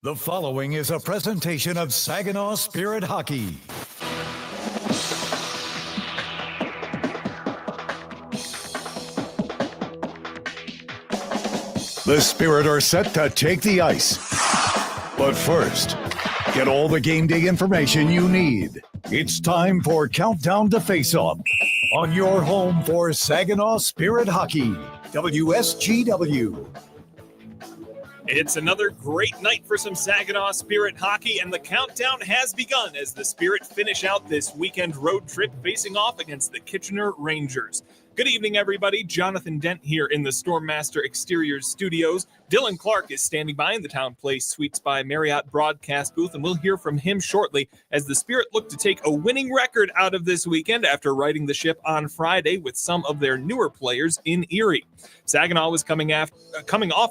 The following is a presentation of Saginaw Spirit Hockey. The Spirit are set to take the ice. But first, get all the game day information you need. It's time for Countdown to Face-Off on your home for Saginaw Spirit Hockey, WSGW. It's another great night for some Saginaw Spirit hockey, and the countdown has begun as the Spirit finish out this weekend road trip facing off against the Kitchener Rangers. Good evening, everybody. Jonathan Dent here in the Stormmaster Exteriors studios. Dillon Clark is standing by in the Town Place Suites by Marriott broadcast booth, and we'll hear from him shortly as the Spirit look to take a winning record out of this weekend after righting the ship on Friday with some of their newer players in Erie. Saginaw was coming off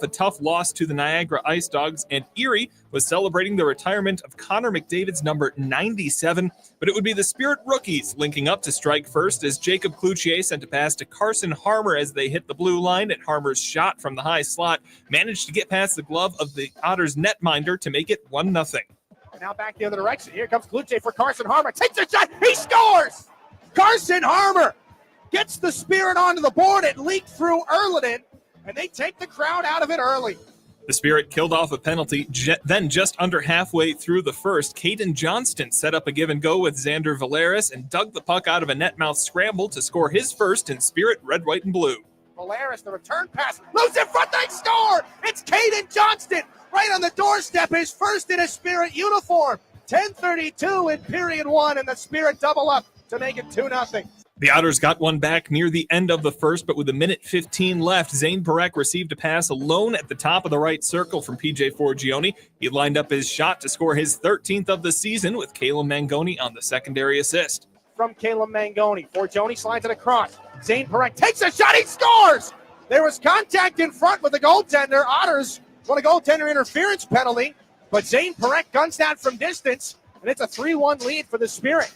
a tough loss to the Niagara Ice Dogs, and Erie was celebrating the retirement of Connor McDavid's number 97, but it would be the Spirit rookies linking up to strike first as Jacob Cloutier sent a pass to Carson Harmer as they hit the blue line, and Harmer's shot from the high slot managed to get past the glove of the Otters netminder to make it 1-0. Now back the other direction. Here comes Cloutier for Carson Harmer. Takes a shot. He scores! Carson Harmer gets the Spirit onto the board. It leaked through Erliden, and they take the crowd out of it early. The Spirit killed off a penalty, then just under halfway through the first, Caden Johnston set up a give-and-go with Xander Valeris and dug the puck out of a net-mouth scramble to score his first in Spirit red, white, and blue. Valeris, the return pass, loose in front, they score! It's Caden Johnston right on the doorstep, his first in a Spirit uniform. 10:32 in period one, and the Spirit double up to make it 2-0. The Otters got one back near the end of the first, but with 1:15 left, Zane Parekh received a pass alone at the top of the right circle from PJ Forgione. He lined up his shot to score his 13th of the season with Caleb Mangoni on the secondary assist. From Caleb Mangoni, Forgione slides it across. Zane Parekh takes a shot, he scores! There was contact in front with the goaltender. Otters want a goaltender interference penalty, but Zane Parekh guns that from distance, and it's a 3-1 lead for the Spirit.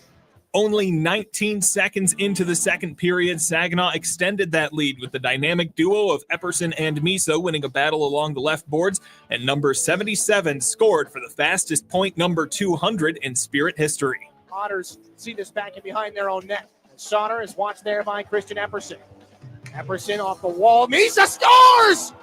Only 19 seconds into the second period, Saginaw extended that lead with the dynamic duo of Epperson and Miso winning a battle along the left boards, and number 77 scored for the fastest point number 200 in Spirit history. Otters see this back and behind their own net. Sauter is watched there by Christian Epperson. Epperson off the wall. Misa scores!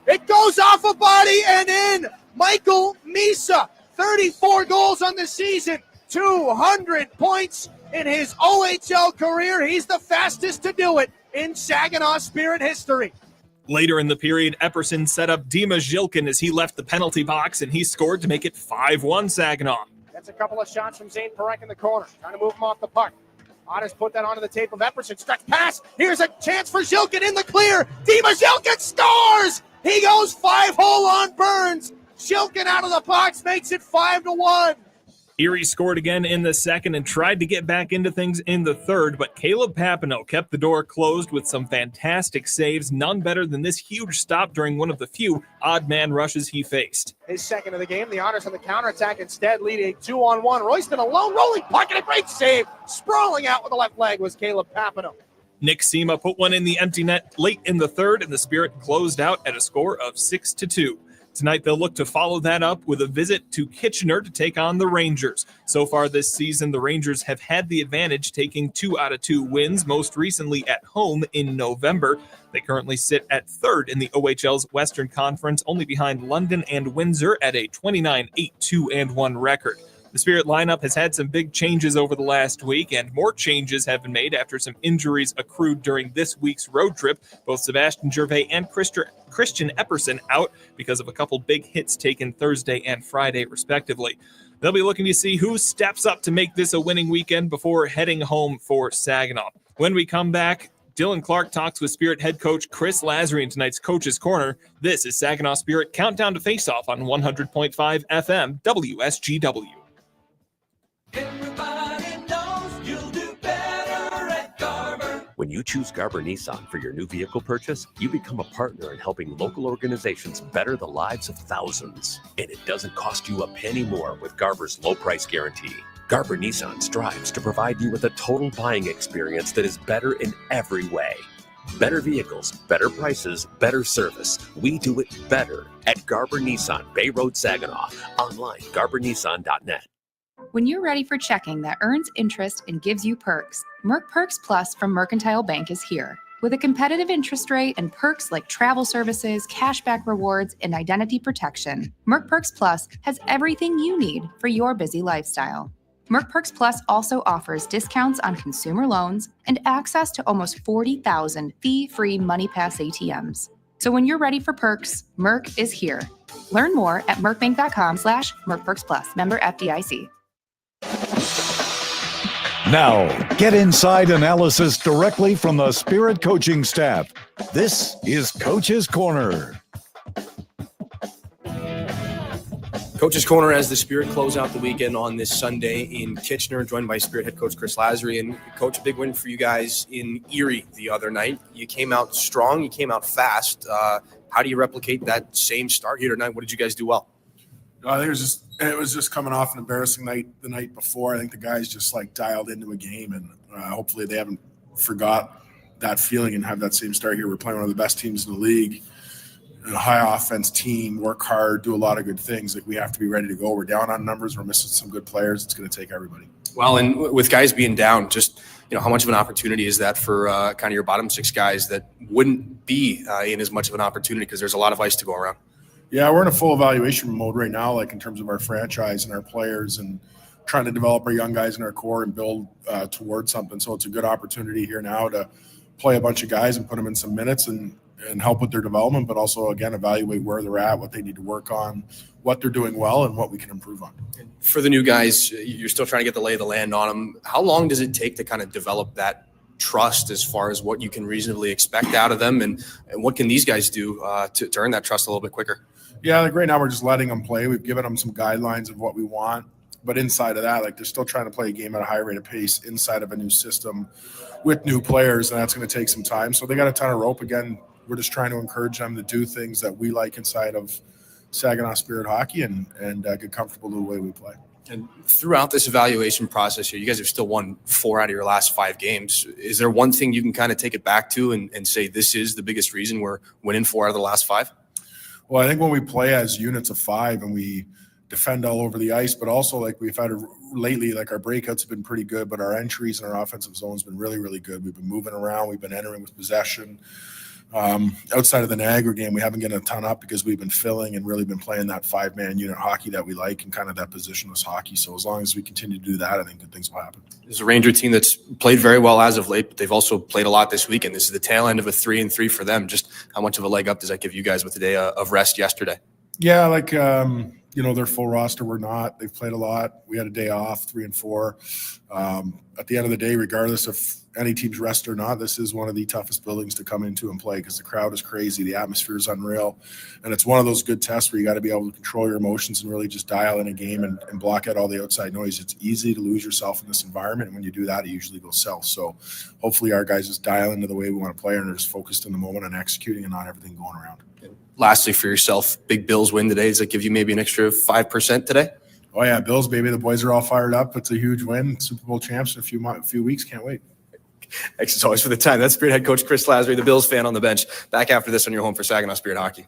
It goes off a body and in. Michael Misa, 34 goals on the season. 200 points in his OHL career. He's the fastest to do it in Saginaw Spirit history. Later in the period, Epperson set up Dima Zhilkin as he left the penalty box, and he scored to make it 5-1 Saginaw. That's a couple of shots from Zane Parekh in the corner, trying to move him off the puck. Otters put that onto the tape of Epperson. Stretch pass. Here's a chance for Zhilkin in the clear. Dima Zhilkin scores! He goes 5-hole on Burns. Zhilkin out of the box makes it 5-1. Erie scored again in the second and tried to get back into things in the third, but Caleb Papineau kept the door closed with some fantastic saves, none better than this huge stop during one of the few odd man rushes he faced. His second of the game, the Otters on the counterattack instead, leading 2-on-1. Royston alone, rolling puck, and a great save. Sprawling out with the left leg was Caleb Papineau. Nick Sema put one in the empty net late in the third, and the Spirit closed out at a score of 6-2. Tonight, they'll look to follow that up with a visit to Kitchener to take on the Rangers. So far this season, the Rangers have had the advantage, taking 2 out of 2 wins, most recently at home in November. They currently sit at third in the OHL's Western Conference, only behind London and Windsor at a 29-8-2-1 record. The Spirit lineup has had some big changes over the last week, and more changes have been made after some injuries accrued during this week's road trip. Both Sebastian Gervais and Christian Epperson out because of a couple big hits taken Thursday and Friday, respectively. They'll be looking to see who steps up to make this a winning weekend before heading home for Saginaw. When we come back, Dillon Clark talks with Spirit head coach Chris Lazary in tonight's Coach's Corner. This is Saginaw Spirit Countdown to Face-Off on 100.5 FM WSGW. Everybody knows you'll do better at Garber. When you choose Garber Nissan for your new vehicle purchase, you become a partner in helping local organizations better the lives of thousands. And it doesn't cost you a penny more with Garber's low price guarantee. Garber Nissan strives to provide you with a total buying experience that is better in every way. Better vehicles, better prices, better service. We do it better at Garber Nissan, Bay Road, Saginaw. Online, garbernissan.net. When you're ready for checking that earns interest and gives you perks, Merc Perks Plus from Mercantile Bank is here. With a competitive interest rate and perks like travel services, cashback rewards, and identity protection, Merc Perks Plus has everything you need for your busy lifestyle. Merc Perks Plus also offers discounts on consumer loans and access to almost 40,000 fee-free MoneyPass ATMs. So when you're ready for perks, Merc is here. Learn more at mercbank.com/mercperksplus. Member FDIC. Now, get inside analysis directly from the Spirit coaching staff. This is Coach's Corner. Coach's Corner as the Spirit close out the weekend on this Sunday in Kitchener, joined by Spirit head coach Chris Lazary. And Coach, a big win for you guys in Erie the other night. You came out strong, you came out fast. How do you replicate that same start here tonight? What did you guys do well? I think it was just coming off an embarrassing night the night before. I think the guys just dialed into a game, and hopefully they haven't forgot that feeling and have that same start here. We're playing one of the best teams in the league, a high offense team, work hard, do a lot of good things. We have to be ready to go. We're down on numbers. We're missing some good players. It's going to take everybody. Well, and with guys being down, just how much of an opportunity is that for kind of your bottom six guys that wouldn't be in as much of an opportunity because there's a lot of ice to go around? Yeah, we're in a full evaluation mode right now, in terms of our franchise and our players, and trying to develop our young guys in our core and build towards something. So it's a good opportunity here now to play a bunch of guys and put them in some minutes and help with their development, but also, again, evaluate where they're at, what they need to work on, what they're doing well, and what we can improve on. For the new guys, you're still trying to get the lay of the land on them. How long does it take to kind of develop that trust as far as what you can reasonably expect out of them, and what can these guys do to earn that trust a little bit quicker? Yeah, right now we're just letting them play. We've given them some guidelines of what we want, but inside of that, they're still trying to play a game at a high rate of pace inside of a new system with new players, and that's going to take some time. So they got a ton of rope. Again, we're just trying to encourage them to do things that we like inside of Saginaw Spirit hockey and get comfortable with the way we play. And throughout this evaluation process here, you guys have still won 4 out of your last 5 games. Is there one thing you can kind of take it back to and say this is the biggest reason we're winning 4 out of the last 5? Well, I think when we play as units of 5 and we defend all over the ice, but also we've had lately, our breakouts have been pretty good, but our entries and our offensive zone has been really, really good. We've been moving around. We've been entering with possession. Outside of the Niagara game, we haven't gotten a ton up because we've been filling and really been playing that 5-man unit hockey that we like and kind of that positionless hockey. So as long as we continue to do that, I think good things will happen. There's a Ranger team that's played very well as of late, but they've also played a lot this weekend. This is the tail end of a 3-3 for them. Just how much of a leg up does that give you guys with the day of rest yesterday? Yeah, they're full roster. We're not. They've played a lot. We had a day off, 3 and 4. At the end of the day, regardless of any team's rest or not, this is one of the toughest buildings to come into and play because the crowd is crazy. The atmosphere is unreal. And it's one of those good tests where you got to be able to control your emotions and really just dial in a game and block out all the outside noise. It's easy to lose yourself in this environment. And when you do that, it usually goes south. So hopefully our guys just dial into the way we want to play and are just focused in the moment and executing and not everything going around. Lastly, for yourself, big Bills win today. Does that give you maybe an extra 5% today? Oh, yeah, Bills, baby. The boys are all fired up. It's a huge win. Super Bowl champs in a few weeks. Can't wait. Thanks as always for the time. That's Spirit head coach Chris Lazary, the Bills fan on the bench. Back after this on your home for Saginaw Spirit Hockey.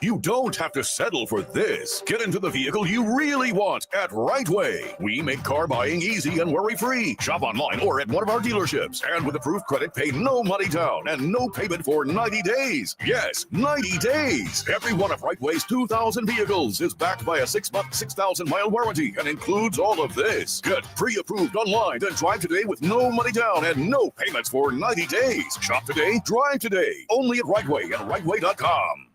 You don't have to settle for this. Get into the vehicle you really want at Right Way. We make car buying easy and worry-free. Shop online or at one of our dealerships. And with approved credit, pay no money down and no payment for 90 days. Yes, 90 days. Every one of Right Way's 2,000 vehicles is backed by a 6-month, 6,000-mile warranty and includes all of this. Get pre-approved online, then drive today with no money down and no payments for 90 days. Shop today, drive today. Only at Right Way and rightway.com.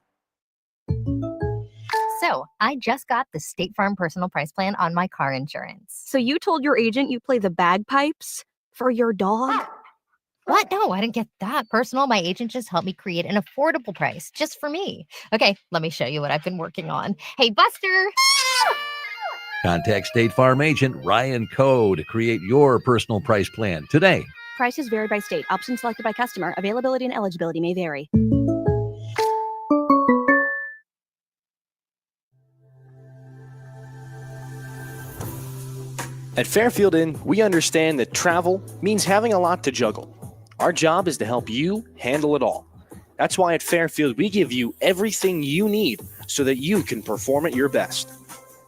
So, I just got the State Farm personal price plan on my car insurance. So you told your agent you play the bagpipes for your dog? What? No, I didn't get that personal. My agent just helped me create an affordable price just for me. Okay, let me show you what I've been working on. Hey, Buster! Contact State Farm agent Ryan Coe to create your personal price plan today. Prices vary by state. Options selected by customer. Availability and eligibility may vary. At Fairfield Inn, we understand that travel means having a lot to juggle. Our job is to help you handle it all. That's why at Fairfield, we give you everything you need so that you can perform at your best.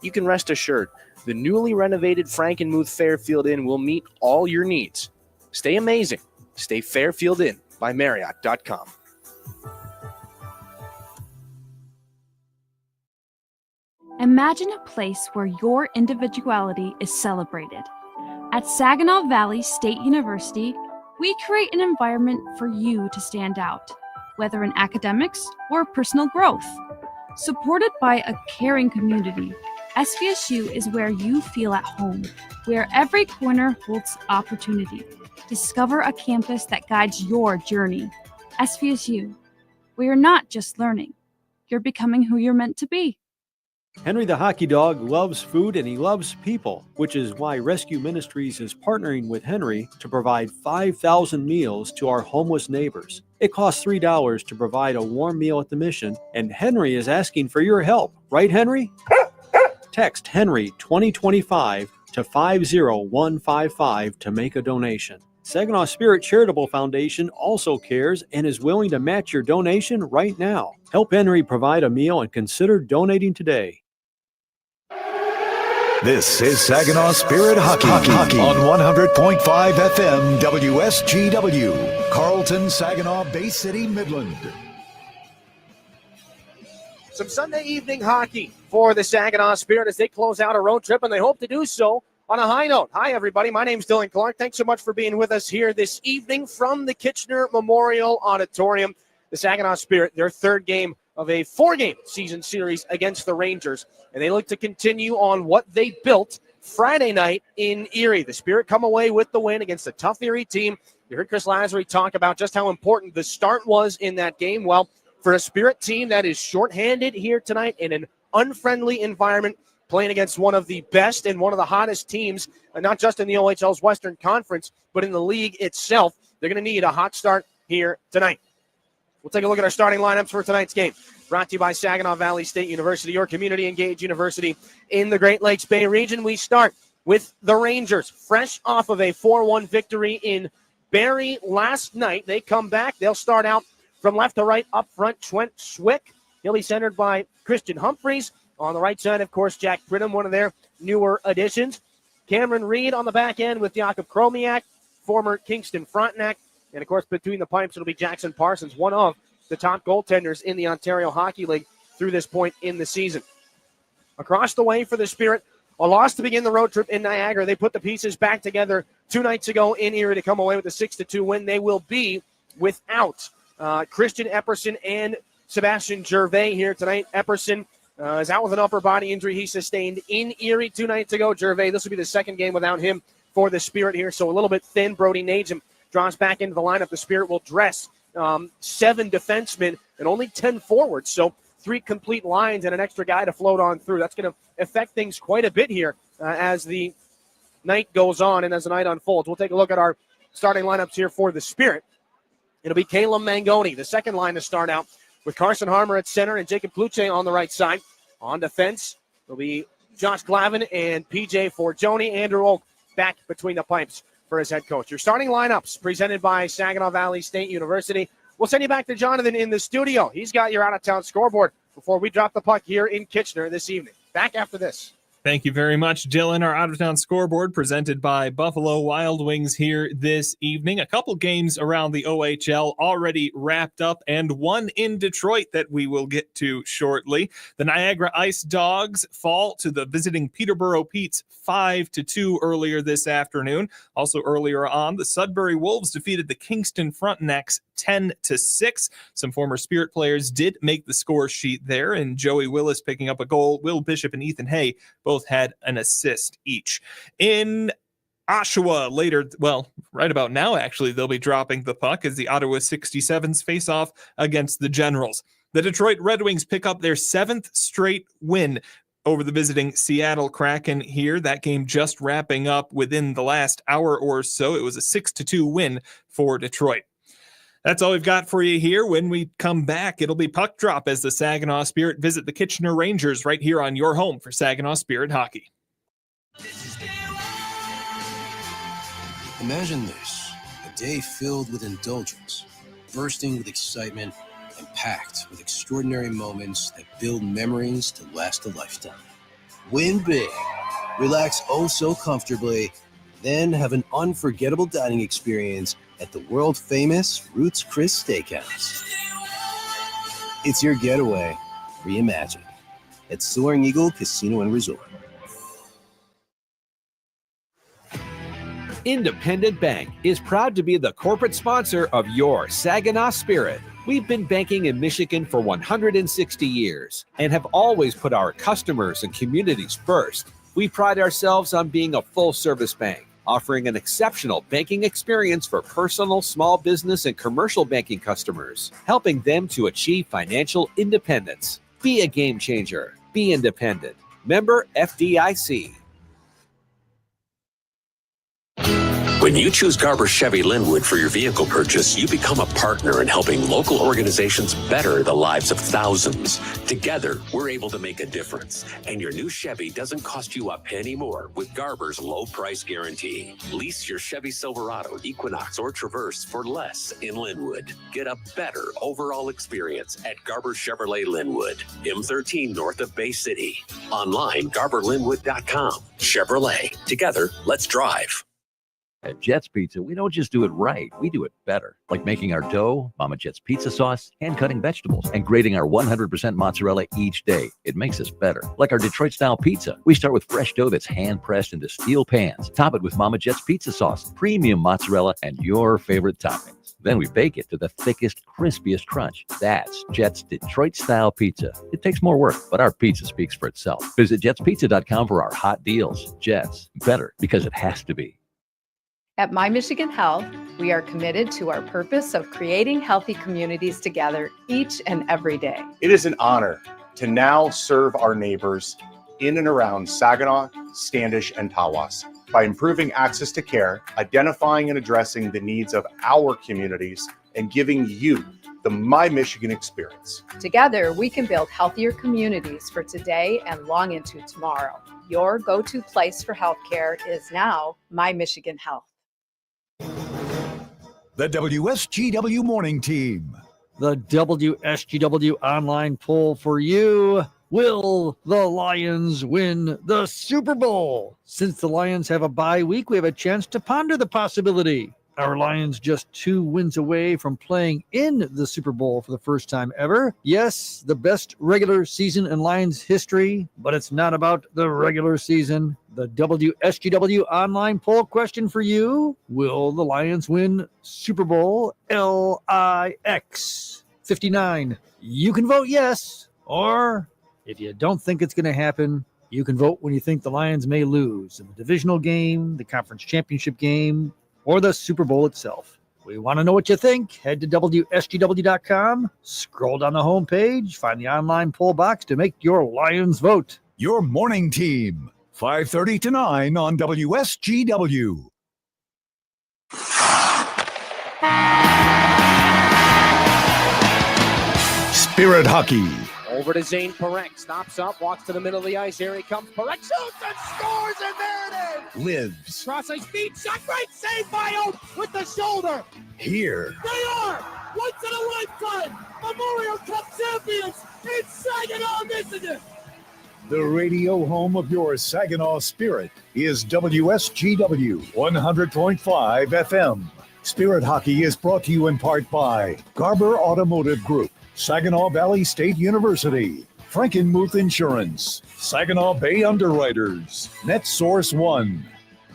You can rest assured, the newly renovated Frankenmuth Fairfield Inn will meet all your needs. Stay amazing. Stay Fairfield Inn by Marriott.com. Imagine a place where your individuality is celebrated. At Saginaw Valley State University, we create an environment for you to stand out, whether in academics or personal growth. Supported by a caring community, SVSU is where you feel at home, where every corner holds opportunity. Discover a campus that guides your journey. SVSU, where you're not just learning, you're becoming who you're meant to be. Henry the Hockey Dog loves food and he loves people, which is why Rescue Ministries is partnering with Henry to provide 5,000 meals to our homeless neighbors. It costs $3 to provide a warm meal at the mission, and Henry is asking for your help. Right, Henry? Text Henry 2025 to 50155 to make a donation. Saginaw Spirit Charitable Foundation also cares and is willing to match your donation right now. Help Henry provide a meal and consider donating today. This is Saginaw Spirit Hockey on 100.5 FM WSGW, Carlton, Saginaw, Bay City, Midland. Some Sunday evening hockey for the Saginaw Spirit as they close out a road trip, and they hope to do so on a high note. Hi, everybody. My name's Dillon Clark. Thanks so much for being with us here this evening from the Kitchener Memorial Auditorium. The Saginaw Spirit, their third game of a four-game season series against the Rangers, and they look to continue on what they built Friday night in Erie. The Spirit come away with the win against a tough Erie team. You heard Chris Lazary talk about just how important the start was in that game. Well, for a Spirit team that is shorthanded here tonight in an unfriendly environment, playing against one of the best and one of the hottest teams, not just in the OHL's Western Conference, but in the league itself, they're going to need a hot start here tonight. We'll take a look at our starting lineups for tonight's game. Brought to you by Saginaw Valley State University, your community-engaged university in the Great Lakes Bay region. We start with the Rangers, fresh off of a 4-1 victory in Barrie last night. They come back. They'll start out from left to right up front. Trent Schwick. He'll be centered by Christian Humphreys. On the right side, of course, Jack Pridham, one of their newer additions. Cameron Reed on the back end with Jakob Chromiak, former Kingston Frontenac. And, of course, between the pipes, it'll be Jackson Parsons, one of the top goaltenders in the Ontario Hockey League through this point in the season. Across the way for the Spirit, a loss to begin the road trip in Niagara. They put the pieces back together 2 nights ago in Erie to come away with a 6-2 win. They will be without Christian Epperson and Sebastian Gervais here tonight. Epperson is out with an upper body injury he sustained in Erie 2 nights ago. Gervais, this will be the second game without him for the Spirit here, so a little bit thin. Brody Najum draws back into the lineup. The Spirit will dress 7 defensemen and only 10 forwards, so 3 complete lines and an extra guy to float on through. That's going to affect things quite a bit here as the night goes on and as the night unfolds. We'll take a look at our starting lineups here for the Spirit. It'll be Caleb Mangoni, the second line to start out, with Carson Harmer at center and Jacob Kluche on the right side. On defense, it'll be Josh Glavin and PJ Forgione. Andrew Oak back between the pipes for his head coach. Your starting lineups presented by Saginaw Valley State University. We'll send you back to Jonathan in the studio. He's got your out-of-town scoreboard before we drop the puck here in Kitchener this evening. Back after this. Thank you very much, Dillon. Our out-of-town scoreboard presented by Buffalo Wild Wings here this evening. A couple games around the OHL already wrapped up and one in Detroit that we will get to shortly. The Niagara Ice Dogs fall to the visiting Peterborough Petes 5-2 earlier this afternoon. Also earlier on, the Sudbury Wolves defeated the Kingston Frontenacs 10-6. Some former Spirit players did make the score sheet there, and Joey Willis picking up a goal. Will Bishop and Ethan Hay both had an assist each. In Oshawa later, well, right about now, actually, they'll be dropping the puck as the Ottawa 67s face off against the Generals. The Detroit Red Wings pick up their 7th straight win over the visiting Seattle Kraken here. That game just wrapping up within the last hour or so. It was a 6-2 win for Detroit. That's all we've got for you here. When we come back, it'll be puck drop as the Saginaw Spirit visit the Kitchener Rangers right here on your home for Saginaw Spirit Hockey. Imagine this, a day filled with indulgence, bursting with excitement, and packed with extraordinary moments that build memories to last a lifetime. Win big, relax oh so comfortably, then have an unforgettable dining experience at the world-famous Ruth's Chris Steakhouse. It's your getaway reimagined at Soaring Eagle Casino and Resort. Independent Bank is proud to be the corporate sponsor of your Saginaw Spirit. We've been banking in Michigan for 160 years and have always put our customers and communities first. We pride ourselves on being a full-service bank, offering an exceptional banking experience for personal, small business, and commercial banking customers, helping them to achieve financial independence. Be a game changer. Be independent. Member FDIC. When you choose Garber Chevy Linwood for your vehicle purchase, you become a partner in helping local organizations better the lives of thousands. Together, we're able to make a difference. And your new Chevy doesn't cost you a penny more with Garber's low price guarantee. Lease your Chevy Silverado, Equinox, or Traverse for less in Linwood. Get a better overall experience at Garber Chevrolet Linwood, M13 north of Bay City. Online, GarberLinwood.com. Chevrolet. Together, let's drive. At Jet's Pizza, we don't just do it right, we do it better. Like making our dough, Mama Jet's pizza sauce, hand cutting vegetables, and grating our 100% mozzarella each day. It makes us better. Like our Detroit-style pizza. We start with fresh dough that's hand-pressed into steel pans. Top it with Mama Jet's pizza sauce, premium mozzarella, and your favorite toppings. Then we bake it to the thickest, crispiest crunch. That's Jet's Detroit-style pizza. It takes more work, but our pizza speaks for itself. Visit jetspizza.com for our hot deals. Jet's, better because it has to be. At My Michigan Health, we are committed to our purpose of creating healthy communities together each and every day. It is an honor to now serve our neighbors in and around Saginaw, Standish, and Tawas by improving access to care, identifying and addressing the needs of our communities, and giving you the My Michigan experience. Together, we can build healthier communities for today and long into tomorrow. Your go-to place for healthcare is now My Michigan Health. The WSGW Morning Team. The WSGW online poll for you. Will the Lions win the Super Bowl? Since the Lions have a bye week, we have a chance to ponder the possibility. Our Lions just 2 wins away from playing in the Super Bowl for the first time ever. Yes, the best regular season in Lions history, but it's not about the regular season. The WSGW online poll question for you. Will the Lions win Super Bowl LIX 59? You can vote yes, or if you don't think it's going to happen, you can vote when you think the Lions may lose in the divisional game, the conference championship game, or the Super Bowl itself. We want to know what you think. Head to WSGW.com, scroll down the homepage, find the online poll box to make your Lions vote. Your Morning Team, 5:30 to 9 on WSGW. Spirit Hockey. Over to Zane Parekh. Stops up, walks to the middle of the ice. Here he comes. Parekh shoots and scores, and there it is. Lives Cross ice feet. Shot. Great save by Oak with the shoulder. here. They are once in a lifetime Memorial Cup champions in Saginaw, Michigan. The radio home of your Saginaw Spirit is WSGW 100.5 FM. Spirit Hockey is brought to you in part by Garber Automotive Group, Saginaw Valley State University, Frankenmuth Insurance, Saginaw Bay Underwriters, NetSource One,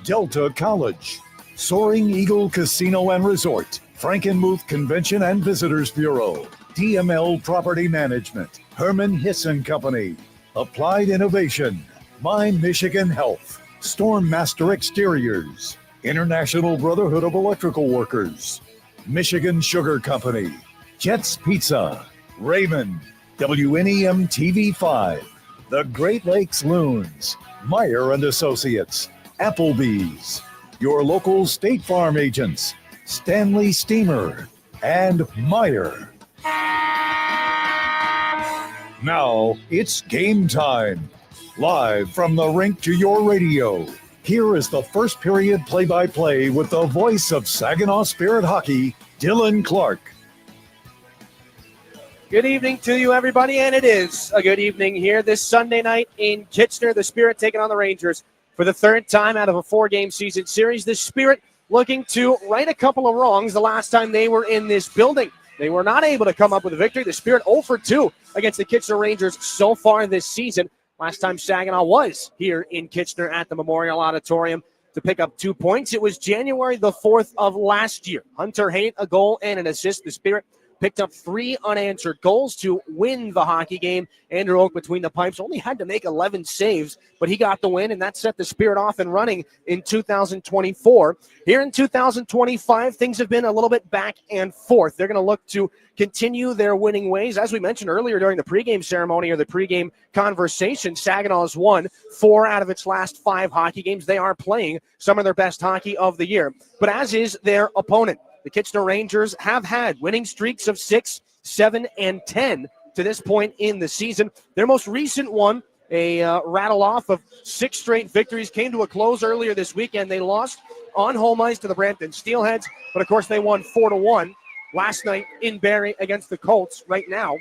Delta College, Soaring Eagle Casino and Resort, Frankenmuth Convention and Visitors Bureau, DML Property Management, Herman Hisson Company, Applied Innovation, My Michigan Health, Stormmaster Exteriors, International Brotherhood of Electrical Workers, Michigan Sugar Company, Jets Pizza, Raymond, WNEM TV5, The Great Lakes Loons, Meyer and Associates, Applebee's, your local State Farm agents, Stanley Steamer, and Meyer. Now it's game time. Live from the rink to your radio, Here is the first period play-by-play with the voice of Saginaw Spirit Hockey, Dillon Clark. Good evening to you, everybody, and it is a good evening here this Sunday night in Kitchener. The Spirit taking on the Rangers for the third time out of a 4-game season series. The Spirit looking to right a couple of wrongs the last time they were in this building. They were not able to come up with a victory. The Spirit 0 for 2 against the Kitchener Rangers so far this season. Last time Saginaw was here in Kitchener at the Memorial Auditorium to pick up 2 points. It was January the 4th of last year. Hunter Haight, a goal and an assist. The Spirit picked up 3 unanswered goals to win the hockey game. Andrew Oak between the pipes only had to make 11 saves, but he got the win, and that set the Spirit off and running in 2024. Here in 2025, things have been a little bit back and forth. They're going to look to continue their winning ways. As we mentioned earlier during the pregame ceremony or the pregame conversation, Saginaw has won 4 out of its last 5 hockey games. They are playing some of their best hockey of the year, but as is their opponent. The Kitchener Rangers have had winning streaks of 6, 7, and 10 to this point in the season. Their most recent one, a rattle off of 6 straight victories, came to a close earlier this weekend. They lost on home ice to the Brampton Steelheads, but of course they won 4-1 last night in Barrie against the Colts. Right now,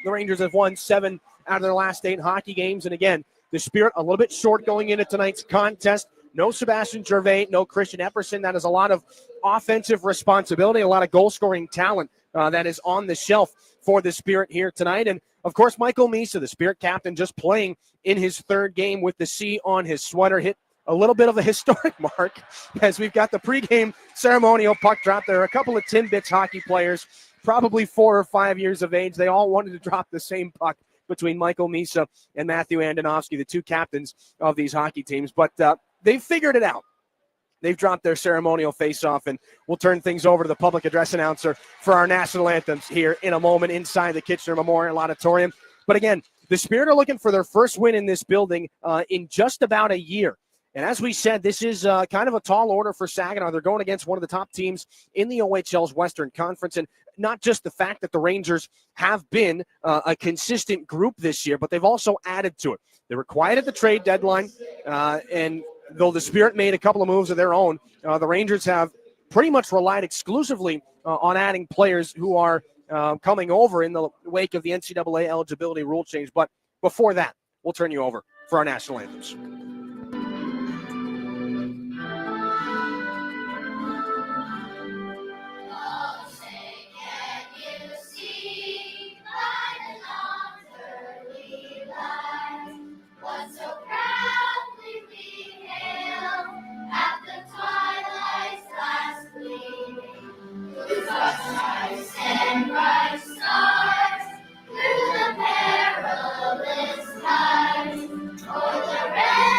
the Rangers have won 7 out of their last 8 hockey games, and again, the Spirit a little bit short going into tonight's contest. No Sebastian Gervais, no Christian Epperson. That is a lot of offensive responsibility, a lot of goal-scoring talent that is on the shelf for the Spirit here tonight. And, of course, Michael Misa, the Spirit captain, just playing in his 3rd game with the C on his sweater, hit a little bit of a historic mark as we've got the pregame ceremonial puck drop. There are a couple of Timbits hockey players, probably 4 or 5 years of age. They all wanted to drop the same puck between Michael Misa and Matthew Andonovsky, the 2 captains of these hockey teams. But they've figured it out. They've dropped their ceremonial face-off, and we'll turn things over to the public address announcer for our national anthems here in a moment inside the Kitchener Memorial Auditorium. But again, the Spirit are looking for their first win in this building in just about a year. And as we said, this is kind of a tall order for Saginaw. They're going against one of the top teams in the OHL's Western Conference. And not just the fact that the Rangers have been a consistent group this year, but they've also added to it. They were quiet at the trade deadline, and though the Spirit made a couple of moves of their own, the Rangers have pretty much relied exclusively on adding players who are coming over in the wake of the NCAA eligibility rule change. But before that, we'll turn you over for our national anthems. So proudly we hail at the twilight's last gleaming, whose broad stripes and bright stars through the perilous skies, o'er the red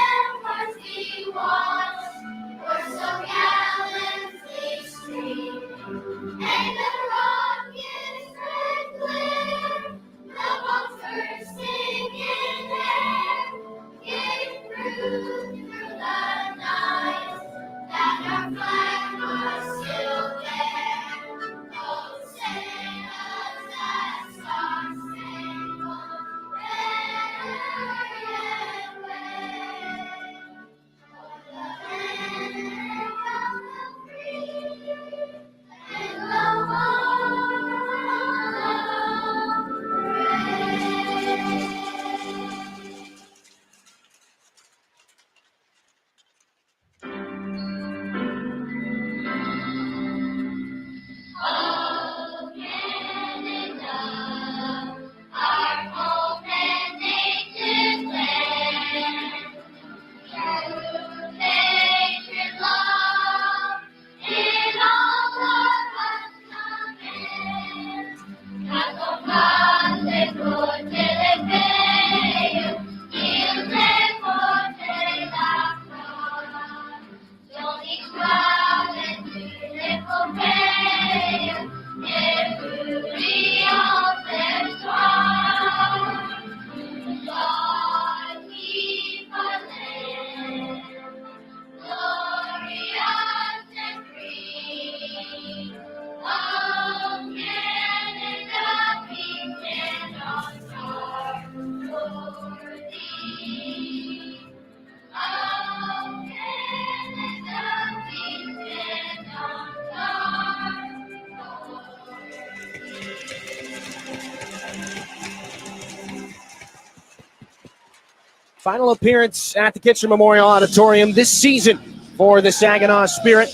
Final appearance at the Kitchener Memorial Auditorium this season for the Saginaw Spirit.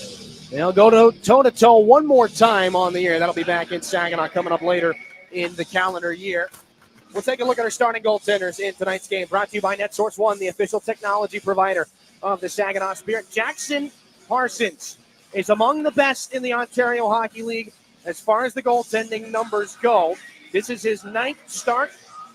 They'll go toe-to-toe one more time on the year. That'll be back in Saginaw coming up later in the calendar year. We'll take a look at our starting goaltenders in tonight's game. Brought to you by NetSource One, the official technology provider of the Saginaw Spirit. Jackson Parsons is among the best in the Ontario Hockey League as far as the goaltending numbers go. This is his 9th start.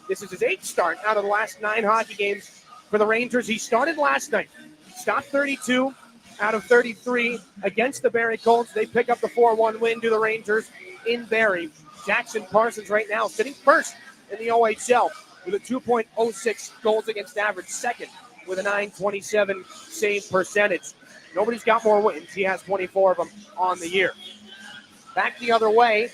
This is his 8th start out of the last 9 hockey games for the Rangers. He started last night. Stopped 32 out of 33 against the Barrie Colts. They pick up the 4-1 win to the Rangers in Barrie. Jackson Parsons right now sitting first in the OHL with a 2.06 goals against average, second with a .927 save percentage. Nobody's got more wins. He has 24 of them on the year. Back the other way,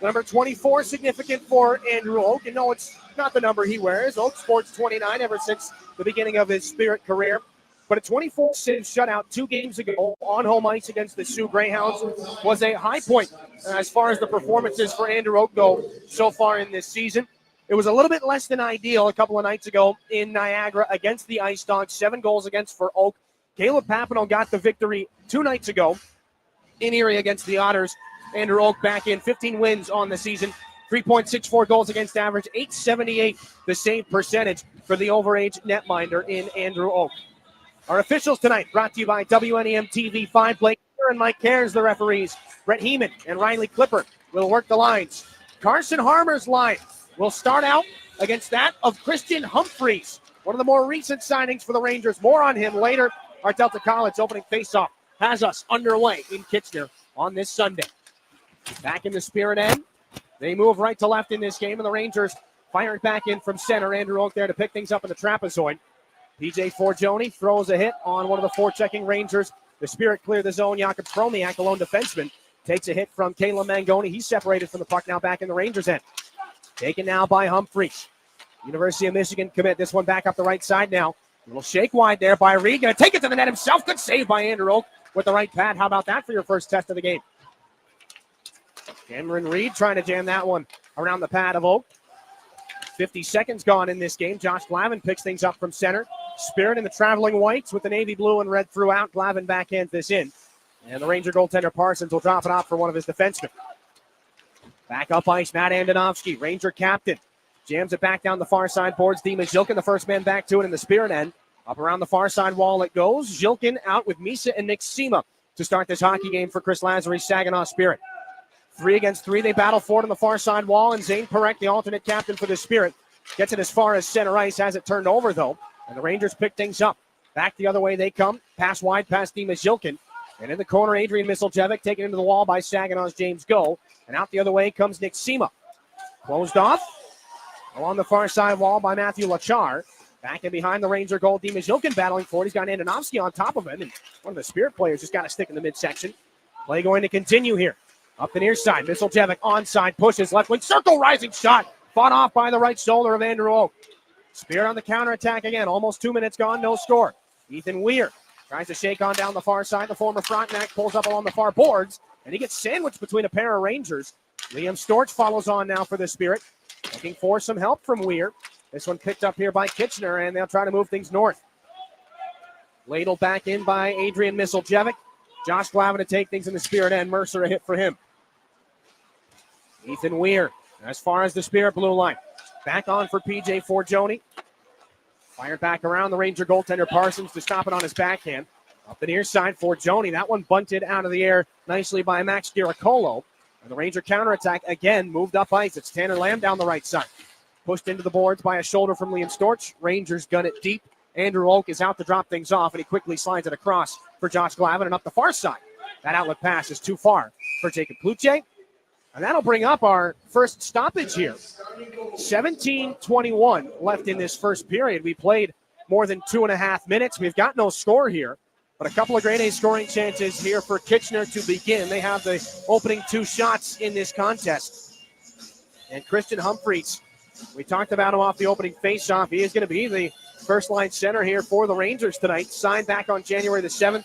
number 24, significant for Andrew Oak. And no, it's not the number he wears. Oak sports 29 ever since the beginning of his Spirit career. But a 24-save shutout 2 games ago on home ice against the Sioux Greyhounds was a high point as far as the performances for Andrew Oak go so far in this season. It was a little bit less than ideal a couple of nights ago in Niagara against the Ice Dogs. 7 goals against for Oak. Caleb Papineau got the victory 2 nights ago in Erie against the Otters. Andrew Oak back in 15 wins on the season. 3.64 goals against average, .878 the save percentage for the overage netminder in Andrew Oak. Our officials tonight brought to you by WNEM TV5. Blake and Mike Cairns, the referees. Brett Heeman and Riley Clipper will work the lines. Carson Harmer's line will start out against that of Christian Humphreys, one of the more recent signings for the Rangers. More on him later. Our Delta College opening faceoff has us underway in Kitchener on this Sunday. Back in the Spirit end. They move right to left in this game, and the Rangers fire it back in from center. Andrew Oak there to pick things up in the trapezoid. PJ Forgione throws a hit on one of the forechecking Rangers. The Spirit clear the zone. Jakob Chromiak, a lone defenseman, takes a hit from Caleb Mangoni. He's separated from the puck now back in the Rangers' end. Taken now by Humphreys. University of Michigan commit. This one back up the right side now. A little shake wide there by Reed. Going to take it to the net himself. Good save by Andrew Oak with the right pad. How about that for your first test of the game? Cameron Reed trying to jam that one around the pad of Oak. 50 seconds gone in this game. Josh Glavin picks things up from center. Spirit in the traveling whites with the navy blue and red throughout. Glavin backhands this in. And the Ranger goaltender Parsons will drop it off for one of his defensemen. Back up ice, Matt Andonovski, Ranger captain. Jams it back down the far side boards. Dimas Zhilkin, the first man back to it in the Spirit end. Up around the far side wall it goes. Zhilkin out with Misa and Nick Sema to start this hockey game for Chris Lazary's Saginaw Spirit. 3 against 3, they battle for it on the far side wall, and Zane Perek, the alternate captain for the Spirit, gets it as far as center ice, has it turned over, though, and the Rangers pick things up. Back the other way they come, pass wide past Dimas Zhilkin, and in the corner, Adrian Misseljevic taken into the wall by Saginaw's James Go, and out the other way comes Nick Sema. Closed off along the far side wall by Matthew Lachar. Back in behind the Ranger goal, Dimas Zhilkin battling for it. He's got Andonovski on top of him, and one of the Spirit players just got to stick in the midsection. Play going to continue here. Up the near side, Misseljevic onside, pushes left wing, circle rising shot, fought off by the right shoulder of Andrew Oak. Spirit on the counterattack again, almost 2 minutes gone, no score. Ethan Weir tries to shake on down the far side. The former Frontenac pulls up along the far boards, and he gets sandwiched between a pair of Rangers. Liam Storch follows on now for the Spirit, looking for some help from Weir. This one picked up here by Kitchener, and they'll try to move things north. Ladle back in by Adrian Misseljevic. Josh Glavin to take things in the Spirit end. Mercer a hit for him. Ethan Weir, as far as the Spirit blue line. Back on for PJ Forgione. Fired back around the Ranger goaltender Parsons to stop it on his backhand. Up the near side, Forgione. That one bunted out of the air nicely by Max Giracolo. And the Ranger counterattack again moved up ice. It's Tanner Lamb down the right side. Pushed into the boards by a shoulder from Liam Storch. Rangers gun it deep. Andrew Oak is out to drop things off, and he quickly slides it across for Josh Glavin and up the far side. That outlet pass is too far for Jacob Kluche. And that'll bring up our first stoppage here. 17:21 left in this first period. We played more than 2.5 minutes. We've got no score here, but a couple of grade A scoring chances here for Kitchener to begin. They have the opening 2 shots in this contest. And Christian Humphreys, we talked about him off the opening faceoff. He is going to be the first-line center here for the Rangers tonight. Signed back on January the 7th.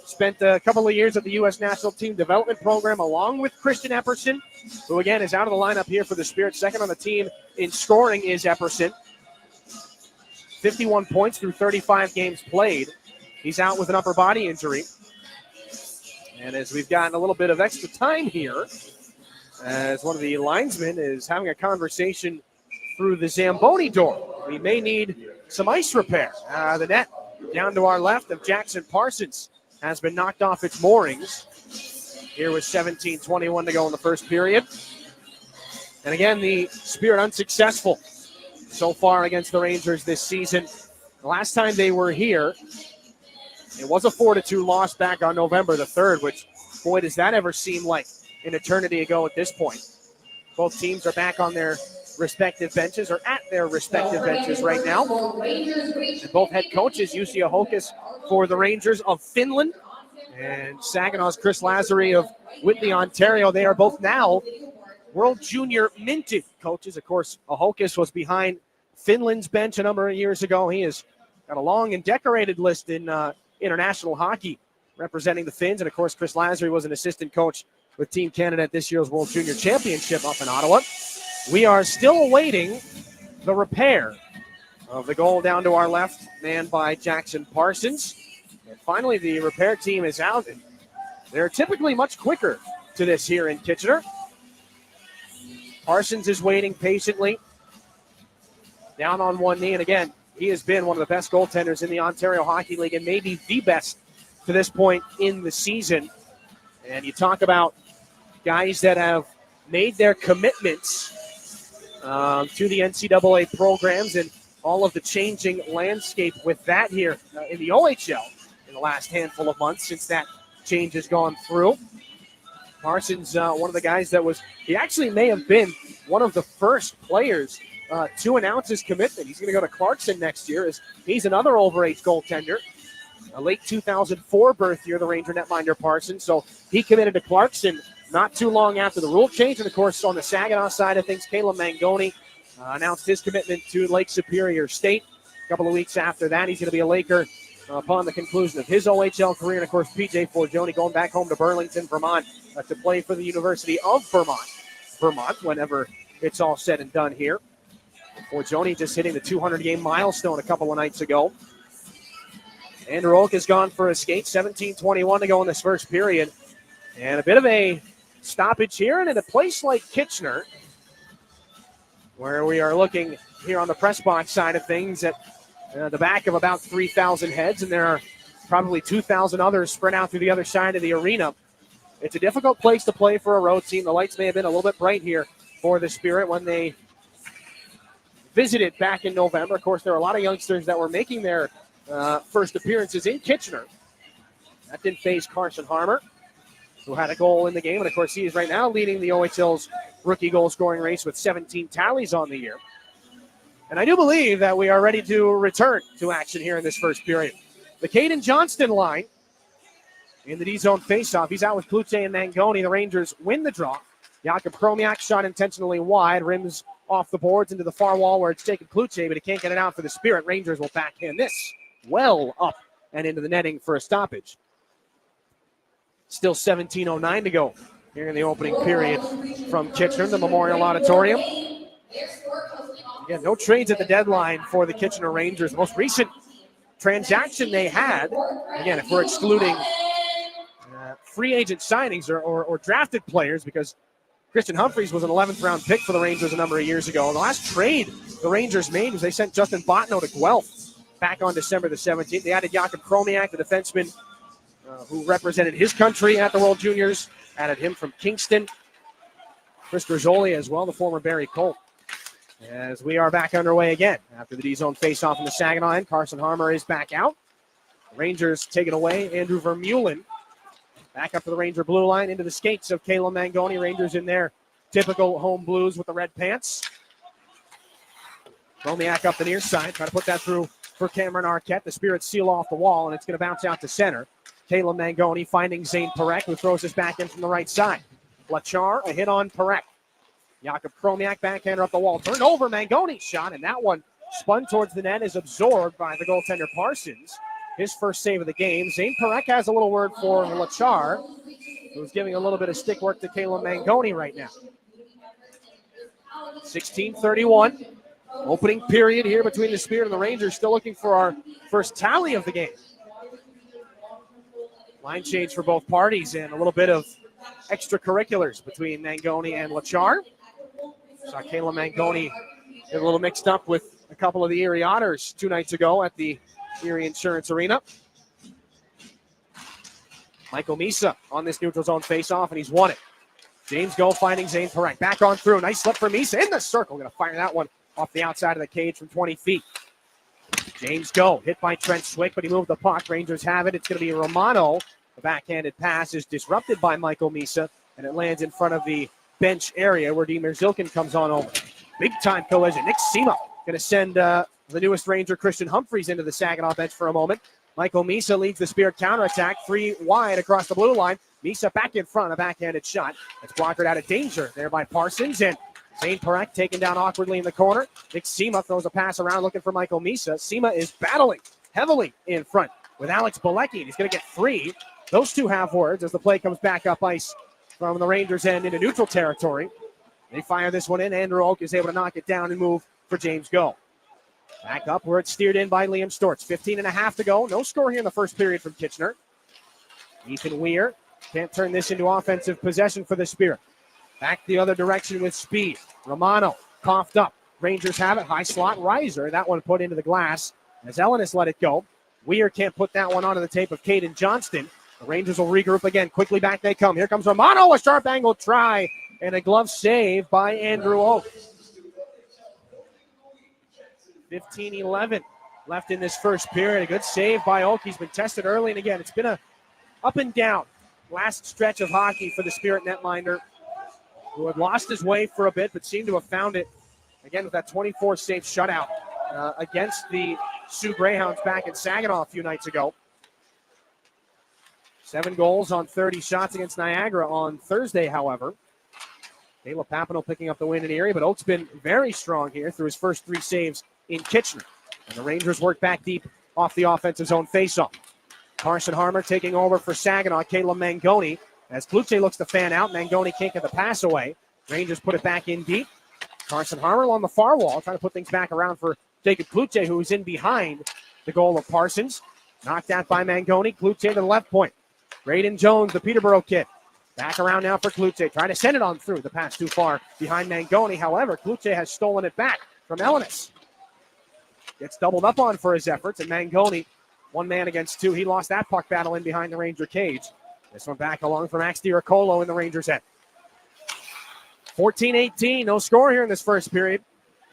Spent a couple of years at the U.S. National Team Development Program along with Christian Epperson, who again is out of the lineup here for the Spirit. Second on the team in scoring is Epperson. 51 points through 35 games played. He's out with an upper body injury. And as we've gotten a little bit of extra time here, as one of the linesmen is having a conversation through the Zamboni door. We may need some ice repair. The net down to our left of Jackson Parsons has been knocked off its moorings. Here with 17:21 to go in the first period. And again, the Spirit unsuccessful so far against the Rangers this season. The last time they were here, it was a 4-2 loss back on November the 3rd, which, boy, does that ever seem like an eternity ago at this point. Both teams are back on their respective benches, or at their respective benches right now. And both head coaches, Jussi Ahokas for the Rangers of Finland, and Saginaw's Chris Lazary of Whitney, Ontario. They are both now World Junior minted coaches. Of course, Ahokas was behind Finland's bench a number of years ago. He has got a long and decorated list in international hockey representing the Finns. And, of course, Chris Lazary was an assistant coach with Team Canada at this year's World Junior Championship up in Ottawa. We are still awaiting the repair of the goal down to our left, manned by Jackson Parsons. And finally, the repair team is out. And they're typically much quicker to this here in Kitchener. Parsons is waiting patiently, down on one knee. And again, he has been one of the best goaltenders in the Ontario Hockey League and maybe the best to this point in the season. And you talk about guys that have made their commitments to the NCAA programs and all of the changing landscape with that here in the OHL in the last handful of months since that change has gone through. Parsons, one of the guys that he actually may have been one of the first players to announce his commitment. He's going to go to Clarkson next year, as he's another overage goaltender. A late 2004 birth year, the Ranger netminder Parsons. So he committed to Clarkson not too long after the rule change. And, of course, on the Saginaw side of things, Caleb Mangoni announced his commitment to Lake Superior State. A couple of weeks after that, he's going to be a Laker upon the conclusion of his OHL career. And, of course, PJ Forgione going back home to Burlington, Vermont, to play for the University of Vermont, whenever it's all said and done here. Forgione just hitting the 200-game milestone a couple of nights ago. Andrew Oak has gone for a skate, 17:21 to go in this first period. And a bit of a stoppage here, and in a place like Kitchener, where we are looking here on the press box side of things at the back of about 3,000 heads, and there are probably 2,000 others spread out through the other side of the arena. It's a difficult place to play for a road team. The lights may have been a little bit bright here for the Spirit when they visited back in November. Of course, there are a lot of youngsters that were making their first appearances in Kitchener. That didn't faze Carson Harmer, who had a goal in the game. And, of course, he is right now leading the OHL's rookie goal-scoring race with 17 tallies on the year. And I do believe that we are ready to return to action here in this first period. The Caden Johnston line in the D-zone faceoff. He's out with Cloutier and Mangoni. The Rangers win the draw. Jakub Chromiak shot intentionally wide, rims off the boards into the far wall where it's Jacob Cloutier, but he can't get it out for the Spirit. Rangers will backhand this well up and into the netting for a stoppage. Still 17:09 to go here in the opening period from Kitchener, the Memorial Auditorium. Again, no trades at the deadline for the Kitchener Rangers. The most recent transaction they had, again, if we're excluding free agent signings or drafted players, because Christian Humphreys was an 11th round pick for the Rangers a number of years ago. The last trade the Rangers made was they sent Justin Botno to Guelph back on December the 17th. They added Jakub Chromiak, the defenseman who represented his country at the World Juniors, added him from Kingston. Chris Grisoli as well, the former Barrie Colt. As we are back underway again after the D-zone face-off in the Saginaw end. Carson Harmer is back out. Rangers taking away Andrew Vermeulen. Back up to the Ranger blue line into the skates of Caleb Mangoni. Rangers in their typical home blues with the red pants. Chromiak up the near side, trying to put that through for Cameron Arquette. The Spirit seal off the wall, and it's going to bounce out to center. Caleb Mangoni finding Zane Perek, who throws this back in from the right side. Lachar, a hit on Perek. Jakub Chromiak, backhander up the wall. Turned over, Mangoni's shot, and that one spun towards the net, is absorbed by the goaltender Parsons. His first save of the game. Zane Perek has a little word for Lachar, who's giving a little bit of stick work to Caleb Mangoni right now. 16:31 Opening period here between the Spirit and the Rangers. Still looking for our first tally of the game. Line change for both parties and a little bit of extracurriculars between Mangoni and Lachar. Saw Kayla Mangoni get a little mixed up with a couple of the Erie Otters 2 nights ago at the Erie Insurance Arena. Michael Misa on this neutral zone faceoff, and he's won it. James Go finding Zane Perek. Back on through. Nice slip for Misa in the circle. Going to fire that one off the outside of the cage from 20 feet. James Go hit by Trent Swick, but he moved the puck. Rangers have it. It's going to be Romano. The backhanded pass is disrupted by Michael Misa, and it lands in front of the bench area where Dimir Zilkin comes on over. Big time collision. Nick Sema going to send the newest Ranger, Christian Humphreys, into the Saginaw bench for a moment. Michael Misa leads the Spirit counterattack, 3 wide across the blue line. Misa back in front, a backhanded shot. It's blockered out of danger there by Parsons, and Zane Perek taken down awkwardly in the corner. Nick Sema throws a pass around looking for Michael Misa. Sema is battling heavily in front with Alex Bilecki. He's going to get 3. Those two have words as the play comes back up ice from the Rangers' end into neutral territory. They fire this one in. Andrew Oak is able to knock it down and move for James Go. Back up where it's steered in by Liam Stortz. 15.5 to go. No score here in the first period from Kitchener. Ethan Weir can't turn this into offensive possession for the Spirit. Back the other direction with speed. Romano coughed up. Rangers have it. High slot riser. That one put into the glass as Ellenis let it go. Weir can't put that one onto the tape of Caden Johnston. The Rangers will regroup again. Quickly back they come. Here comes Romano. A sharp angle try and a glove save by Andrew Oak. 15-11 left in this first period. A good save by Oak. He's been tested early, and again, it's been a up and down last stretch of hockey for the Spirit netminder, who had lost his way for a bit, but seemed to have found it again with that 24-save shutout against the Sioux Greyhounds back in Saginaw a few nights ago. 7 goals on 30 shots against Niagara on Thursday, however. Caleb Papineau picking up the win in Erie, but Oak's been very strong here through his first 3 saves in Kitchener. And the Rangers work back deep off the offensive zone faceoff. Carson Harmer taking over for Saginaw. Caleb Mangoni. As Kluche looks to fan out, Mangoni can't get the pass away. Rangers put it back in deep. Carson Harmer on the far wall, trying to put things back around for Jacob Kluche, who's in behind the goal of Parsons. Knocked out by Mangoni. Kluche to the left point. Braden Jones, the Peterborough kid. Back around now for Kluche, trying to send it on through. The pass too far behind Mangoni. However, Kluche has stolen it back from Ellenis. Gets doubled up on for his efforts, and Mangoni, 1 man against 2. He lost that puck battle in behind the Ranger cage. This one back along from Max DiRiccolo in the Rangers' end. 14-18, no score here in this first period.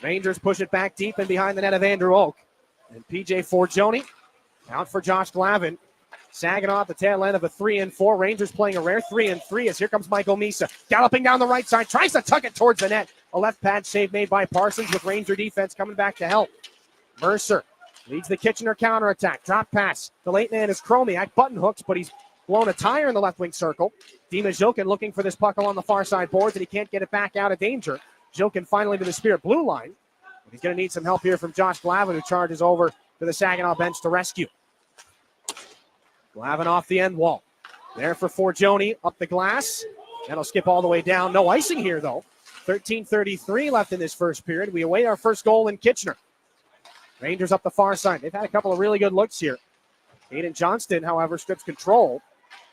Rangers push it back deep and behind the net of Andrew Oak. And PJ Forgione out for Josh Glavin. Saginaw at the tail end of a 3-4. Rangers playing a rare 3-3 as here comes Michael Misa. Galloping down the right side, tries to tuck it towards the net. A left pad save made by Parsons with Ranger defense coming back to help. Mercer leads the Kitchener counterattack. Drop pass. The late man is Chromiak. Button hooks, but he's blown a tire in the left wing circle. Dima Zilkin looking for this puck along the far side boards, and he can't get it back out of danger. Zilkin finally to the Spirit blue line. But he's going to need some help here from Josh Glavin, who charges over to the Saginaw bench to rescue. Glavin off the end wall. There for Forgione, up the glass. That'll skip all the way down. No icing here, though. 13:33 left in this first period. We await our first goal in Kitchener. Rangers up the far side. They've had a couple of really good looks here. Aiden Johnston, however, strips control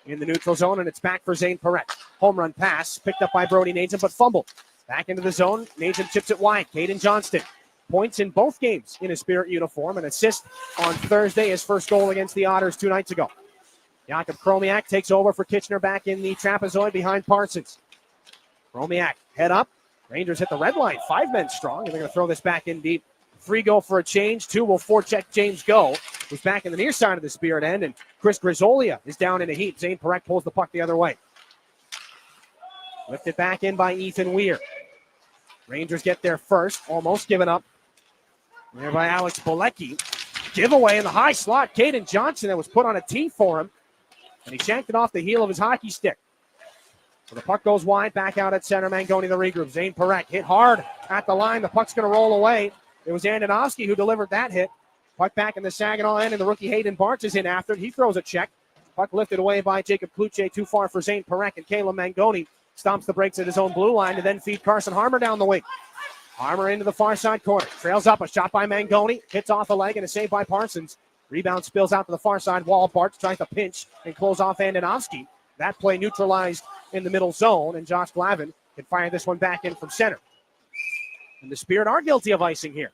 in the neutral zone, and it's back for Zane Perek. Home run pass picked up by Brody Najum, but fumbled. Back into the zone. Najum chips it wide. Caden Johnston. Points in both games in a Spirit uniform. An assist on Thursday. His first goal against the Otters 2 nights ago. Jakob Chromiak takes over for Kitchener back in the trapezoid behind Parsons. Chromiak head up. Rangers hit the red line. 5 men strong, and they're going to throw this back in deep. 3 go for a change. 2 will forecheck James Go, who's back in the near side of the Spirit end, and Chris Grisolia is down in a heap. Zane Perek pulls the puck the other way. Lifted back in by Ethan Weir. Rangers get there first, almost given up. There by Alex Bilecki. Giveaway in the high slot. Caden Johnson that was put on a tee for him, and he shanked it off the heel of his hockey stick. So the puck goes wide, back out at center. Mangoni the regroup. Zane Perek hit hard at the line. The puck's going to roll away. It was Andonovski who delivered that hit. Puck back in the Saginaw end, and the rookie Hayden Bartz is in after it. He throws a check. Puck lifted away by Jacob Kluche, too far for Zane Perek, and Caleb Mangoni stomps the brakes at his own blue line to then feed Carson Harmer down the wing. Harmer into the far side corner. Trails up, a shot by Mangoni. Hits off a leg and a save by Parsons. Rebound spills out to the far side wall. Bartz tries to pinch and close off Andonovski. That play neutralized in the middle zone, and Josh Glavin can fire this one back in from center. And the Spirit are guilty of icing here.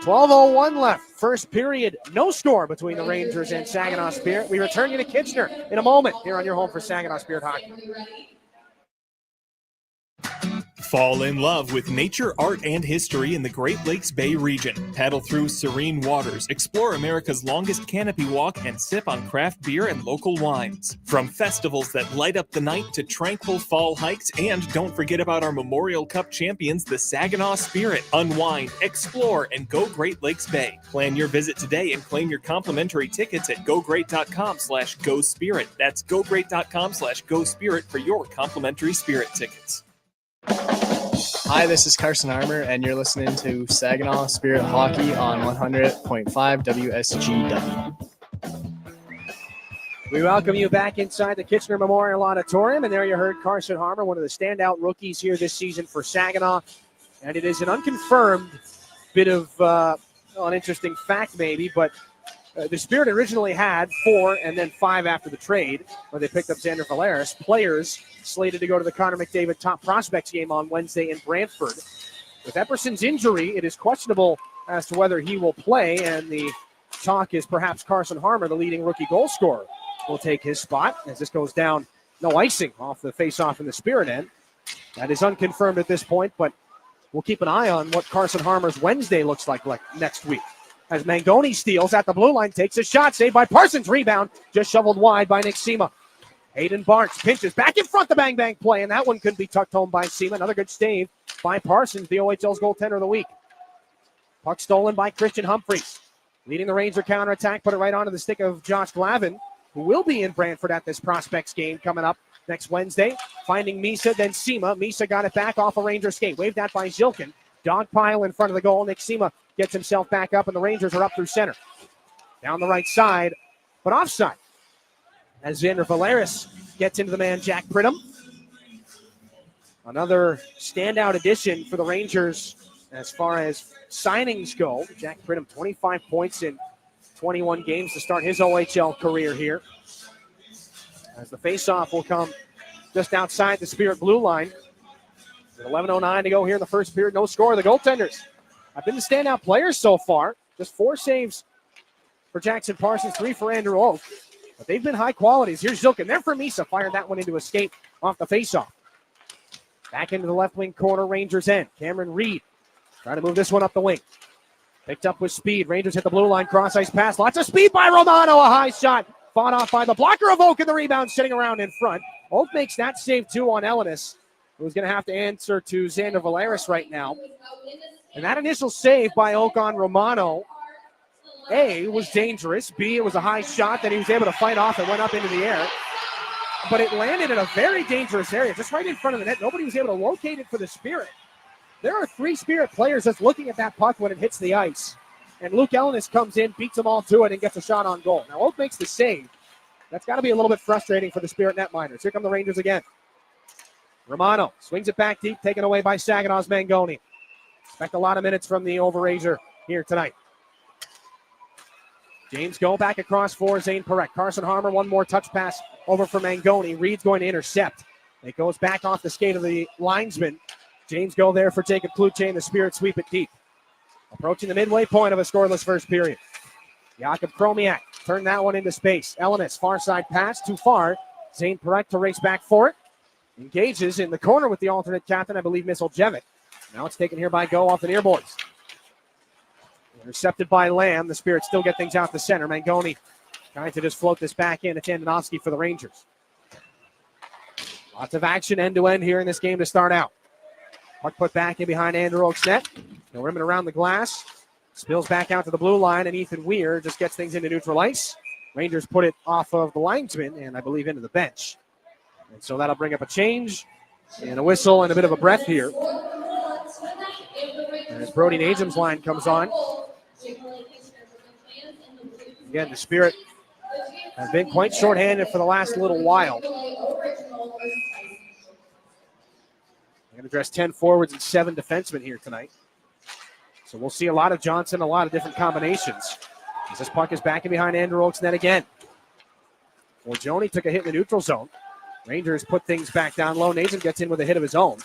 12:01 left. First period, no score between the Rangers and Saginaw Spirit. We return you to Kitchener in a moment here on your home for Saginaw Spirit Hockey. Fall in love with nature, art, and history in the Great Lakes Bay region. Paddle through serene waters, explore America's longest canopy walk, and sip on craft beer and local wines. From festivals that light up the night to tranquil fall hikes, and don't forget about our Memorial Cup champions, the Saginaw Spirit. Unwind, explore, and go Great Lakes Bay. Plan your visit today and claim your complimentary tickets at gogreat.com/GoSpirit. That's gogreat.com/GoSpirit for your complimentary Spirit tickets. Hi, this is Carson Armour, and you're listening to Saginaw Spirit Hockey on 100.5 WSGW. We welcome you back inside the Kitchener Memorial Auditorium, and there you heard Carson Harmer, one of the standout rookies here this season for Saginaw. And it is an unconfirmed bit of an interesting fact maybe, but the Spirit originally had 4 and then 5 after the trade, where they picked up Xander Valeris, players slated to go to the Connor McDavid Top Prospects game on Wednesday in Brantford. With Epperson's injury, it is questionable as to whether he will play, and the talk is perhaps Carson Harmer, the leading rookie goal scorer, will take his spot as this goes down. No icing off the face-off in the Spirit end. That is unconfirmed at this point, but we'll keep an eye on what Carson Harmer's Wednesday looks like next week. As Mangoni steals at the blue line, takes a shot, saved by Parsons, rebound, just shoveled wide by Nick Sema. Hayden Bartz pinches back in front, the bang-bang play, and that one couldn't be tucked home by Sema. Another good save by Parsons, the OHL's goaltender of the week. Puck stolen by Christian Humphreys. Leading the Ranger counterattack, put it right onto the stick of Josh Glavin, who will be in Brantford at this Prospects game coming up next Wednesday. Finding Misa, then Sema. Misa got it back off a Ranger skate. Waved that by Zilkin. Dog pile in front of the goal. Nick Sema gets himself back up, and the Rangers are up through center. Down the right side, but offside. As Xander Valeris gets into the man, Jack Pridham. Another standout addition for the Rangers as far as signings go. Jack Pridham, 25 points in 21 games to start his OHL career here. As the faceoff will come just outside the Spirit blue line. With 11:09 to go here in the first period. No score. The goaltenders have been the standout players so far. Just 4 saves for Jackson Parsons, 3 for Andrew Oak. But they've been high qualities. Here's Zilkin. There for Misa. Fired that one into a skate off the faceoff. Back into the left wing corner, Rangers end. Cameron Reed trying to move this one up the wing. Picked up with speed. Rangers hit the blue line. Cross ice pass. Lots of speed by Romano. A high shot. Fought off by the blocker of Oak, and the rebound sitting around in front. Oak makes that save too on Ellenis, who's going to have to answer to Xander Valeris right now. And that initial save by Oak on Romano, A, was dangerous. B, it was a high shot that he was able to fight off and went up into the air. But it landed in a very dangerous area, just right in front of the net. Nobody was able to locate it for the Spirit. There are 3 Spirit players just looking at that puck when it hits the ice. And Luke Ellenis comes in, beats them all to it, and gets a shot on goal. Now, Oak makes the save. That's got to be a little bit frustrating for the Spirit netminders. Here come the Rangers again. Romano swings it back deep, taken away by Saginaw's Mangoni. Expect a lot of minutes from the Overager here tonight. James Go back across for Zane Perek. Carson Harmer, one more touch pass over for Mangoni. Reed's going to intercept. It goes back off the skate of the linesman. James Go there for Jacob Kluche, and the Spirit sweep it deep. Approaching the midway point of a scoreless first period. Jakub Kromiak turned that one into space. Ellenis, far side pass, too far. Zane Perek to race back for it. Engages in the corner with the alternate captain, I believe, Misoljevic. Now it's taken here by Go off the near boards. Intercepted by Lamb. The Spirit still get things out the center. Mangoni trying to just float this back in. It's Andonovski for the Rangers. Lots of action end-to-end here in this game to start out. Puck put back in behind Andrew Oak's net. No rimming around the glass. Spills back out to the blue line, and Ethan Weir just gets things into neutral ice. Rangers put it off of the linesman and I believe into the bench. And so that'll bring up a change and a whistle and a bit of a breath here. As Brody Najam's line comes on. Again, the Spirit has been quite shorthanded for the last little while. They're going Going to dress 10 forwards and 7 defensemen here tonight. So we'll see a lot of Johnson, a lot of different combinations. As this puck is back in behind Andrew Oak's net again. Forgione took a hit in the neutral zone. Rangers put things back down low. Nathan gets in with a hit of his own.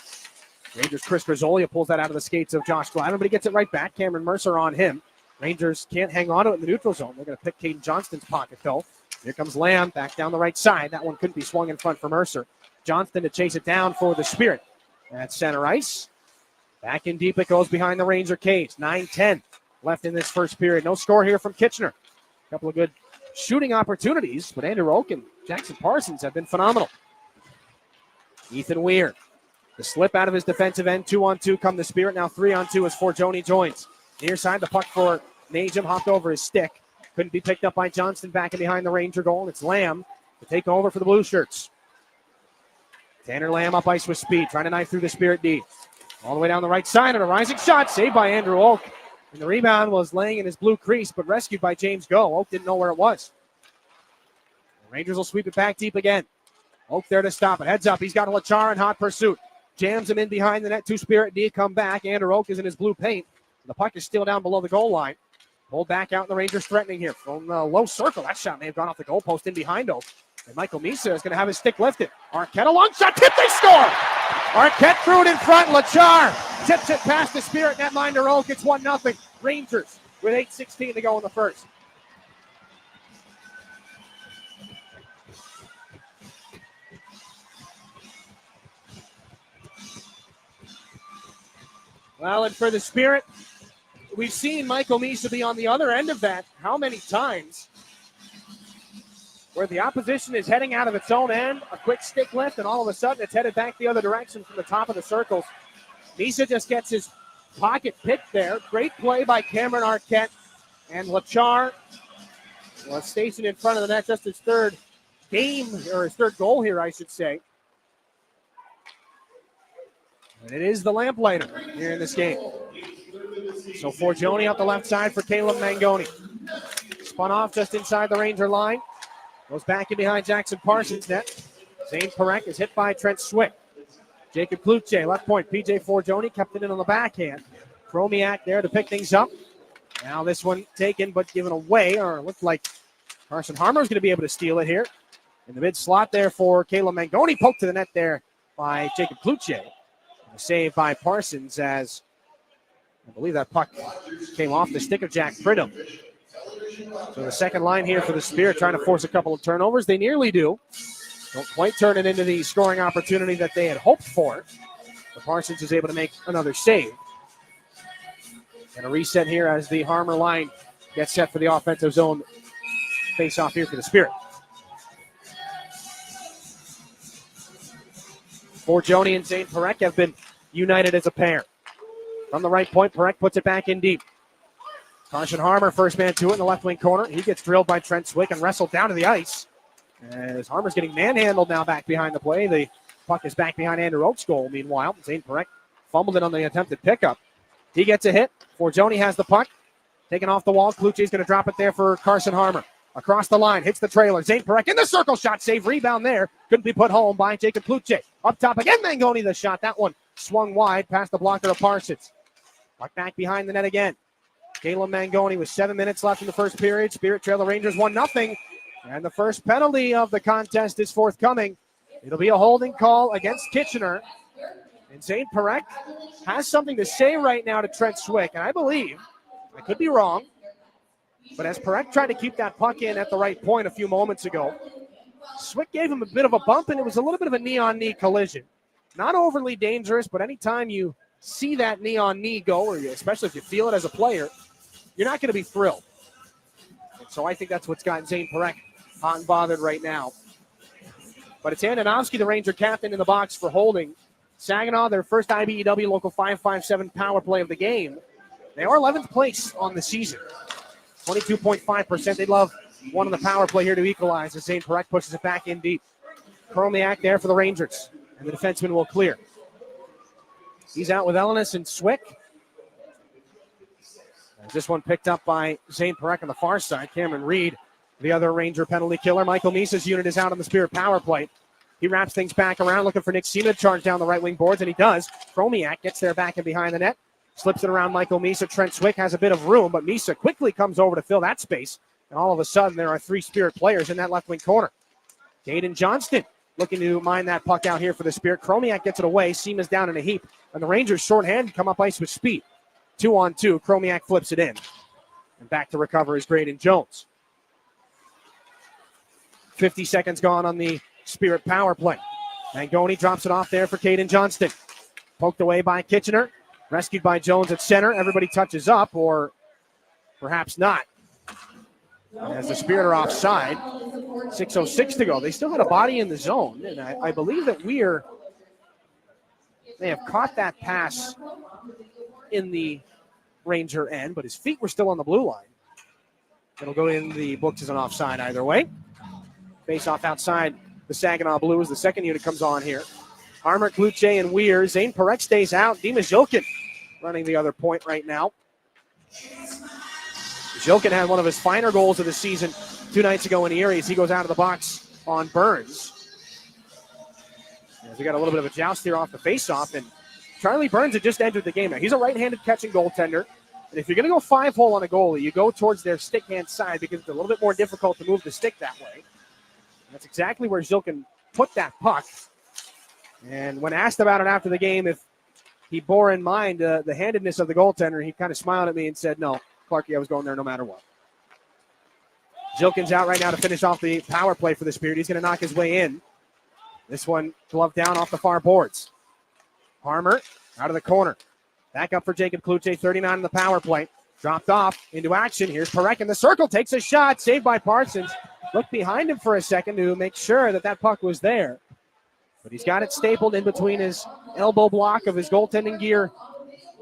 Rangers' Chris Griszolia pulls that out of the skates of Josh Glavin, but he gets it right back. Cameron Mercer on him. Rangers can't hang on to it in the neutral zone. They're going to pick Caden Johnston's pocket, though. Here comes Lamb back down the right side. That one couldn't be swung in front for Mercer. Johnston to chase it down for the Spirit. At center ice. Back in deep it goes behind the Ranger cage. 9-10 left in this first period. No score here from Kitchener. A couple of good shooting opportunities, but Andrew Oak and Jackson Parsons have been phenomenal. Ethan Weir. The slip out of his defensive end. 2-on-2 come the Spirit. Now 3-on-2 as Forgione joins. Near side, the puck for Najim hopped over his stick. Couldn't be picked up by Johnston back in behind the Ranger goal. It's Lamb to take over for the Blue Shirts. Tanner Lamb up ice with speed, trying to knife through the Spirit D. All the way down the right side, and a rising shot saved by Andrew Oak. And the rebound was laying in his blue crease, but rescued by James Go. Oak didn't know where it was. The Rangers will sweep it back deep again. Oak there to stop it. Heads up, he's got a Lachar in hot pursuit. Jams him in behind the net. 2 Spirit D come back. Andrew Oak is in his blue paint. The puck is still down below the goal line. Pulled back out, and the Rangers threatening here from the low circle. That shot may have gone off the goalpost in behind Oak. And Michael Misa is going to have his stick lifted. Arquette, a long shot, tip, they score! Arquette threw it in front. Lachar tips it past the Spirit netminder Oak. It's 1-0. Rangers with 8:16 to go in the first. Well, and for the Spirit, we've seen Michael Misa be on the other end of that how many times? Where the opposition is heading out of its own end, a quick stick lift, and all of a sudden it's headed back the other direction from the top of the circles. Misa just gets his pocket picked there. Great play by Cameron Arquette. And Lachar was stationed in front of the net, just his third goal here, I should say. And it is the lamplighter here in this game. So Forgione out the left side for Caleb Mangoni. Spun off just inside the Ranger line. Goes back in behind Jackson Parsons' net. Zane Parek is hit by Trent Swick. Jacob Kluche, left point. PJ Forgione kept it in on the backhand. Chromiak there to pick things up. Now this one taken but given away, or it looked like Carson Harmer is going to be able to steal it here. In the mid slot there for Caleb Mangoni. Poked to the net there by Jacob Kluche. A save by Parsons as I believe that puck came off the stick of Jack Pridham. So the second line here for the Spirit trying to force a couple of turnovers. They nearly do. Don't quite turn it into the scoring opportunity that they had hoped for. But Parsons is able to make another save. And a reset here as the Harmer line gets set for the offensive zone face-off here for the Spirit. Forgione and Zane Parek have been united as a pair. From the right point, Parek puts it back in deep. Carson Harmer, first man to it in the left wing corner. He gets drilled by Trent Swick and wrestled down to the ice. As Harmer's getting manhandled now back behind the play. The puck is back behind Andrew Oak's goal. Meanwhile, Zane Parek fumbled it on the attempted pickup. He gets a hit. Forgione has the puck. Taken off the wall. Kluche's going to drop it there for Carson Harmer. Across the line, hits the trailer. Zane Parek in the circle shot. Save, rebound there. Couldn't be put home by Jacob Kluche. Up top again, Mangoni the shot. That one swung wide past the blocker of Parsons. Puck back behind the net again. Caleb Mangoni with 7 minutes left in the first period. Spirit trail the Rangers 1-0. And the first penalty of the contest is forthcoming. It'll be a holding call against Kitchener. And Zane Parek has something to say right now to Trent Swick. And I believe, I could be wrong, but as Parek tried to keep that puck in at the right point a few moments ago, Swick gave him a bit of a bump, and it was a little bit of a knee-on-knee collision. Not overly dangerous, but anytime you see that knee-on-knee go, or especially if you feel it as a player, you're not going to be thrilled. And so I think that's what's got Zane Parek hot and bothered right now. But it's Andonovski, the Ranger captain, in the box for holding. Saginaw, their first IBEW Local 557 power play of the game. They are 11th place on the season. 22.5%. They'd love one on the power play here to equalize as Zane Parek pushes it back in deep. Chromiak there for the Rangers. And the defenseman will clear. He's out with Elenis and Swick. As this one picked up by Zane Parek on the far side. Cameron Reed, the other Ranger penalty killer. Michael Misa's unit is out on the Spirit power play. He wraps things back around, looking for Nick Seaman to charge down the right wing boards, and he does. Chromiak gets there back and behind the net. Slips it around Michael Misa. Trent Swick has a bit of room, but Misa quickly comes over to fill that space. And all of a sudden, there are 3 Spirit players in that left wing corner. Caden Johnston looking to mine that puck out here for the Spirit. Chromiak gets it away. Seaman's down in a heap. And the Rangers shorthanded come up ice with speed. 2-on-2. Chromiak flips it in. And back to recover is Graydon Jones. 50 seconds gone on the Spirit power play. Mangoni drops it off there for Caden Johnston. Poked away by Kitchener. Rescued by Jones at center. Everybody touches up, or perhaps not. As the Spirit are offside. 6:06 to go. They still had a body in the zone, and I believe that Weir may have caught that pass in the Ranger end, but his feet were still on the blue line. It'll go in the books as an offside either way. Face off outside the Saginaw Blues. The second unit comes on here. Harmer, Kluche, and Weir. Zane Perek stays out. Dimas Jilkin running the other point right now. Jilkin had one of his finer goals of the season 2 nights ago in Erie as he goes out of the box on Burns. As we got a little bit of a joust here off the faceoff, and Charlie Burns had just entered the game. Now, he's a right-handed catching goaltender, and if you're going to go 5-hole on a goalie, you go towards their stick hand side because it's a little bit more difficult to move the stick that way. And that's exactly where Jilkin put that puck. And when asked about it after the game, if he bore in mind the handedness of the goaltender, he kind of smiled at me and said, no, Clarkie, I was going there no matter what. Jilkin's out right now to finish off the power play for the Spirit. He's going to knock his way in. This one gloved down off the far boards. Harmer out of the corner. Back up for Jacob Kluche, 39 in the power play. Dropped off into action. Here's Perek in the circle. Takes a shot. Saved by Parsons. Looked behind him for a second to make sure that that puck was there. But he's got it stapled in between his elbow block of his goaltending gear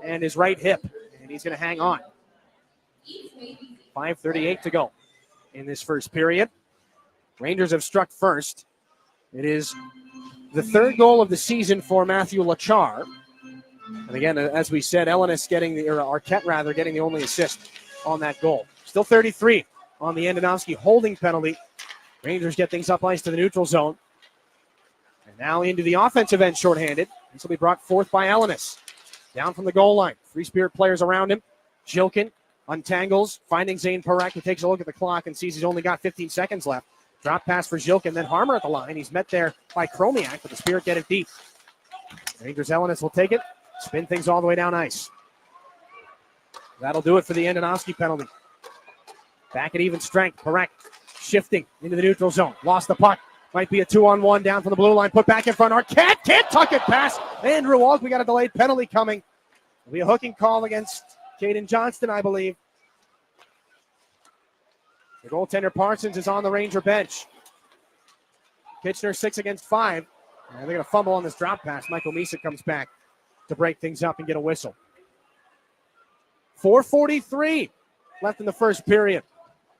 and his right hip. And he's going to hang on. 5:38 to go in this first period. Rangers have struck first. It is the 3rd goal of the season for Matthew Lachar. And again, as we said, Elenis Arquette getting the only assist on that goal. Still 33 on the Andonovski holding penalty. Rangers get things up ice to the neutral zone. And now into the offensive end shorthanded. This will be brought forth by Elenis. Down from the goal line. 3 Spirit players around him. Jilkin untangles, finding Zane Perek, who takes a look at the clock and sees he's only got 15 seconds left. Drop pass for Jilkin, then Harmer at the line. He's met there by Chromiak, but the Spirit get it deep. Rangers Elenis will take it, spin things all the way down ice. That'll do it for the Andonovski penalty. Back at even strength. Perek shifting into the neutral zone. Lost the puck. Might be a 2-on-1 down from the blue line. Put back in front. Arquette can't tuck it past Andrew Walk. We got a delayed penalty coming. It'll be a hooking call against Caden Johnston, I believe. The goaltender Parsons is on the Ranger bench. Kitchener 6 against 5. And they're going to fumble on this drop pass. Michael Misa comes back to break things up and get a whistle. 4:43 left in the first period.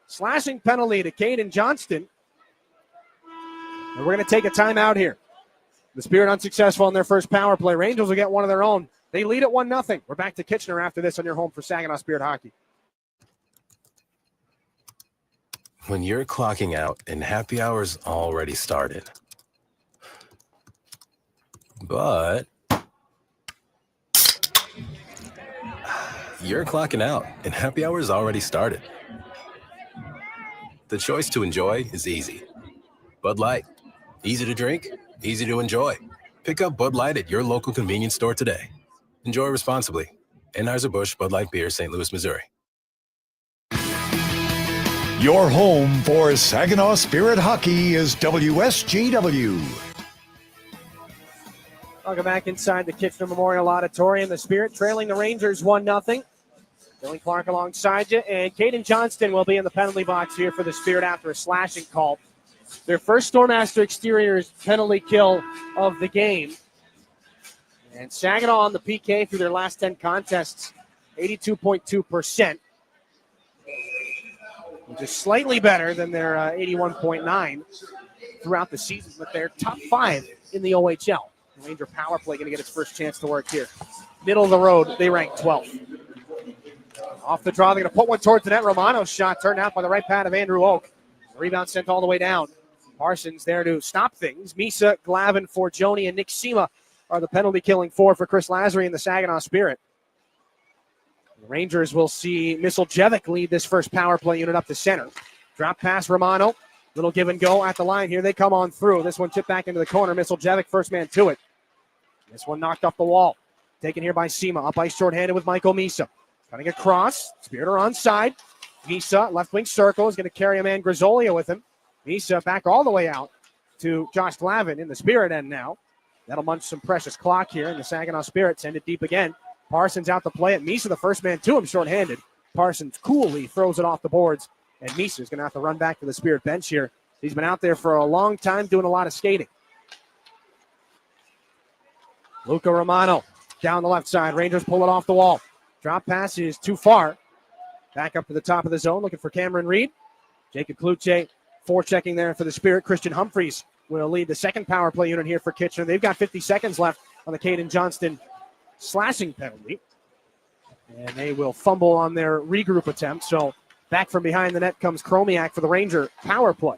Slashing penalty to Caden Johnston. And we're going to take a timeout here. The Spirit unsuccessful in their first power play. Rangers will get one of their own. They lead at 1-0. We're back to Kitchener after this on your home for Saginaw Spirit Hockey. When you're clocking out and happy hour's already started. But you're clocking out and happy hour's already started. The choice to enjoy is easy. Bud Light. Easy to drink, easy to enjoy. Pick up Bud Light at your local convenience store today. Enjoy responsibly. Anheuser-Busch Bud Light Beer, St. Louis, Missouri. Your home for Saginaw Spirit Hockey is WSGW. Welcome back inside the Kitchener Memorial Auditorium. The Spirit trailing the Rangers 1-0. Dillon Clark alongside you, and Caden Johnston will be in the penalty box here for the Spirit after a slashing call. Their first Stormaster Exteriors penalty kill of the game. And Saginaw on the PK through their last 10 contests, 82.2%. Which is slightly better than their 81.9 throughout the season, but they're top 5 in the OHL. The Ranger power play going to get its first chance to work here. Middle of the road, they rank 12th. Off the draw, they're going to put one towards the net. Romano's shot turned out by the right pad of Andrew Oak. The rebound sent all the way down. Parsons there to stop things. Misa, Glavin, Forgione, and Nick Sema are the penalty-killing four for Chris Lazary and the Saginaw Spirit. The Rangers will see Misiljevic lead this first power play unit up to center. Drop pass, Romano. Little give and go at the line here. They come on through. This one tipped back into the corner. Misiljevic, first man to it. This one knocked off the wall. Taken here by Sema. Up ice short-handed with Michael Misa. Cutting across. Spirit are onside. Misa, left wing circle, is going to carry a man, Grizzolio, with him. Misa back all the way out to Josh Glavin in the Spirit end now. That'll munch some precious clock here, and the Saginaw Spirit send it deep again. Parsons out to play it. Misa, the first man to him, short-handed. Parsons coolly throws it off the boards, and Misa is going to have to run back to the Spirit bench here. He's been out there for a long time doing a lot of skating. Luca Romano down the left side. Rangers pull it off the wall. Drop pass is too far. Back up to the top of the zone, looking for Cameron Reed. Jacob Kluche forechecking there for the Spirit. Christian Humphreys will lead the second power play unit here for Kitchener. They've got 50 seconds left on the Caden Johnston slashing penalty. And they will fumble on their regroup attempt. So back from behind the net comes Chromiak for the Ranger power play.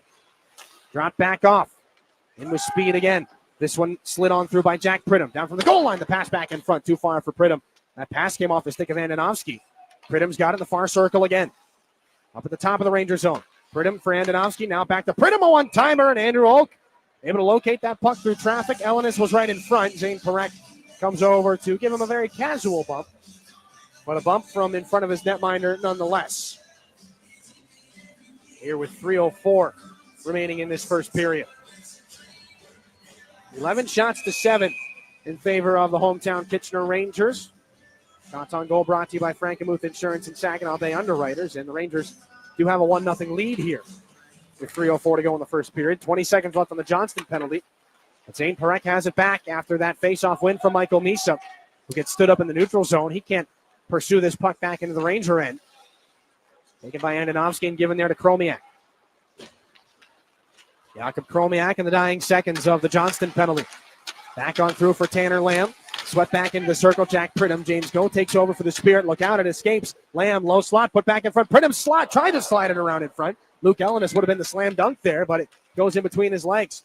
Drop back off. In with speed again. This one slid on through by Jack Pridham. Down from the goal line, the pass back in front. Too far for Pridham. That pass came off the stick of Andonovski. Pridham's got it in the far circle again. Up at the top of the Ranger zone. Pridham for Andonovski. Now back to Pridham, a one-timer, and Andrew Oak able to locate that puck through traffic. Elenis was right in front. Zane Perek comes over to give him a very casual bump, but a bump from in front of his netminder nonetheless. Here with 3:04 remaining in this first period. 11 shots to 7 in favor of the hometown Kitchener Rangers. Shots on goal brought to you by Frankenmuth Insurance and Saginaw Bay Underwriters. And the Rangers do have a 1-0 lead here with 3:04 to go in the first period. 20 seconds left on the Johnston penalty. But Zane Perek has it back after that face-off win from Michael Misa, who gets stood up in the neutral zone. He can't pursue this puck back into the Ranger end. Taken by Andonovski and given there to Chromiak. Jakob Chromiak in the dying seconds of the Johnston penalty. Back on through for Tanner Lamb. Swept back into the circle. Jack Pridham. James Go takes over for the Spirit. Look out, it escapes. Lamb, low slot, put back in front. Pridham slot, tried to slide it around in front. Luke Elenis would have been the slam dunk there, but it goes in between his legs.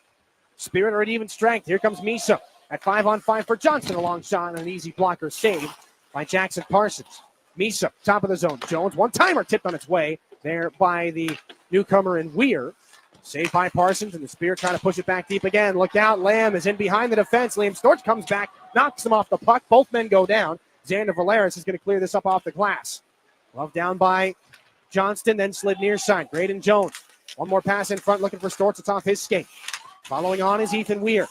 Spirit are at even strength. Here comes Misa at 5-on-5 for Johnston. A long shot and an easy blocker save by Jackson Parsons. Misa, top of the zone. Jones, one-timer tipped on its way there by the newcomer in Weir. Saved by Parsons, and the Spirit trying to push it back deep again. Look out, Lamb is in behind the defense. Liam Storch comes back, knocks him off the puck. Both men go down. Xander Valeris is going to clear this up off the glass. Love down by Johnston, then slid near side. Graydon Jones. One more pass in front, looking for Storch. It's off his skate. Following on is Ethan Weir.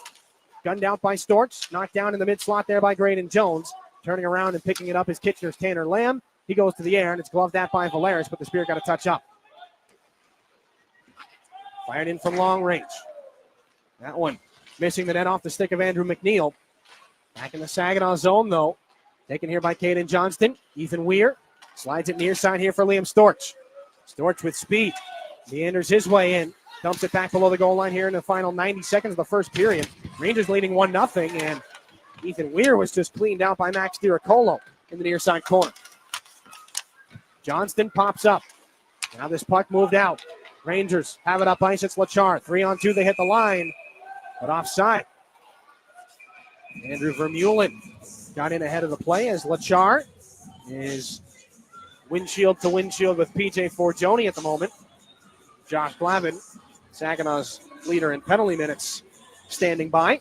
Gunned out by Storch. Knocked down in the mid-slot there by Graydon Jones. Turning around and picking it up is Kitchener's Tanner Lamb. He goes to the air, and it's gloved at by Valeris, but the Spirit got a touch up. Fired in from long range. That one missing the net off the stick of Andrew McNeil. Back in the Saginaw zone, though. Taken here by Caden Johnston. Ethan Weir slides it near side here for Liam Storch. Storch with speed. Meanders his way in. Dumps it back below the goal line here in the final 90 seconds of the first period. Rangers leading 1-0, and Ethan Weir was just cleaned out by Max Diracolo in the near side corner. Johnston pops up. Now this puck moved out. Rangers have it up ice. It's Lachar. 3-on-2. They hit the line, but offside. Andrew Vermeulen got in ahead of the play as Lachar is windshield to windshield with PJ Forgione at the moment. Josh Glavin, Saginaw's leader in penalty minutes, standing by.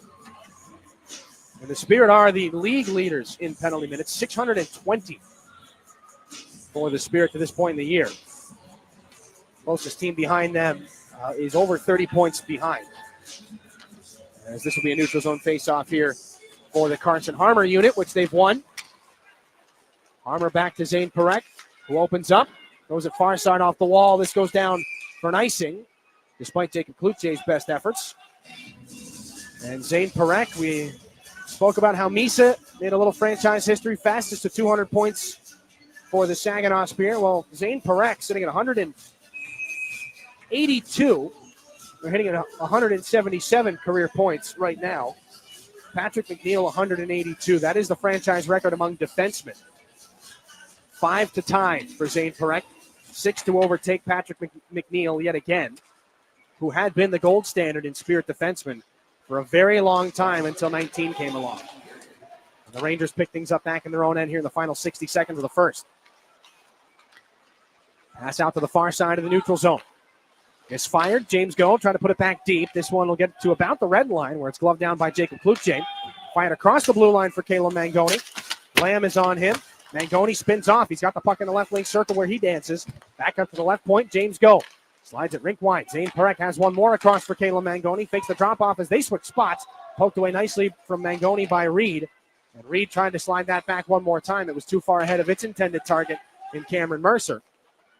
And the Spirit are the league leaders in penalty minutes, 620 for the Spirit to this point in the year. Closest team behind them is over 30 points behind. As this will be a neutral zone face-off here for the Carson Harmer unit, which they've won. Harmer back to Zane Perek, who opens up. Goes at far side off the wall. This goes down for an icing, despite Jacob Kluche's best efforts. And Zane Perek, we spoke about how Misa made a little franchise history, fastest to 200 points for the Saginaw Spirit. Well, Zane Perek sitting at 182. They're hitting at 177 career points right now. Patrick McNeil, 182. That is the franchise record among defensemen. 5 to tie for Zane Perek. 6 to overtake Patrick McNeil yet again. who had been the gold standard in Spirit defensemen for a very long time until 19 came along. And the Rangers pick things up back in their own end here in the final 60 seconds of the first. Pass out to the far side of the neutral zone. It's fired. James Go trying to put it back deep. This one will get to about the red line where it's gloved down by Jacob Kluche. Fired across the blue line for Caleb Mangoni. Lamb is on him. Mangoni spins off. He's got the puck in the left wing circle where he dances. Back up to the left point. James Go slides it rink wide. Zane Perek has one more across for Caleb Mangoni. Fakes the drop off as they switch spots. Poked away nicely from Mangoni by Reed. And Reed trying to slide that back one more time. It was too far ahead of its intended target in Cameron Mercer.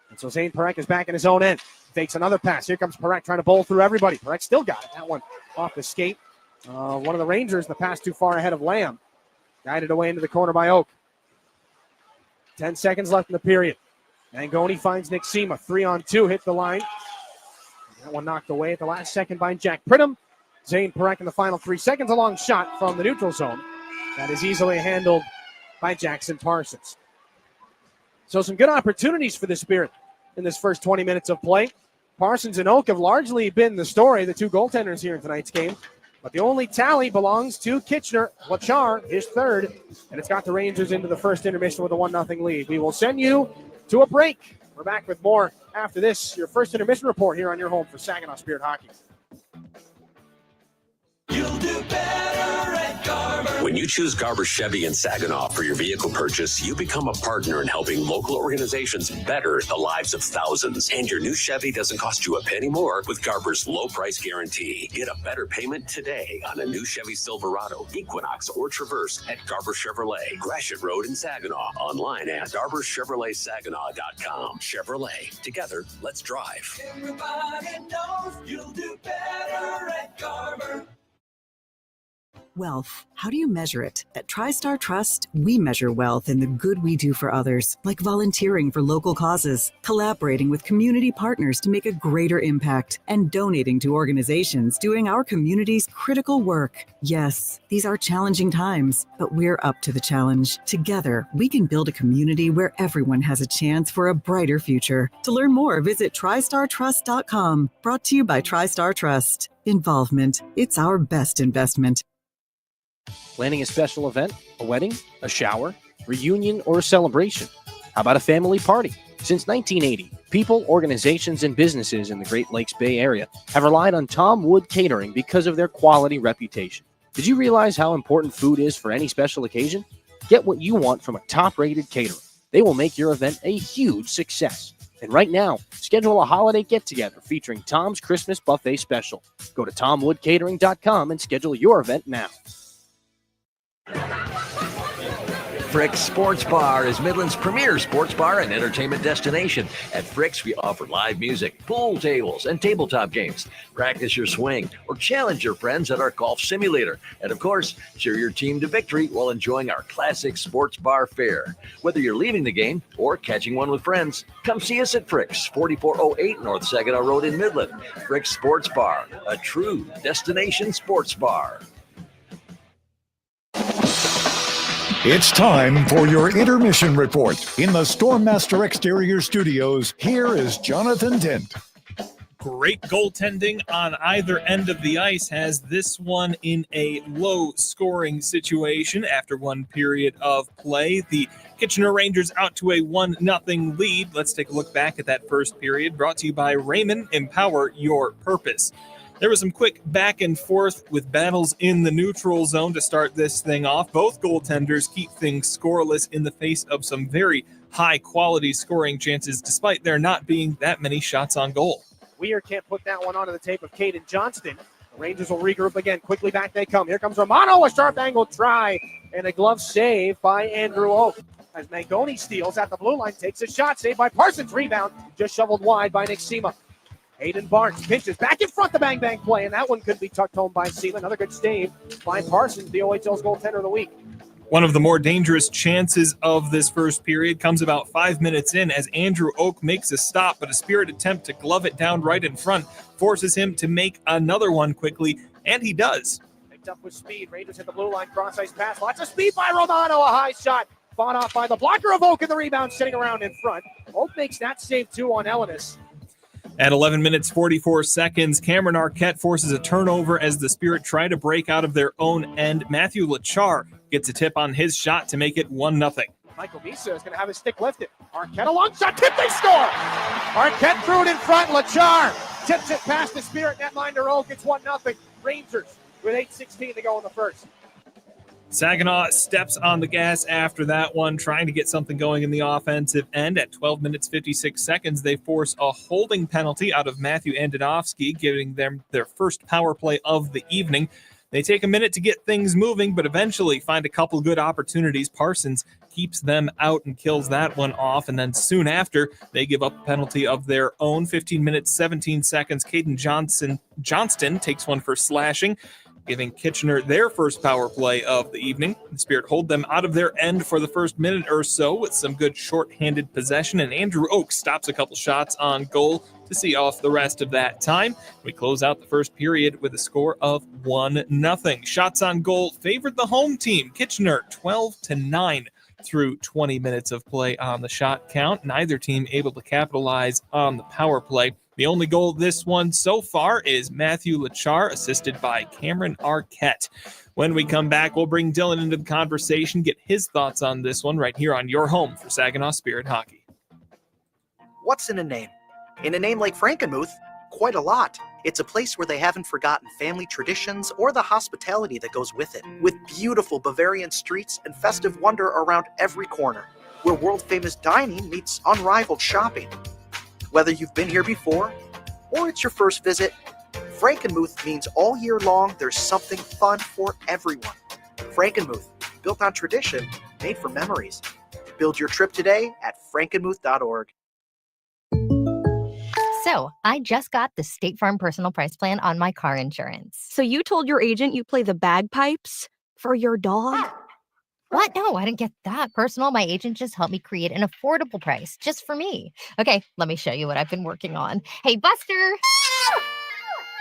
And so Zane Perek is back in his own end. Fakes another pass. Here comes Perek trying to bowl through everybody. Perek still got it. That one off the skate. One of the Rangers, the pass too far ahead of Lamb. Guided away into the corner by Oak. 10 seconds left in the period. Mangoni finds Nick Sema. 3-on-2 hit the line. That one knocked away at the last second by Jack Pridham. Zane Perek in the final 3 seconds. A long shot from the neutral zone. That is easily handled by Jackson Parsons. So some good opportunities for the Spirit in this first 20 minutes of play. Parsons and Oak have largely been the story, the two goaltenders here in tonight's game. But the only tally belongs to Kitchener. Lachar, his third. And it's got the Rangers into the first intermission with a 1-0 lead. We will send you to a break. We're back with more after this. Your first intermission report here on your home for Saginaw Spirit Hockey. You'll do better at Garber. When you choose Garber Chevy in Saginaw for your vehicle purchase, you become a partner in helping local organizations better the lives of thousands. And your new Chevy doesn't cost you a penny more with Garber's low price guarantee. Get a better payment today on a new Chevy Silverado, Equinox, or Traverse at Garber Chevrolet, Gratiot Road in Saginaw. Online at GarberChevroletSaginaw.com. Chevrolet. Together, let's drive. Everybody knows you'll do better at Garber. Wealth. How do you measure it? At TriStar Trust, we measure wealth in the good we do for others, like volunteering for local causes, collaborating with community partners to make a greater impact, and donating to organizations doing our community's critical work. Yes, these are challenging times, but we're up to the challenge. Together, we can build a community where everyone has a chance for a brighter future. To learn more, visit TriStarTrust.com. Brought to you by TriStar Trust. Involvement. It's our best investment. Planning a special event, a wedding, a shower, reunion, or a celebration? How about a family party? Since 1980, people, organizations, and businesses in the Great Lakes Bay Area have relied on Tom Wood Catering because of their quality reputation. Did you realize how important food is for any special occasion? Get what you want from a top-rated caterer. They will make your event a huge success. And right now, schedule a holiday get-together featuring Tom's Christmas Buffet Special. Go to TomWoodCatering.com and schedule your event now. Frick's Sports Bar is Midland's premier sports bar and entertainment destination. At Frick's, we offer live music, pool tables, and tabletop games. Practice your swing or challenge your friends at our golf simulator. And of course, cheer your team to victory while enjoying our classic sports bar fare. Whether you're leaving the game or catching one with friends, come see us at Frick's, 4408 North Saginaw Road in Midland. Frick's Sports Bar, a true destination sports bar. It's time for your intermission report. In the Stormmaster Exterior Studios, here is Jonathan Dent. Great goaltending on either end of the ice has this one in a low-scoring situation after one period of play. The Kitchener Rangers out to a 1-0 lead. Let's take a look back at that first period, brought to you by Raymond. Empower your purpose. There was some quick back and forth with battles in the neutral zone to start this thing off. Both goaltenders keep things scoreless in the face of some very high-quality scoring chances, despite there not being that many shots on goal. Weir can't put that one onto the tape of Caden Johnston. The Rangers will regroup again. Quickly back they come. Here comes Romano, a sharp angle try, and a glove save by Andrew Oak. As Mangoni steals at the blue line, takes a shot, saved by Parsons. Rebound, just shoveled wide by Nick Sema. Hayden Barnes pinches back in front, the bang-bang play, and that one could be tucked home by Sema. Another good save by Parsons, the OHL's goaltender of the week. One of the more dangerous chances of this first period comes about 5 minutes in as Andrew Oak makes a stop, but a Spirit attempt to glove it down right in front forces him to make another one quickly, and he does. Picked up with speed. Rangers hit the blue line, cross-ice pass. Lots of speed by Romano, a high shot. Fought off by the blocker of Oak, and the rebound sitting around in front. Oak makes that save too on Ellis. At 11 minutes 44 seconds, Cameron Arquette forces a turnover as the Spirit try to break out of their own end. Matthew Lachar gets a tip on his shot to make it 1-0. Michael Misa is going to have his stick lifted. Arquette a long shot, tip, they score! Arquette threw it in front, Lachar tips it past the Spirit netline to Rogue. It's 1-0. Rangers with 8:16 to go in the first. Saginaw steps on the gas after that one, trying to get something going in the offensive end. At 12 minutes 56 seconds, they force a holding penalty out of Matthew Andonovsky, giving them their first power play of the evening. They take a minute to get things moving, but eventually find a couple good opportunities. Parsons keeps them out and kills that one off, and then soon after, they give up a penalty of their own. 15 minutes 17 seconds, Caden Johnston takes one for slashing, giving Kitchener their first power play of the evening. The Spirit hold them out of their end for the first minute or so with some good short-handed possession, and Andrew Oakes stops a couple shots on goal to see off the rest of that time. We close out the first period with a score of 1-0. Shots on goal favored the home team. Kitchener 12-9 through 20 minutes of play on the shot count. Neither team able to capitalize on the power play. The only goal this one so far is Matthew Lachar, assisted by Cameron Arquette. When we come back, we'll bring Dillon into the conversation, get his thoughts on this one right here on your home for Saginaw Spirit Hockey. What's in a name? In a name like Frankenmuth, quite a lot. It's a place where they haven't forgotten family traditions or the hospitality that goes with it, with beautiful Bavarian streets and festive wonder around every corner, where world-famous dining meets unrivaled shopping. Whether you've been here before or it's your first visit, Frankenmuth means all year long there's something fun for everyone. Frankenmuth, built on tradition, made for memories. Build your trip today at frankenmuth.org. So, I just got the State Farm Personal Price Plan on my car insurance. So you told your agent you play the bagpipes for your dog? What? No, I didn't get that personal. My agent just helped me create an affordable price just for me. Okay, let me show you what I've been working on. Hey, Buster!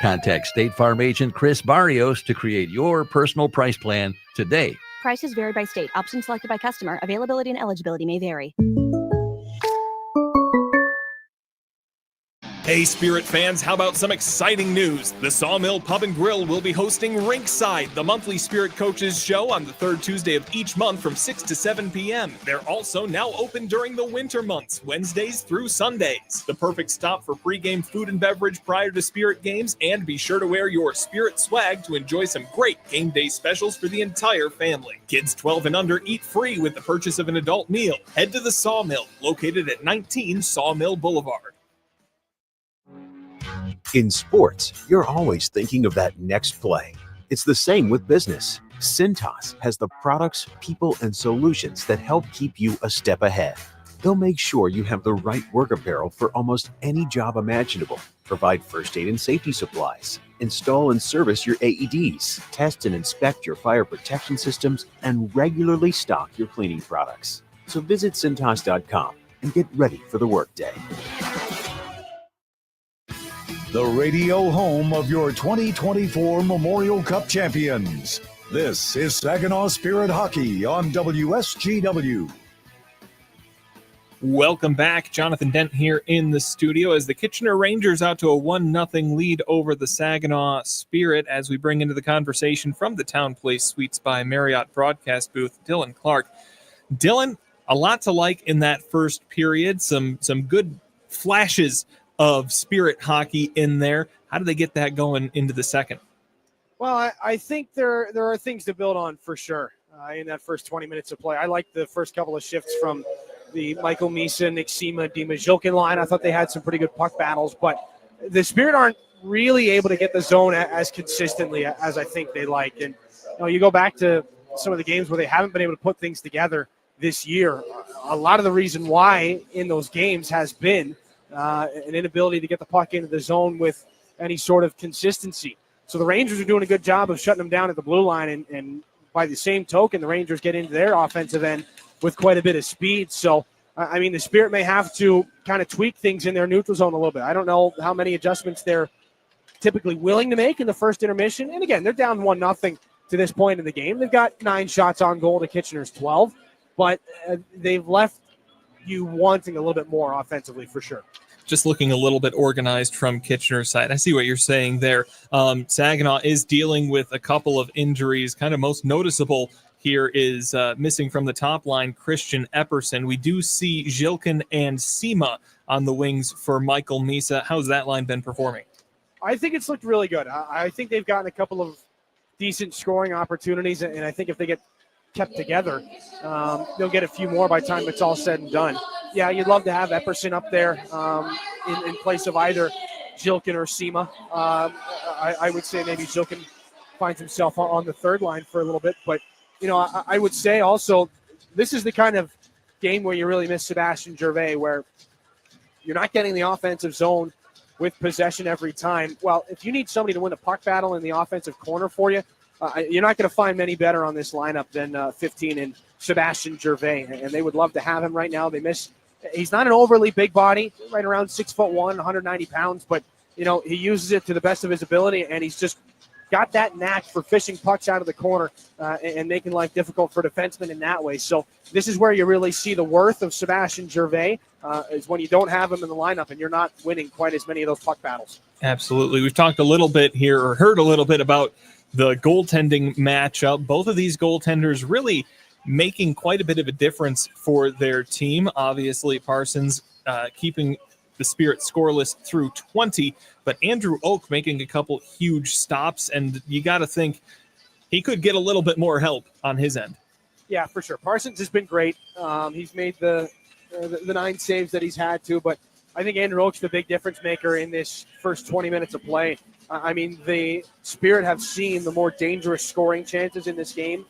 Contact State Farm agent Chris Barrios to create your personal price plan today. Prices vary by state. Options selected by customer. Availability and eligibility may vary. Hey, Spirit fans, how about some exciting news? The Sawmill Pub and Grill will be hosting Rinkside, the monthly Spirit Coaches show on the third Tuesday of each month from 6 to 7 p.m. They're also now open during the winter months, Wednesdays through Sundays. The perfect stop for pregame food and beverage prior to Spirit games, and be sure to wear your Spirit swag to enjoy some great game day specials for the entire family. Kids 12 and under eat free with the purchase of an adult meal. Head to the Sawmill, located at 19 Sawmill Boulevard. In sports, you're always thinking of that next play. It's the same with business. Cintas has the products, people, and solutions that help keep you a step ahead. They'll make sure you have the right work apparel for almost any job imaginable, provide first aid and safety supplies, install and service your AEDs, test and inspect your fire protection systems, and regularly stock your cleaning products. So visit Cintas.com and get ready for the workday. The radio home of your 2024 Memorial Cup champions. This is Saginaw Spirit Hockey on WSGW. Welcome back. Jonathan Dent here in the studio as the Kitchener Rangers out to a 1-0 lead over the Saginaw Spirit as we bring into the conversation from the Town Place Suites by Marriott broadcast booth, Dillon Clark. Dillon, a lot to like in that first period, some good flashes of Spirit hockey in there. How do they get that going into the second? Well, I think there are things to build on for sure in that first 20 minutes of play. I like the first couple of shifts from the Michael Misa, Nick Sema, Dima Zhilkin line. I thought they had some pretty good puck battles, but the Spirit aren't really able to get the zone as consistently as I think they like. And you go back to some of the games where they haven't been able to put things together this year. A lot of the reason why in those games has been an inability to get the puck into the zone with any sort of consistency. So the Rangers are doing a good job of shutting them down at the blue line, and by the same token, the Rangers get into their offensive end with quite a bit of speed. So, I mean, the Spirit may have to kind of tweak things in their neutral zone a little bit. I don't know how many adjustments they're typically willing to make in the first intermission. And again, they're down 1-0 to this point in the game. They've got 9 shots on goal to Kitchener's 12, but they've left you wanting a little bit more offensively for sure. just looking a little bit organized from Kitchener's side. I see what you're saying there. Saginaw is dealing with a couple of injuries. Kind of most noticeable here is missing from the top line Christian Epperson. We do see Jilkin and Sema on the wings for Michael Misa. How's that line been performing? I think it's looked really good. I think they've gotten a couple of decent scoring opportunities, and I think if they get kept together, they'll get a few more by the time it's all said and done. Yeah, you'd love to have Epperson up there in place of either Jilkin or Sema. I would say maybe Jilkin finds himself on the third line for a little bit. But, I would say also this is the kind of game where you really miss Sebastian Gervais, where you're not getting the offensive zone with possession every time. Well, if you need somebody to win a puck battle in the offensive corner for you, you're not going to find many better on this lineup than 15 and Sebastian Gervais, and they would love to have him right now. He's not an overly big body, right around 6'1", 190 pounds, but he uses it to the best of his ability, and he's just got that knack for fishing pucks out of the corner and making life difficult for defensemen in that way. So this is where you really see the worth of Sebastian Gervais, is when you don't have him in the lineup and you're not winning quite as many of those puck battles. Absolutely. We've talked a little bit here, or heard a little bit about the goaltending matchup. Both of these goaltenders really making quite a bit of a difference for their team. Obviously, Parsons keeping the Spirit scoreless through 20, but Andrew Oak making a couple huge stops, and you got to think he could get a little bit more help on his end. Yeah, for sure. Parsons has been great. He's made the 9 saves that he's had to, but I think Andrew Oak's the big difference maker in this first 20 minutes of play. I mean, the Spirit have seen the more dangerous scoring chances in this game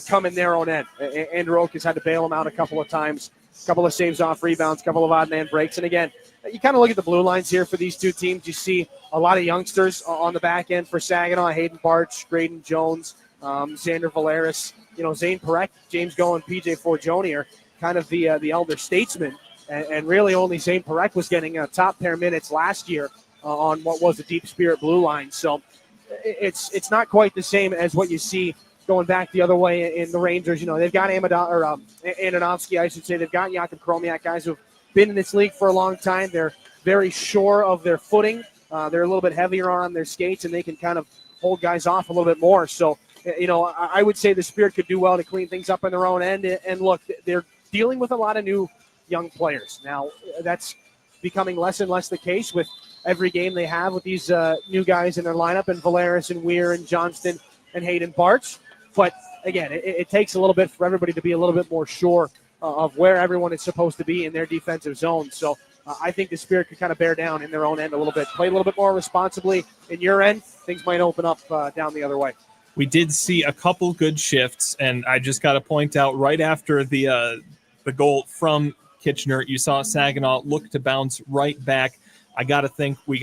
come in their own end. Andrew Oak has had to bail them out a couple of times, a couple of saves off rebounds, a couple of odd man breaks. And again, you kind of look at the blue lines here for these two teams. You see a lot of youngsters on the back end for Saginaw: Hayden Barch, Graydon Jones, Xander Valeris, Zane Perek, James Goen, PJ Forgione are kind of the elder statesmen. And really only Zane Perek was getting top pair minutes last year on what was the Deep Spirit blue line. So it's not quite the same as what you see going back the other way in the Rangers. They've got Ananovsky, I should say. They've got Jakub Kromiak, guys who have been in this league for a long time. They're very sure of their footing. They're a little bit heavier on their skates, and they can kind of hold guys off a little bit more. So, I would say the Spirit could do well to clean things up on their own end. And look, they're dealing with a lot of new young players. Now, that's becoming less and less the case with every game they have with these new guys in their lineup, and Valeris and Weir and Johnston and Hayden Barch. But again, it takes a little bit for everybody to be a little bit more sure of where everyone is supposed to be in their defensive zone. So I think the Spirit could kind of bear down in their own end a little bit, play a little bit more responsibly in your end. Things might open up down the other way. We did see a couple good shifts, and I just got to point out right after the goal from Kitchener, you saw Saginaw look to bounce right back. I got to think we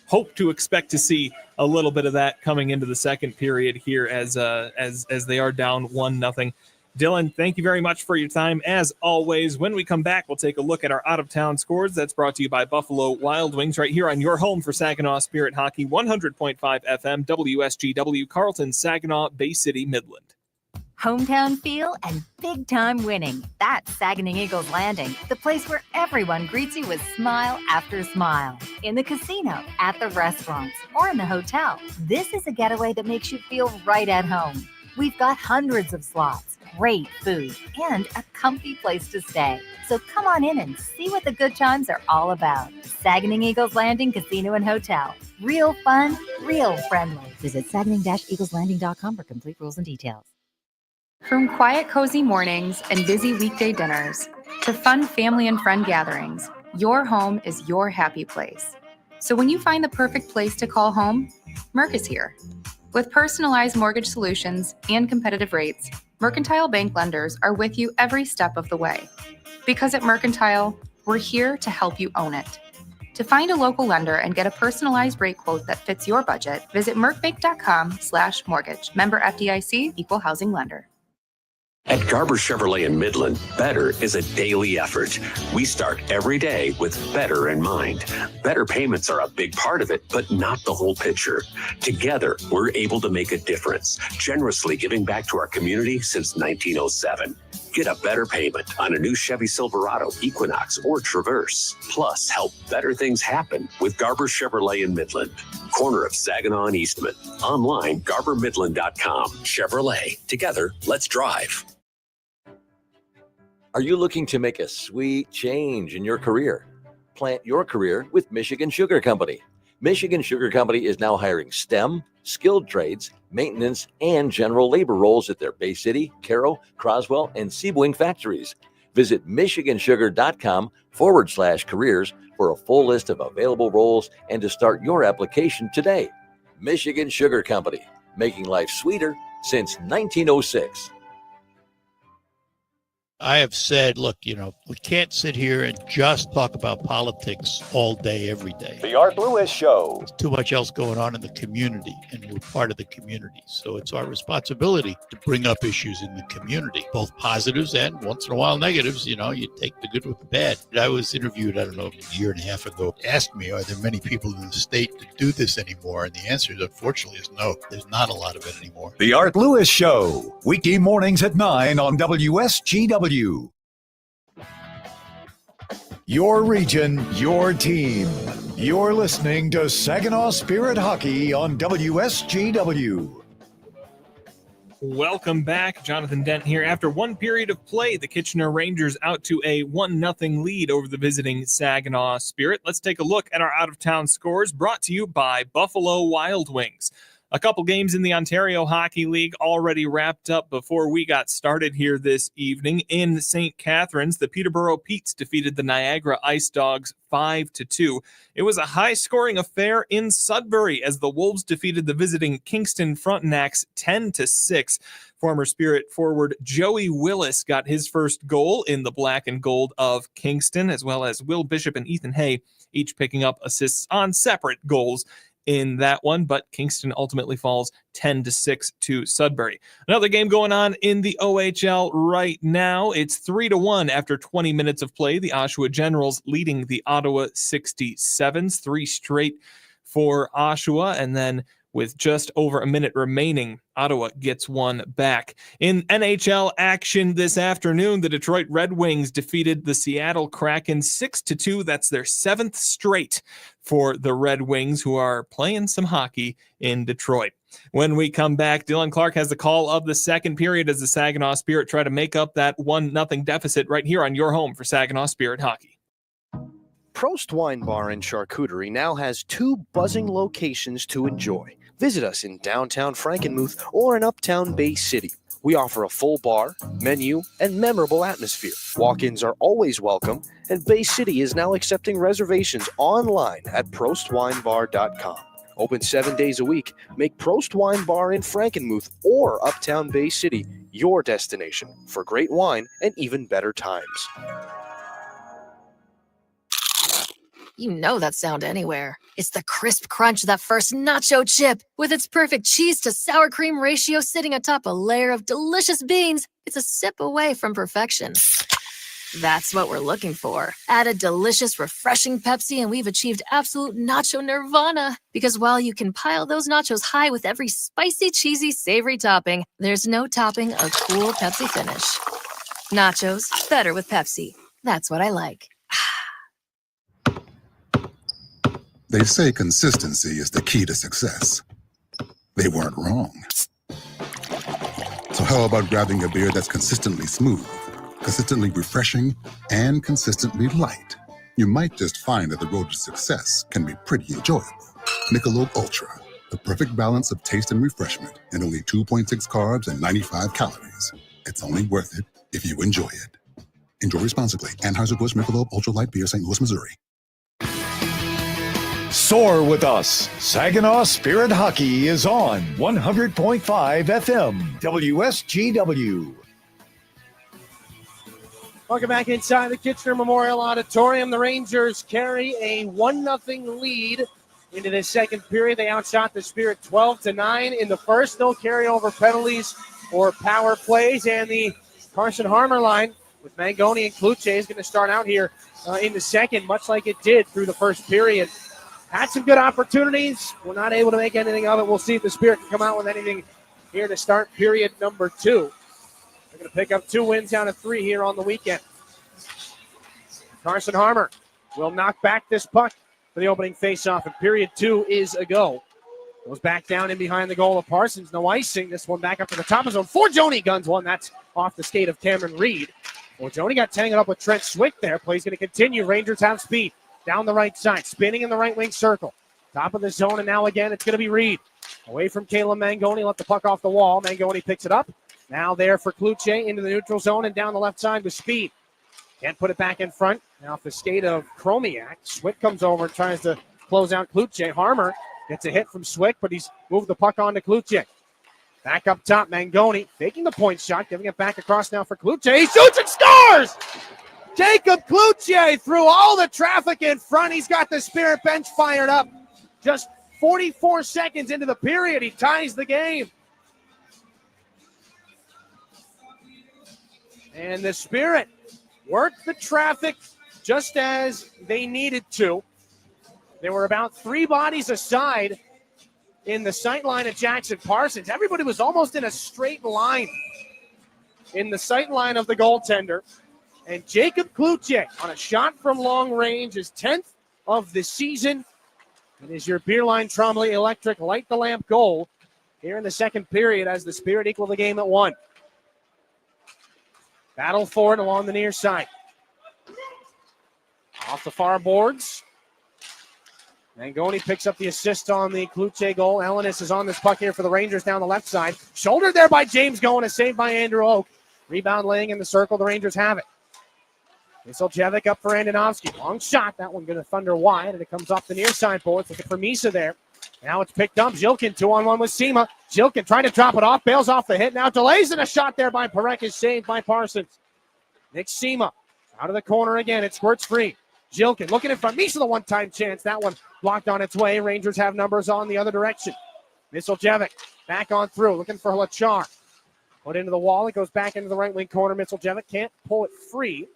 hope to expect to see a little bit of that coming into the second period here as they are down 1-0. Dillon, thank you very much for your time. As always, when we come back, we'll take a look at our out-of-town scores. That's brought to you by Buffalo Wild Wings right here on your home for Saginaw Spirit Hockey, 100.5 FM, WSGW, Carleton, Saginaw, Bay City, Midland. Hometown feel and big-time winning. That's Saginaw Eagles Landing, the place where everyone greets you with smile after smile. In the casino, at the restaurants, or in the hotel. This is a getaway that makes you feel right at home. We've got hundreds of slots, great food, and a comfy place to stay. So come on in and see what the good times are all about. Saginaw Eagles Landing Casino and Hotel. Real fun, real friendly. Visit saginaw-eagleslanding.com for complete rules and details. From quiet, cozy mornings and busy weekday dinners to fun family and friend gatherings, your home is your happy place. So when you find the perfect place to call home, Merc is here. With personalized mortgage solutions and competitive rates, Mercantile Bank lenders are with you every step of the way. Because at Mercantile, we're here to help you own it. To find a local lender and get a personalized rate quote that fits your budget, visit mercbank.com/mortgage. Member FDIC, Equal Housing Lender. At Garber Chevrolet in Midland, better is a daily effort. We start every day with better in mind. Better payments are a big part of it, but not the whole picture. Together, we're able to make a difference, generously giving back to our community since 1907. Get a better payment on a new Chevy Silverado, Equinox, or Traverse. Plus, help better things happen with Garber Chevrolet in Midland. Corner of Saginaw and Eastman. Online, GarberMidland.com. Chevrolet. Together, let's drive. Are you looking to make a sweet change in your career? Plant your career with Michigan Sugar Company. Michigan Sugar Company is now hiring STEM, skilled trades, maintenance, and general labor roles at their Bay City, Caro, Croswell, and Sebring factories. Visit michigansugar.com/careers for a full list of available roles and to start your application today. Michigan Sugar Company, making life sweeter since 1906. I have said, look, we can't sit here and just talk about politics all day, every day. The Art Lewis Show. There's too much else going on in the community, and we're part of the community. So it's our responsibility to bring up issues in the community, both positives and once in a while negatives. You take the good with the bad. I was interviewed, a year and a half ago, asked me, are there many people in the state that do this anymore? And the answer, unfortunately, is no. There's not a lot of it anymore. The Art Lewis Show, weekday mornings at 9 on WSGW. Your region, your team. You're listening to Saginaw Spirit Hockey on WSGW. Welcome back. Jonathan Dent here. After one period of play, the Kitchener Rangers out to a 1-0 lead over the visiting Saginaw Spirit. Let's take a look at our out-of-town scores brought to you by Buffalo Wild Wings. A couple games in the Ontario Hockey League already wrapped up before we got started here this evening. In St. Catharines, the Peterborough Petes defeated the Niagara Ice Dogs 5-2. It was a high-scoring affair in Sudbury as the Wolves defeated the visiting Kingston Frontenacs 10-6. Former Spirit forward Joey Willis got his first goal in the black and gold of Kingston, as well as Will Bishop and Ethan Hay, each picking up assists on separate goals in that one, but Kingston ultimately falls 10-6 to Sudbury. Another game going on in the OHL right now. It's 3-1 after 20 minutes of play. The Oshawa Generals leading the Ottawa 67s, 3 straight for Oshawa, and then with just over a minute remaining, Ottawa gets one back. In NHL action this afternoon, the Detroit Red Wings defeated the Seattle Kraken 6-2. That's their 7th straight for the Red Wings, who are playing some hockey in Detroit. When we come back, Dillon Clark has the call of the second period as the Saginaw Spirit try to make up that 1-0 deficit right here on your home for Saginaw Spirit Hockey. Prost Wine Bar and Charcuterie now has 2 buzzing locations to enjoy. Visit us in downtown Frankenmuth or in uptown Bay City. We offer a full bar, menu, and memorable atmosphere. Walk-ins are always welcome, and Bay City is now accepting reservations online at prostwinebar.com. Open 7 days a week. Make Prost Wine Bar in Frankenmuth or uptown Bay City your destination for great wine and even better times. You know that sound anywhere. It's the crisp crunch of that first nacho chip. With its perfect cheese to sour cream ratio sitting atop a layer of delicious beans, it's a sip away from perfection. That's what we're looking for. Add a delicious, refreshing Pepsi and we've achieved absolute nacho nirvana. Because while you can pile those nachos high with every spicy, cheesy, savory topping, there's no topping a cool Pepsi finish. Nachos, better with Pepsi. That's what I like. They say consistency is the key to success. They weren't wrong. So how about grabbing a beer that's consistently smooth, consistently refreshing, and consistently light? You might just find that the road to success can be pretty enjoyable. Michelob Ultra, the perfect balance of taste and refreshment, and only 2.6 carbs and 95 calories. It's only worth it if you enjoy it. Enjoy responsibly. Anheuser-Busch Michelob Ultra Light Beer, St. Louis, Missouri. Soar with us. Saginaw Spirit Hockey is on 100.5 FM, WSGW. Welcome back inside the Kitchener Memorial Auditorium. The Rangers carry a 1-0 lead into the second period. They outshot the Spirit 12-9 in the first. No carryover penalties or power plays. And the Carson Harmer line with Mangoni and Kluche is going to start out here in the second, much like it did through the first period. Had some good opportunities. We're not able to make anything of it. We'll see if the Spirit can come out with anything here to start period number 2. They're going to pick up 2 wins down to 3 here on the weekend. Carson Harmer will knock back this puck for the opening faceoff, and period 2 is a go. Goes back down in behind the goal of Parsons. No icing. This one back up to the top of zone. Forgione guns one. That's off the skate of Cameron Reed. Forgione got tangled up with Trent Swick there. Play's going to continue. Rangers have speed. Down the right side. Spinning in the right wing circle. Top of the zone, and now again it's going to be Reed. Away from Caleb Mangoni. Let the puck off the wall. Mangoni picks it up. Now there for Kluche into the neutral zone and down the left side with speed. Can't put it back in front. Now off the skate of Chromiak. Swick comes over and tries to close out Kluche. Harmer gets a hit from Swick, but he's moved the puck on to Kluche. Back up top, Mangoni faking the point shot, giving it back across now for Kluche. He shoots and scores! Jacob Kluche through all the traffic in front. He's got the Spirit bench fired up. Just 44 seconds into the period, he ties the game. And the Spirit worked the traffic just as they needed to. There were about 3 bodies aside in the sight line of Jackson Parsons. Everybody was almost in a straight line in the sight line of the goaltender. And Jacob Kluche on a shot from long range, his 10th of the season. And is your Beerline Trombley Electric light the lamp goal here in the second period as the Spirit equal the game at 1. Battle for it along the near side. Off the far boards. Mangoni picks up the assist on the Kluche goal. Ellenis is on this puck here for the Rangers down the left side. Shouldered there by James Goen, a save by Andrew Oak. Rebound laying in the circle. The Rangers have it. Misoljevic up for Andonovski. Long shot. That one going to thunder wide, and it comes off the near side boards. Looking for Misa there. Now it's picked up. Zhilkin 2-on-1 with Sema. Zhilkin trying to drop it off. Bails off the hit. Now delays, and a shot there by Parek is saved by Parsons. Nick Sema out of the corner again. It squirts free. Zhilkin looking in front. Misa the one-time chance. That one blocked on its way. Rangers have numbers on the other direction. Misoljevic back on through. Looking for Lachar. Put into the wall. It goes back into the right wing corner. Misoljevic can't pull it free.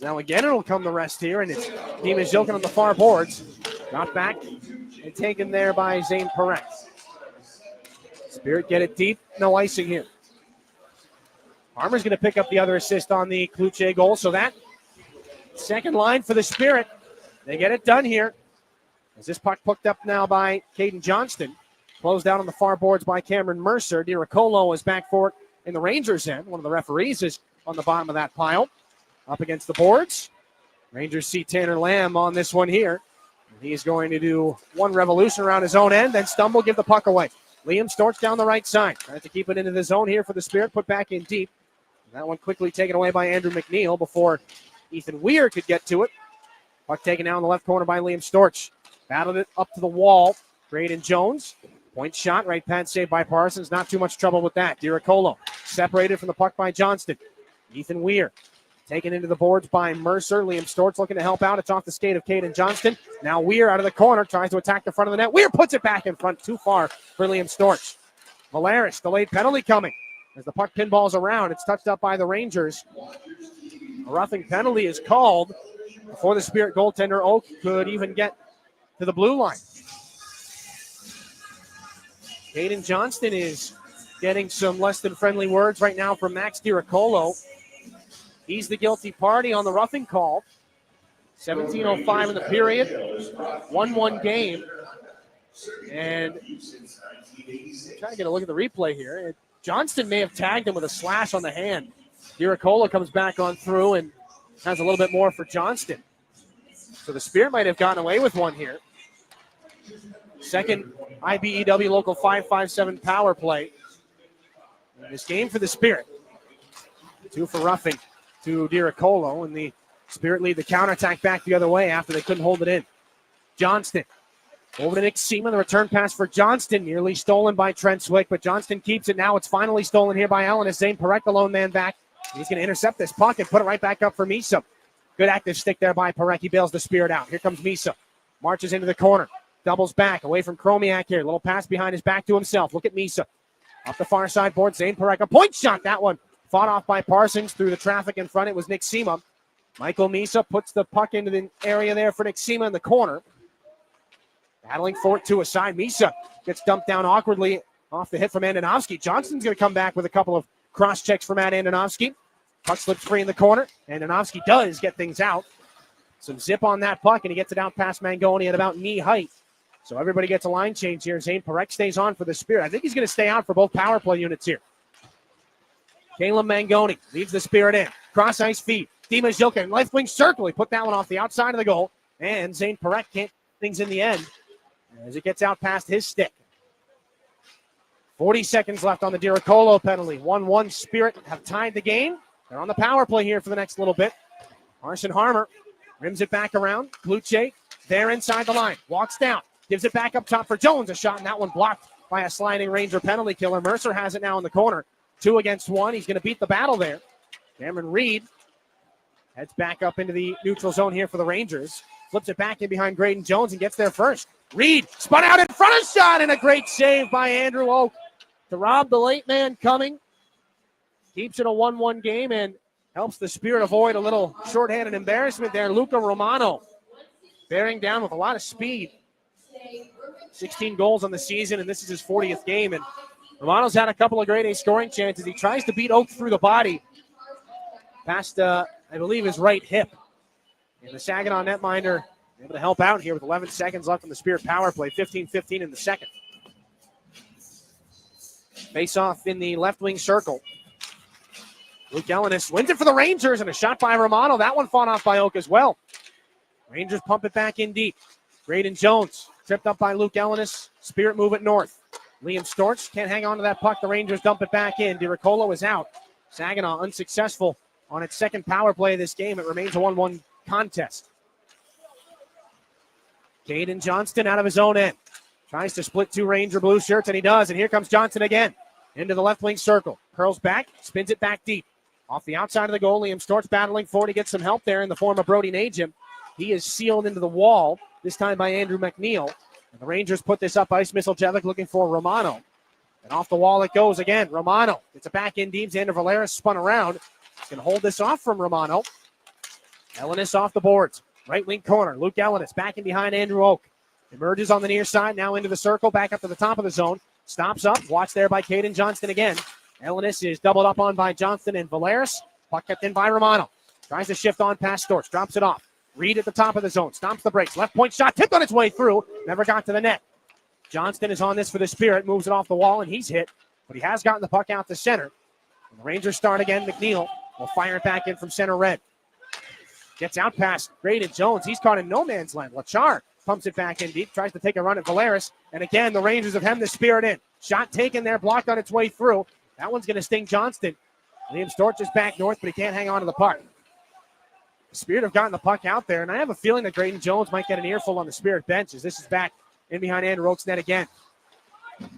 Now again, it'll come the rest here, and it's Demon Zhilkin on the far boards. Got back and taken there by Zane Parek. Spirit get it deep. No icing here. Harmer's going to pick up the other assist on the Kluche goal. So that second line for the Spirit. They get it done here. As this puck picked up now by Caden Johnston. Closed out on the far boards by Cameron Mercer. Diracolo is back for it in the Rangers' end. One of the referees is on the bottom of that pile. Up against the boards. Rangers see Tanner Lamb on this one here. He's going to do one revolution around his own end, then stumble, give the puck away. Liam Storch down the right side. Tries to keep it into the zone here for the Spirit. Put back in deep. That one quickly taken away by Andrew McNeil before Ethan Weir could get to it. Puck taken down in the left corner by Liam Storch. Battled it up to the wall. Braden Jones. Point shot. Right pad saved by Parsons. Not too much trouble with that. Diracolo separated from the puck by Johnston. Ethan Weir. Taken into the boards by Mercer. Liam Storch looking to help out. It's off the skate of Caden Johnston. Now Weir out of the corner. Tries to attack the front of the net. Weir puts it back in front. Too far for Liam Storch. Valaris, delayed penalty coming. As the puck pinballs around, it's touched up by the Rangers. A roughing penalty is called before the Spirit goaltender Oak could even get to the blue line. Caden Johnston is getting some less than friendly words right now from Max Diracolo. He's the guilty party on the roughing call. 17:05 in the period. 1-1 game. And trying to get a look at the replay here. Johnston may have tagged him with a slash on the hand. Diracola comes back on through and has a little bit more for Johnston. So the Spirit might have gotten away with one here. Second IBEW Local 557 power play in this game for the Spirit. 2 for roughing to Diracolo, and the Spirit lead the counterattack back the other way after they couldn't hold it in. Johnston over to Nick Seaman. The return pass for Johnston, nearly stolen by Trent Swick, but Johnston keeps it now. It's finally stolen here by Allen. Zane Parek, the lone man back. He's going to intercept this puck and put it right back up for Misa. Good active stick there by Parek. He bails the Spirit out. Here comes Misa. Marches into the corner. Doubles back away from Chromiak here. Little pass behind his back to himself. Look at Misa. Up the far side board. Zane Parek. A point shot. That one fought off by Parsons through the traffic in front. It was Nick Sema. Michael Misa puts the puck into the area there for Nick Sema in the corner. Battling for it to a side. Misa gets dumped down awkwardly off the hit from Andonovski. Johnston's going to come back with a couple of cross checks for Matt Andonovski. Puck slips free in the corner. Andonovski does get things out. Some zip on that puck, and he gets it out past Mangoni at about knee height. So everybody gets a line change here. Zane Parekh stays on for the Spirit. I think he's going to stay on for both power play units here. Caleb Mangoni leads the Spirit in. Cross ice feed. Dima Zilkin, left wing circle. He put that one off the outside of the goal. And Zane Parekh can't things in the end as it gets out past his stick. 40 seconds left on the DiRiccolo penalty. 1-1 Spirit have tied the game. They're on the power play here for the next little bit. Arson Harmer rims it back around. Bluche there inside the line. Walks down. Gives it back up top for Jones. A shot, and that one blocked by a sliding Ranger penalty killer. Mercer has it now in the corner. 2 against 1. He's going to beat the battle there. Cameron Reed heads back up into the neutral zone here for the Rangers. Flips it back in behind Graydon Jones and gets there first. Reed spun out in front of shot, and a great save by Andrew Oak to rob the late man coming. Keeps it a 1-1 game and helps the Spirit avoid a little shorthanded embarrassment there. Luca Romano bearing down with a lot of speed. 16 goals on the season, and this is his 40th game. And Romano's had a couple of grade A scoring chances. He tries to beat Oak through the body past, I believe, his right hip. And the Saginaw netminder able to help out here with 11 seconds left on the Spirit power play. 15-15 in the second. Face off in the left wing circle. Luke Ellenis wins it for the Rangers, and a shot by Romano. That one fought off by Oak as well. Rangers pump it back in deep. Graydon Jones tripped up by Luke Ellenis. Spirit move it north. Liam Storch can't hang on to that puck. The Rangers dump it back in. DiRiccolo is out. Saginaw unsuccessful on its second power play of this game. It remains a 1-1 contest. Caden Johnston out of his own end. Tries to split 2 Ranger blue shirts, and he does. And here comes Johnson again. Into the left wing circle. Curls back, spins it back deep. Off the outside of the goal, Liam Storch battling for it. He gets some help there in the form of Brody Najim. He is sealed into the wall, this time by Andrew McNeil. And the Rangers put this up ice. Misseljevic looking for Romano. And off the wall it goes again. Romano. It's a back in deep. Xander Valeris spun around. He's going to hold this off from Romano. Ellenis off the boards. Right wing corner. Luke Ellenis back in behind Andrew Oak. Emerges on the near side. Now into the circle. Back up to the top of the zone. Stops up. Watched there by Caden Johnston again. Ellenis is doubled up on by Johnston and Valeris. Puck kept in by Romano. Tries to shift on past Storch. Drops it off. Reed at the top of the zone. Stomps the brakes. Left point shot. Tipped on its way through. Never got to the net. Johnston is on this for the Spirit. Moves it off the wall, and he's hit. But he has gotten the puck out to center. And the Rangers start again. McNeil will fire it back in from center red. Gets out past Graydon Jones. He's caught in no man's land. Lachar pumps it back in deep. Tries to take a run at Valeris. And again, the Rangers have hemmed the Spirit in. Shot taken there. Blocked on its way through. That one's going to sting Johnston. Liam Storch is back north, but he can't hang on to the puck. The Spirit have gotten the puck out there, and I have a feeling that Graydon Jones might get an earful on the Spirit bench as this is back in behind Andrew Oak's net again.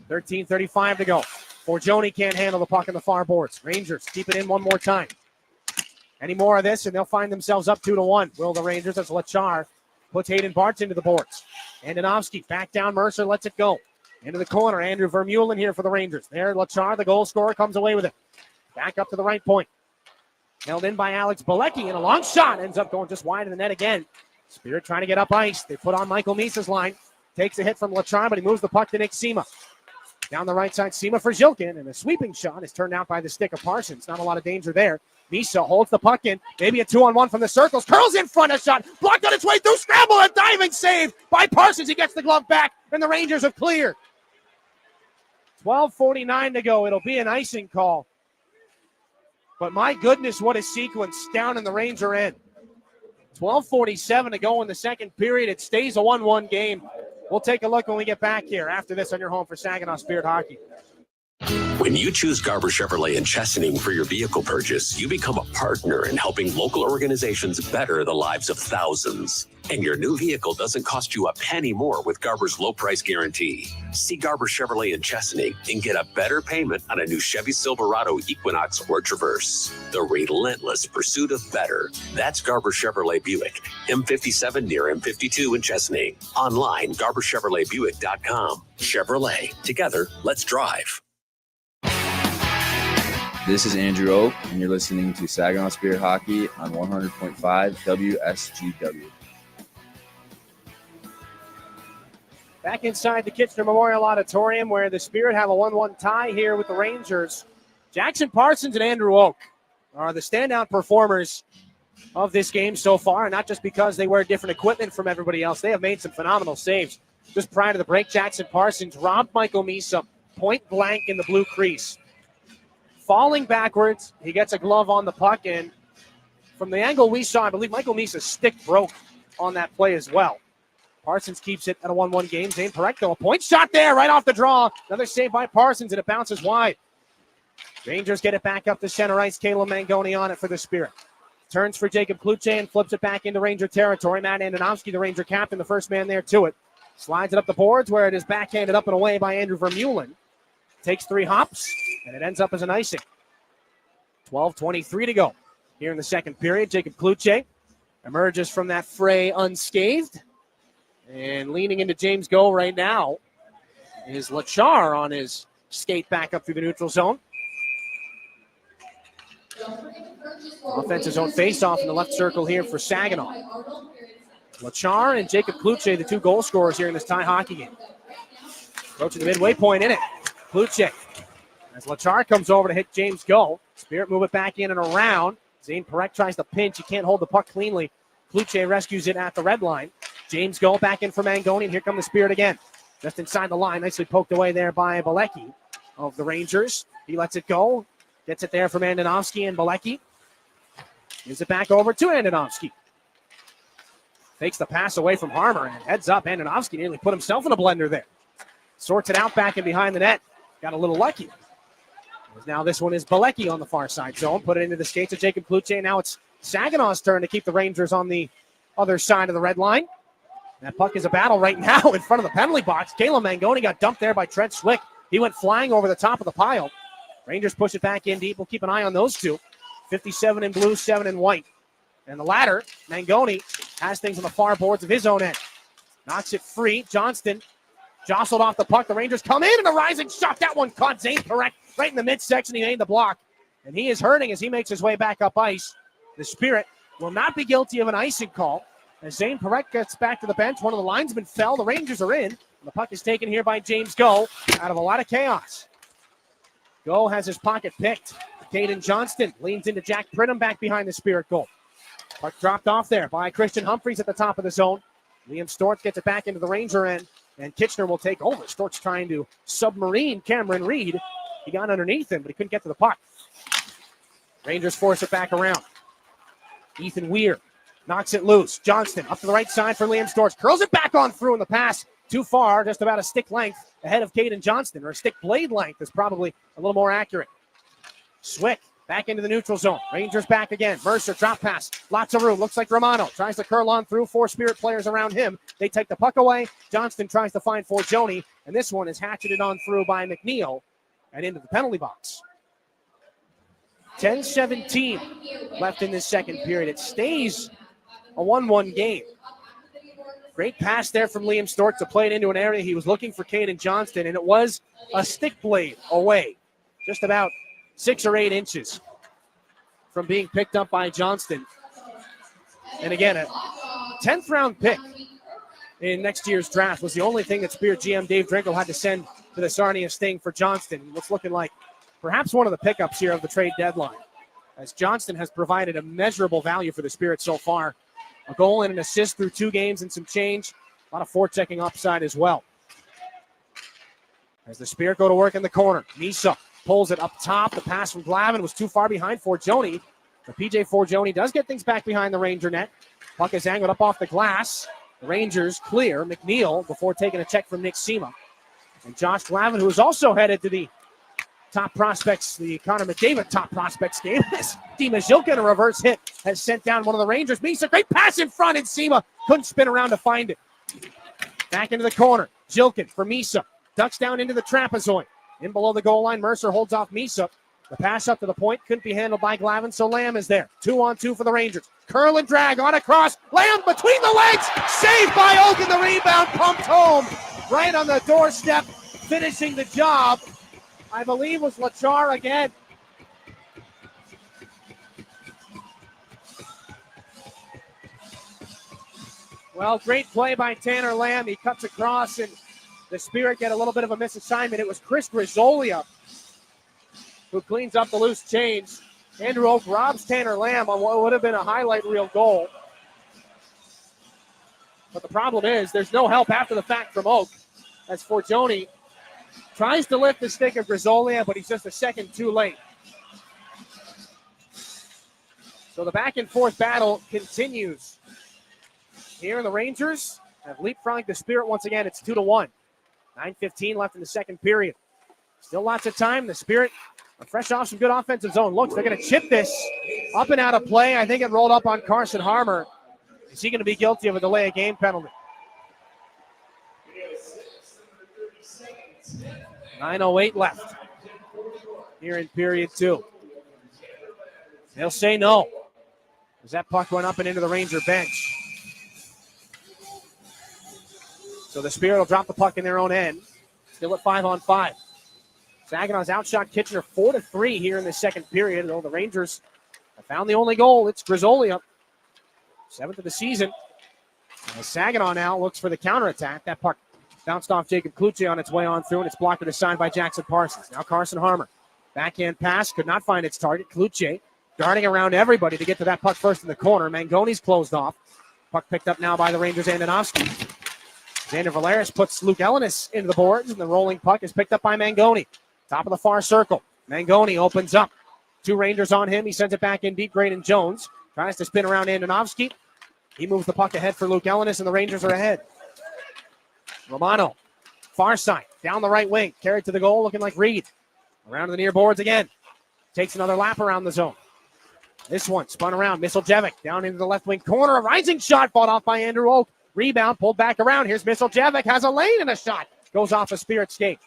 13:35 to go. Forgione can't handle the puck on the far boards. Rangers keep it in one more time. Any more of this, and they'll find themselves up 2-1. Will the Rangers as Lachar puts Hayden Bartz into the boards. Andonovski back down. Mercer lets it go. Into the corner. Andrew Vermeulen here for the Rangers. There, Lachar, the goal scorer, comes away with it. Back up to the right point. Held in by Alex Bilecki, and a long shot ends up going just wide of the net again. Spirit trying to get up ice. They put on Michael Misa's line. Takes a hit from Lachar, but he moves the puck to Nick Sema. Down the right side, Sema for Zilkin, and a sweeping shot is turned out by the stick of Parsons. Not a lot of danger there. Misa holds the puck in. Maybe a 2-on-1 from the circles. Curls in front, a shot. Blocked on its way through. Scramble, a diving save by Parsons. He gets the glove back, and the Rangers have cleared. 12:49 to go. It'll be an icing call. But my goodness, what a sequence down in the Ranger end. 12:47 to go in the second period. It stays a 1-1 game. We'll take a look when we get back here after this on your home for Saginaw Spirit Hockey. When you choose Garber Chevrolet in Chesaning for your vehicle purchase, you become a partner in helping local organizations better the lives of thousands. And your new vehicle doesn't cost you a penny more with Garber's low price guarantee. See Garber Chevrolet in Chesaning and get a better payment on a new Chevy Silverado, Equinox, or Traverse. The relentless pursuit of better. That's Garber Chevrolet Buick, M57 near M52 in Chesaning. Online, GarberChevroletBuick.com. Chevrolet. Together, let's drive. This is Andrew Oak, and you're listening to Saginaw Spirit Hockey on 100.5 WSGW. Back inside the Kitchener Memorial Auditorium where the Spirit have a 1-1 tie here with the Rangers. Jackson Parsons and Andrew Oak are the standout performers of this game so far, not just because they wear different equipment from everybody else. They have made some phenomenal saves. Just prior to the break, Jackson Parsons robbed Michael Misa point blank in the blue crease. Falling backwards, he gets a glove on the puck, and from the angle we saw, I believe Michael Misa's stick broke on that play as well. Parsons keeps it at a 1-1 game. Zane Parekto, a point shot there right off the draw. Another save by Parsons, and it bounces wide. Rangers get it back up to center ice. Caleb Mangoni on it for the Spirit. Turns for Jacob Kluche and flips it back into Ranger territory. Matt Andonovski, the Ranger captain, the first man there to it. Slides it up the boards where it is backhanded up and away by Andrew Vermeulen. Takes 3 hops, and it ends up as an icing. 12:23 to go here in the second period. Jacob Kluche emerges from that fray unscathed. And leaning into James Go right now is Lachar on his skate back up through the neutral zone. Offensive zone face-off in the left circle here for Saginaw. Lachar and Jacob Kluche, the 2 goal scorers here in this tie hockey game. Approaching the midway point in it. Kluche, as Lachar comes over to hit James Go. Spirit move it back in and around. Zane Parekh tries to pinch. He can't hold the puck cleanly. Kluche rescues it at the red line. James Go back in for Mangoni, and here come the Spirit again. Just inside the line, nicely poked away there by Balecki of the Rangers. He lets it go. Gets it there from Andonovski and Balecki. Gives it back over to Andonovski. Takes the pass away from Harmer, and heads up. Andonovski nearly put himself in a blender there. Sorts it out back and behind the net. Got a little lucky. Now this one is Balecki on the far side zone. Put it into the skates of Jacob Kluche, and now it's Saginaw's turn to keep the Rangers on the other side of the red line. That puck is a battle right now in front of the penalty box. Caleb Mangoni got dumped there by Trent Swick. He went flying over the top of the pile. Rangers push it back in deep. We'll keep an eye on those two. 57 in blue, 7 in white. And the latter, Mangoni, has things on the far boards of his own end. Knocks it free. Johnston jostled off the puck. The Rangers come in, and a rising shot. That one caught Zane Parekh right in the midsection. He made the block. And he is hurting as he makes his way back up ice. The Spirit will not be guilty of an icing call. As Zane Parekh gets back to the bench, one of the linesmen fell. The Rangers are in. The puck is taken here by James Go out of a lot of chaos. Go has his pocket picked. Caden Johnston leans into Jack Pridham back behind the Spirit goal. Puck dropped off there by Christian Humphreys at the top of the zone. Liam Storch gets it back into the Ranger end, and Kitchener will take over. Storch trying to submarine Cameron Reed. He got underneath him, but he couldn't get to the puck. Rangers force it back around. Ethan Weir knocks it loose. Johnston up to the right side for Liam Storch. Curls it back on through in the pass. Too far, just about a stick length ahead of Caden Johnston, or a stick blade length is probably a little more accurate. Swick back into the neutral zone. Rangers back again. Mercer drop pass. Lots of room. Looks like Romano tries to curl on through. 4 Spirit players around him. They take the puck away. Johnston tries to find Forgione, and this one is hatcheted on through by McNeil and into the penalty box. 10-17 left in this second period. It stays a 1-1 game. Great pass there from Liam Storch to play it into an area. He was looking for Caden Johnston, and it was a stick blade away. Just about 6 or 8 inches from being picked up by Johnston. And again, a 10th round pick in next year's draft was the only thing that Spirit GM Dave Drinkel had to send to the Sarnia Sting for Johnston. What's looking like perhaps one of the pickups here of the trade deadline, as Johnston has provided immeasurable value for the Spirit so far. A goal and an assist through 2 games and some change. A lot of forechecking upside as well. As the Spirit go to work in the corner, Misa pulls it up top. The pass from Glavin was too far behind Forgione. But PJ Forgione does get things back behind the Ranger net. Puck is angled up off the glass. The Rangers clear. McNeil before taking a check from Nick Sema. And Josh Glavin, who is also headed to the top prospects, the Connor McDavid top prospects game. Dima Zilka in a reverse hit has sent down one of the Rangers. Misa, great pass in front, and Sema couldn't spin around to find it. Back into the corner. Zilkin for Misa. Ducks down into the trapezoid. In below the goal line, Mercer holds off Misa. The pass up to the point couldn't be handled by Glavin, so Lamb is there. 2-on-2 for the Rangers. Curl and drag on across. Lamb between the legs. Saved by Oak, and the rebound pumped home. Right on the doorstep, finishing the job. I believe was Lachar again. Well, great play by Tanner Lamb. He cuts across and The Spirit get a little bit of a misassignment. It was Chris Grisolia who cleans up the loose change. Andrew Oak robs Tanner Lamb on what would have been a highlight reel goal. But the problem is there's no help after the fact from Oak as Forgione tries to lift the stick of Grisolia, but he's just a second too late. So the back and forth battle continues. Here the Rangers have leapfrogged the Spirit once again. It's 2-1. 9:15 left in the second period. Still lots of time. The Spirit are fresh off some good offensive zone looks. They're going to chip this up and out of play. I think it rolled up on Carson Harmer. Is he going to be guilty of a delay of game penalty? 9:08 left here in period 2. They'll say no, as that puck went up and into the Ranger bench. So the Spirit will drop the puck in their own end. Still at 5-on-5. Saginaw's outshot Kitchener 4-3 here in the second period. Though the Rangers have found the only goal. It's Grisolia, 7th of the season. And Saginaw now looks for the counterattack. That puck bounced off Jacob Kluche on its way on through, and it's blocked to the side by Jackson Parsons. Now Carson Harmer. Backhand pass, could not find its target. Kluche darting around everybody to get to that puck first in the corner. Mangone's closed off. Puck picked up now by the Rangers, Andonovski. Xander Valeris puts Luke Ellenis into the boards, and the rolling puck is picked up by Mangone. Top of the far circle. Mangone opens up. 2 Rangers on him. He sends it back in deep. Graydon Jones tries to spin around Andonovski. He moves the puck ahead for Luke Ellenis, and the Rangers are ahead. Romano, far side, down the right wing. Carried to the goal, looking like Reed. Around to the near boards again. Takes another lap around the zone. This one spun around. Misseljevic down into the left wing corner. A rising shot fought off by Andrew Oak. Rebound pulled back around. Here's Misseljevic. Has a lane and a shot. Goes off a Spirit skate.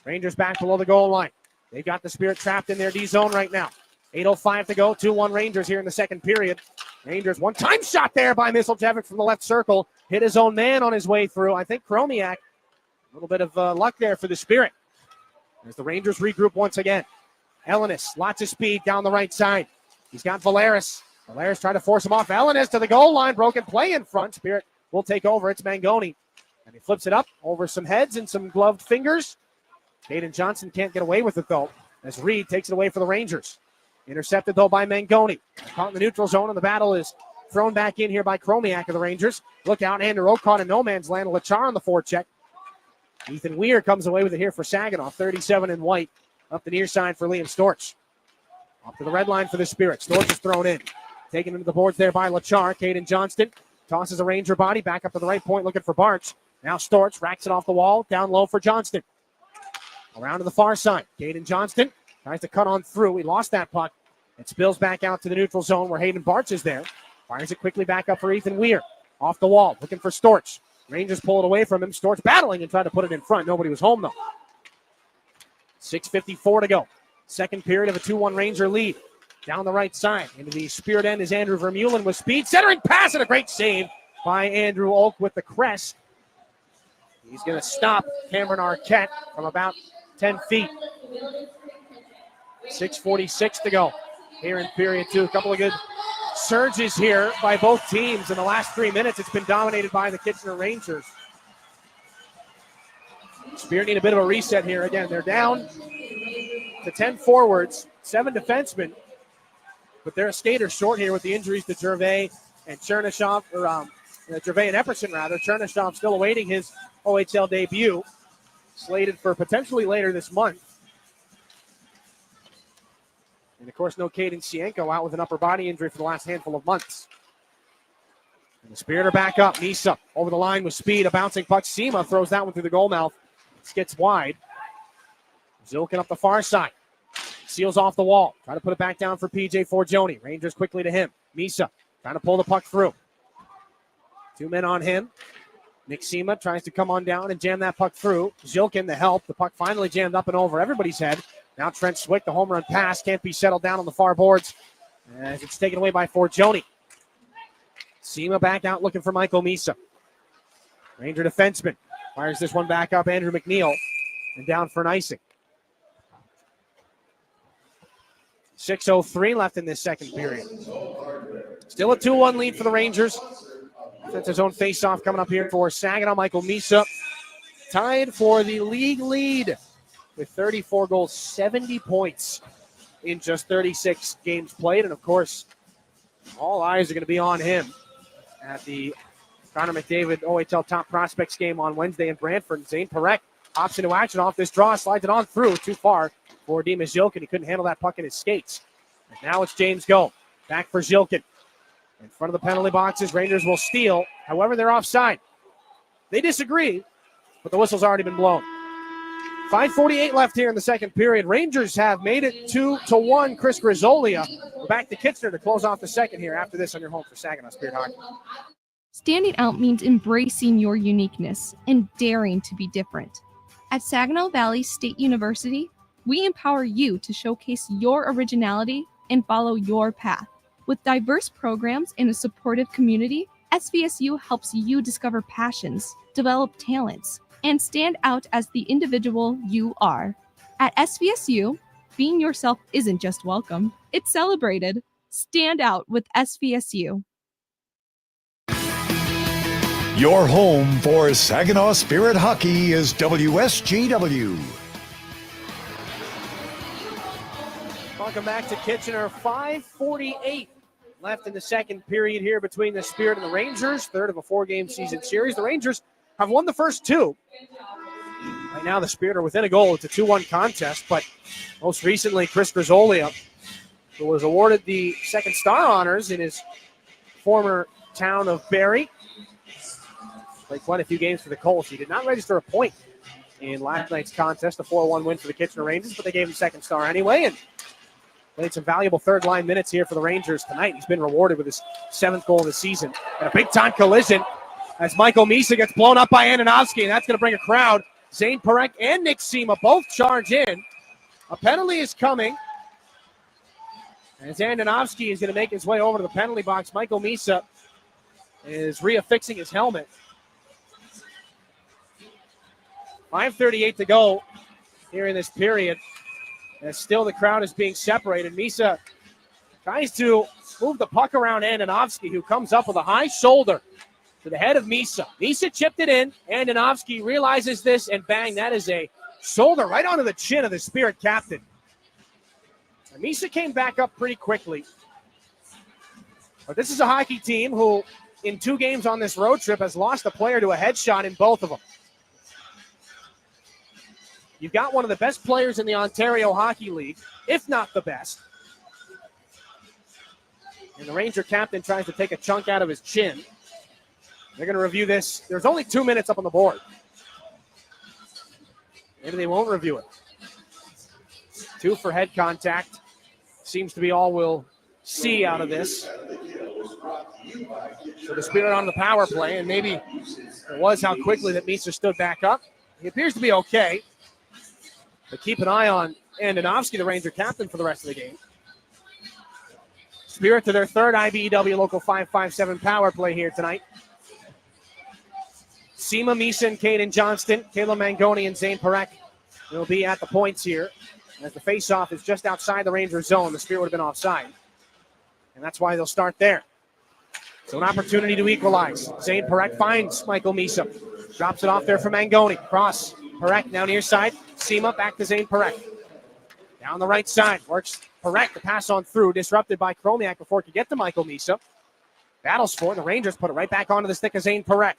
Rangers back below the goal line. They've got the Spirit trapped in their D zone right now. 8:05 to go. 2-1 Rangers here in the second period. Rangers one-time shot there by Misseljevic from the left circle. Hit his own man on his way through. I think Chromiak, a little bit of luck there for the Spirit. As the Rangers regroup once again. Ellenis, lots of speed down the right side. He's got Valeris. Valeris trying to force him off. Ellenis to the goal line. Broken play in front. Spirit will take over. It's Mangone. And he flips it up over some heads and some gloved fingers. Caden Johnson can't get away with it, though, as Reed takes it away for the Rangers. Intercepted, though, by Mangone. Caught in the neutral zone, and the battle is thrown back in here by Chromiak of the Rangers. Look out, Andrew Oak caught in no man's land. Lachar on the forecheck. Ethan Weir comes away with it here for Saginaw. 37 in white. Up the near side for Liam Storch. Up to the red line for the Spirit. Storch is thrown in. Taken into the boards there by Lachar. Caden Johnston tosses a Ranger body back up to the right point looking for Barch. Now Storch racks it off the wall. Down low for Johnston. Around to the far side. Caden Johnston tries to cut on through. He lost that puck. It spills back out to the neutral zone where Hayden Barch is there. Fires it quickly back up for Ethan Weir. Off the wall. Looking for Storch. Rangers pull it away from him. Storch battling and trying to put it in front. Nobody was home, though. 6:54 to go. Second period of a 2-1 Ranger lead. Down the right side. Into the Spirit end is Andrew Vermeulen with speed. Centering pass and a great save by Andrew Oak with the crest. He's going to stop Cameron Arquette from about 10 feet. 6:46 to go here in period 2. A couple of good surges here by both teams. In the last 3 minutes, it's been dominated by the Kitchener Rangers. Spirit need a bit of a reset here. Again, they're down to 10 forwards, 7 defensemen, but they're a skater short here with the injuries to Gervais and Chernyshov, or Gervais and Epperson, rather. Chernyshov still awaiting his OHL debut, slated for potentially later this month. And, of course, no Caden Sienko, out with an upper body injury for the last handful of months. And the Spirit are back up. Nisa over the line with speed. A bouncing puck. Sema throws that one through the goal mouth. Skits wide. Zilkin up the far side. Seals off the wall. Trying to put it back down for PJ Forgione. Rangers quickly to him. Misa trying to pull the puck through. 2 men on him. Nick Sema tries to come on down and jam that puck through. Zilkin the help. The puck finally jammed up and over everybody's head. Now Trent Swick, the home run pass, can't be settled down on the far boards as it's taken away by Forgione. Sema back out looking for Michael Misa. Ranger defenseman fires this one back up. Andrew McNeil, and down for an icing. 6:03 left in this second period. Still a 2-1 lead for the Rangers. That's his own face-off coming up here for Saginaw. Michael Misa tied for the league lead with 34 goals, 70 points in just 36 games played. And, of course, all eyes are going to be on him at the Connor McDavid OHL Top Prospects game on Wednesday in Brantford. Zane Parekh hops into action off this draw, slides it on through. Too far for Dimas Zilkin. He couldn't handle that puck in his skates. And now it's James Go. Back for Zilkin. In front of the penalty boxes, Rangers will steal. However, they're offside. They disagree, but the whistle's already been blown. 5:48 left here in the second period. Rangers have made it 2-1. Chris Grizzolia back to Kitchener to close off the second here after this on your home for Saginaw Spirit Hockey. Standing out means embracing your uniqueness and daring to be different. At Saginaw Valley State University, we empower you to showcase your originality and follow your path. With diverse programs and a supportive community, SVSU helps you discover passions, develop talents, and stand out as the individual you are. At SVSU, being yourself isn't just welcome, it's celebrated. Stand out with SVSU. Your home for Saginaw Spirit Hockey is WSGW. Welcome back to Kitchener. 5:48 left in the second period here between the Spirit and the Rangers. Third of a 4-game season series. The Rangers have won the first two. Right now the Spirit are within a goal. It's a 2-1 contest, but most recently Chris Grizzolia, who was awarded the second star honors in his former town of Barrie, played quite a few games for the Colts. He did not register a point in last night's contest, a 4-1 win for the Kitchener Rangers, but they gave him second star anyway, and played some valuable third-line minutes here for the Rangers tonight. He's been rewarded with his 7th goal of the season. And a big-time collision as Michael Misa gets blown up by Andonovski, and that's going to bring a crowd. Zane Parekh and Nick Sema both charge in. A penalty is coming. As Andonovski is going to make his way over to the penalty box, Michael Misa is reaffixing his helmet. 5:38 to go here in this period. And still the crowd is being separated. Misa tries to move the puck around Andonovski, who comes up with a high shoulder to the head of Misa. Misa chipped it in. Andonovski realizes this, and bang, that is a shoulder right onto the chin of the Spirit captain. And Misa came back up pretty quickly. But this is a hockey team who, in 2 games on this road trip, has lost a player to a headshot in both of them. You've got one of the best players in the Ontario Hockey League, if not the best. And the Ranger captain tries to take a chunk out of his chin. They're going to review this. There's only 2 minutes up on the board. Maybe they won't review it. 2 for head contact. Seems to be all we'll see out of this. So the Spirit on the power play, and maybe it was how quickly that Misa stood back up. He appears to be okay. But keep an eye on Andonovski, the Ranger captain, for the rest of the game. Spirit to their 3rd IBEW Local 557 power play here tonight. Sema, Misa, and Caden Johnston, Caleb Mangoni, and Zane Parekh will be at the points here. As the faceoff is just outside the Ranger zone, the Spirit would have been offside. And that's why they'll start there. So an opportunity to equalize. Zane Parekh finds Michael Misa. Drops it off there for Mangoni. Cross. Parekh now near side. Sema back to Zane Parekh. Down the right side. Works Parekh to pass on through. Disrupted by Chromiak before it could get to Michael Misa. Battles for it. The Rangers put it right back onto the stick of Zane Parekh.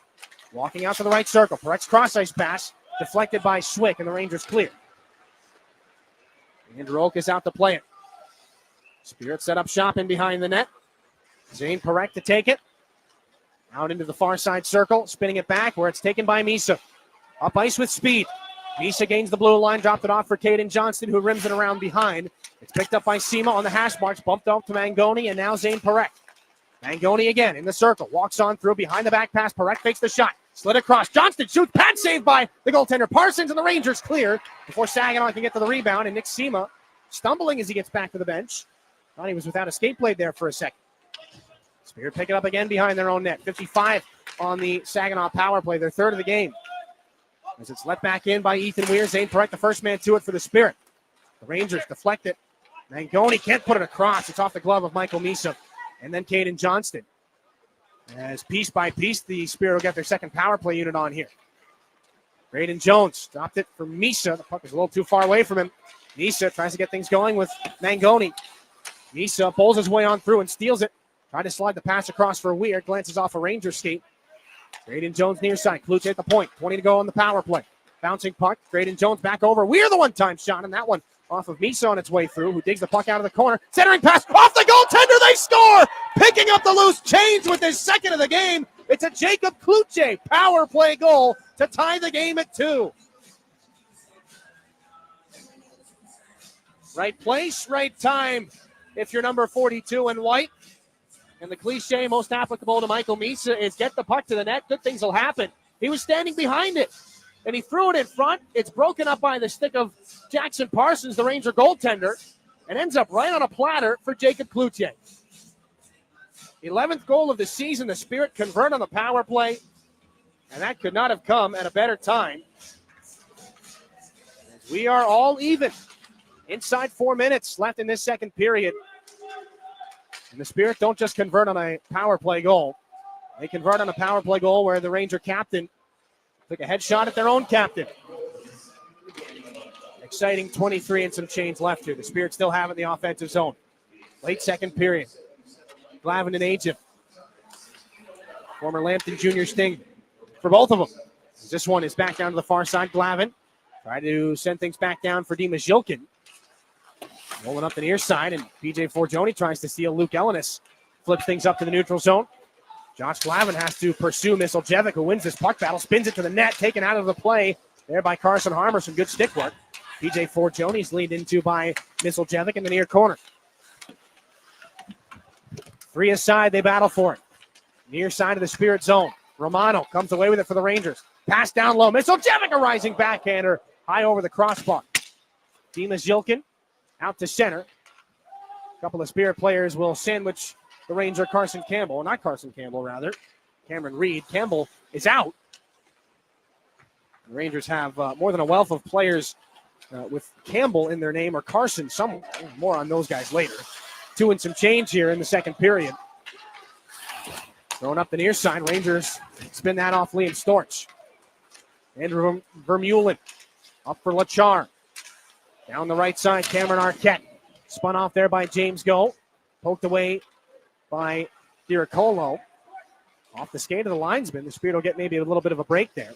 Walking out to the right circle. Parek's cross-ice pass. Deflected by Swick, and the Rangers clear. Andrew Oak is out to play it. Spirit set up shop in behind the net. Zane Parekh to take it. Out into the far side circle. Spinning it back where it's taken by Misa. Up ice with speed. Misa gains the blue line, dropped it off for Caden Johnston, who rims it around behind. It's picked up by Sema on the hash marks, bumped off to Mangoni, and now Zane Parekh. Mangoni again in the circle, walks on through, behind the back pass. Parekh fakes the shot, slid across. Johnston shoots, pad saved by the goaltender Parsons, and the Rangers clear before Saginaw can get to the rebound, and Nick Sema stumbling as he gets back to the bench. Thought he was without a skate blade there for a second. Spirit pick it up again behind their own net. 55 on the Saginaw power play, their 3rd of the game. As it's let back in by Ethan Weir. Zane Parekh, the first man to it for the Spirit. The Rangers deflect it. Mangoni can't put it across. It's off the glove of Michael Misa. And then Caden Johnston. As piece by piece, the Spirit will get their second power play unit on here. Braden Jones dropped it for Misa. The puck is a little too far away from him. Misa tries to get things going with Mangoni. Misa pulls his way on through and steals it. Trying to slide the pass across for Weir. Glances off a Ranger skate. Braden Jones near side. Kluche at the point. 20 to go on the power play. Bouncing puck. Braden Jones back over. Weir the one-time shot, and that one off of Misa on its way through, who digs the puck out of the corner. Centering pass off the goaltender. They score! Picking up the loose change with his second of the game. It's a Jacob Kluche power play goal to tie the game at 2. Right place, right time. If you're number 42 in white. And the cliche most applicable to Michael Misa is get the puck to the net. Good things will happen. He was standing behind it, and he threw it in front. It's broken up by the stick of Jackson Parsons, the Ranger goaltender, and ends up right on a platter for Jacob Kluche. 11th goal of the season. The Spirit convert on the power play, and that could not have come at a better time. We are all even. Inside 4 minutes left in this second period. And the Spirit don't just convert on a power play goal. They convert on a power play goal where the Ranger captain took a headshot at their own captain. Exciting 23 and some change left here. The Spirit still have it in the offensive zone. Late second period. Glavin and Agent. Former Lambton Junior Sting for both of them. This one is back down to the far side. Glavin trying to send things back down for Dima Zhilkin. Rolling up the near side, and P.J. Forgione tries to steal Luke Ellenis. Flips things up to the neutral zone. Josh Glavin has to pursue Misiljevic, who wins this puck battle. Spins it to the net, taken out of the play there by Carson Harmer. Some good stick work. P.J. Forgione's leaned into by Misiljevic in the near corner. 3 aside, they battle for it. Near side of the Spirit zone. Romano comes away with it for the Rangers. Pass down low. Misiljevic, a rising backhander, high over the crossbar. Dima Zhilkin out to center. A couple of Spirit players will sandwich the Ranger Carson Campbell. Or not Carson Campbell, rather. Cameron Reed. Campbell is out. The Rangers have more than a wealth of players with Campbell in their name, or Carson. Some more on those guys later. 2 and some change here in the second period. Throwing up the near side. Rangers spin that off Liam Storch. Andrew Vermeulen up for Lachar. Down the right side, Cameron Arquette. Spun off there by James Go. Poked away by Diracolo. Off the skate of the linesman. The Spirit will get maybe a little bit of a break there.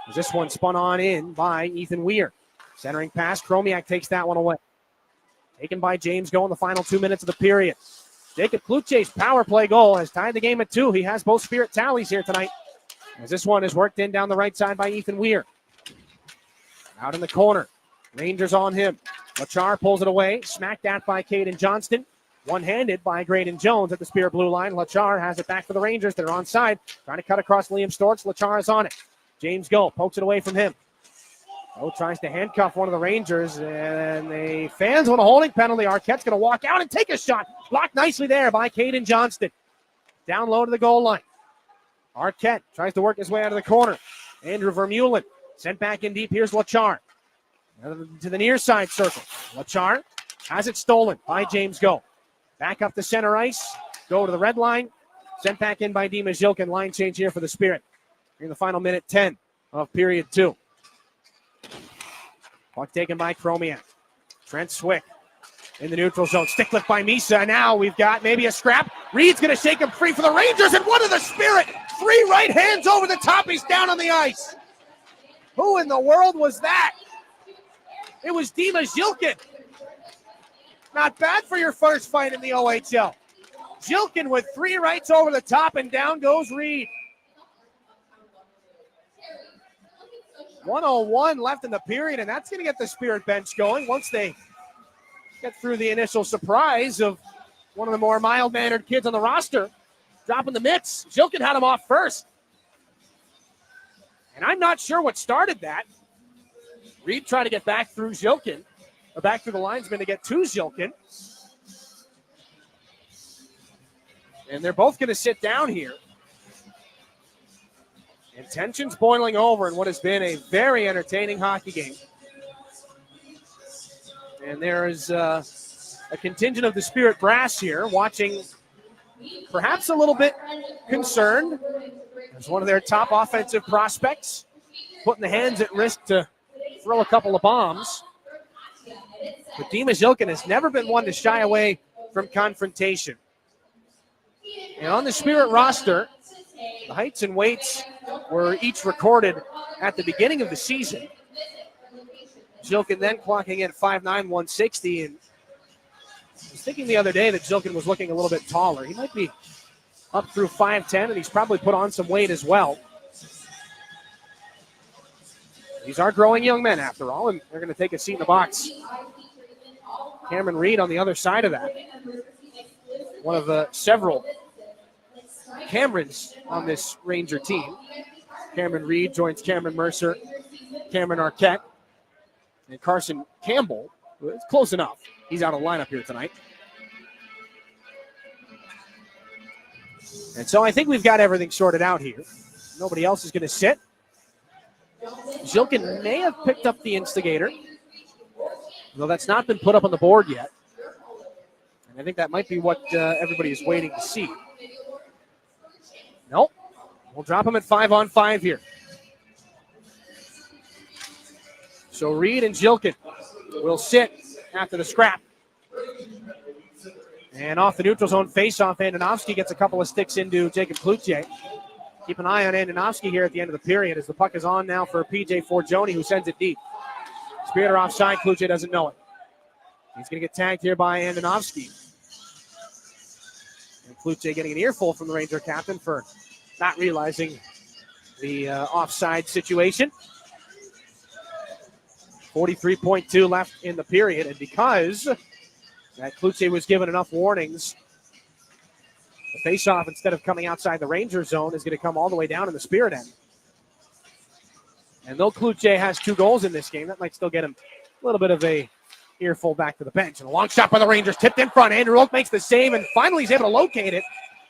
As this one spun on in by Ethan Weir. Centering pass, Chromiak takes that one away. Taken by James Go in the final 2 minutes of the period. Jacob Kluche's power play goal has tied the game at 2. He has both Spirit tallies here tonight. As this one is worked in down the right side by Ethan Weir. Out in the corner. Rangers on him. Lachar pulls it away. Smacked at by Caden Johnston. One-handed by Graydon Jones at the Spirit blue line. Lachar has it back for the Rangers. They're onside. Trying to cut across Liam Storch. Lachar is on it. James Go pokes it away from him. Go tries to handcuff one of the Rangers, and the fans want a holding penalty. Arquette's going to walk out and take a shot. Blocked nicely there by Caden Johnston. Down low to the goal line. Arquette tries to work his way out of the corner. Andrew Vermeulen sent back in deep. Here's Lachar. To the near side circle. Lachar has it stolen by James Go. Back up the center ice. Go to the red line. Sent back in by Dima Zhilkin. Line change here for the Spirit. In the final minute 10 of period 2. Puck taken by Chromiak. Trent Swick in the neutral zone. Stick lift by Misa. Now we've got maybe a scrap. Reed's going to shake him free for the Rangers. And one of the Spirit. 3 right hands over the top. He's down on the ice. Who in the world was that? It was Dima Zhilkin. Not bad for your first fight in the OHL. Zhilkin with 3 rights over the top, and down goes Reed. 1:01 left in the period, and that's going to get the Spirit bench going once they get through the initial surprise of one of the more mild-mannered kids on the roster dropping the mitts. Zhilkin had him off first. And I'm not sure what started that. Reed tried to get back through Zhilkin, or back through the linesman to get to Zhilkin. And they're both going to sit down here. And tension's boiling over in what has been a very entertaining hockey game. And there is a contingent of the Spirit brass here watching, perhaps a little bit concerned, as one of their top offensive prospects putting the hands at risk to throw a couple of bombs. But Dima Zilkin has never been one to shy away from confrontation. And on the Spirit roster, the heights and weights were each recorded at the beginning of the season. Zilkin then clocking in 5'9", 160. And I was thinking the other day that Zilkin was looking a little bit taller. He might be up through 5'10", and he's probably put on some weight as well. These are growing young men, after all, and they're going to take a seat in the box. Cameron Reed on the other side of that. One of the several Camerons on this Ranger team. Cameron Reed joins Cameron Mercer, Cameron Arquette, and Carson Campbell. It's close enough. He's out of lineup here tonight. And so I think we've got everything sorted out here. Nobody else is going to sit. Zilkin may have picked up the instigator, though that's not been put up on the board yet. And I think that might be what everybody is waiting to see. Nope. We'll drop him at 5-on-5 here. So Reed and Zilkin will sit after the scrap. And off the neutral zone faceoff, Andonovski gets a couple of sticks into Jacob Cloutier. Keep an eye on Andonovski here at the end of the period as the puck is on now for PJ Forgione, who sends it deep. Spirit are offside. Cloutier doesn't know it. He's going to get tagged here by Andonovski. And Cloutier getting an earful from the Ranger captain for not realizing the offside situation. 43.2 left in the period, and because that Cloutier was given enough warnings, the faceoff, instead of coming outside the Ranger zone, is going to come all the way down in the Spirit end. And though Cloutier has 2 goals in this game, that might still get him a little bit of a earful back to the bench. And a long shot by the Rangers, tipped in front. Andrew Oak makes the save, and finally he's able to locate it.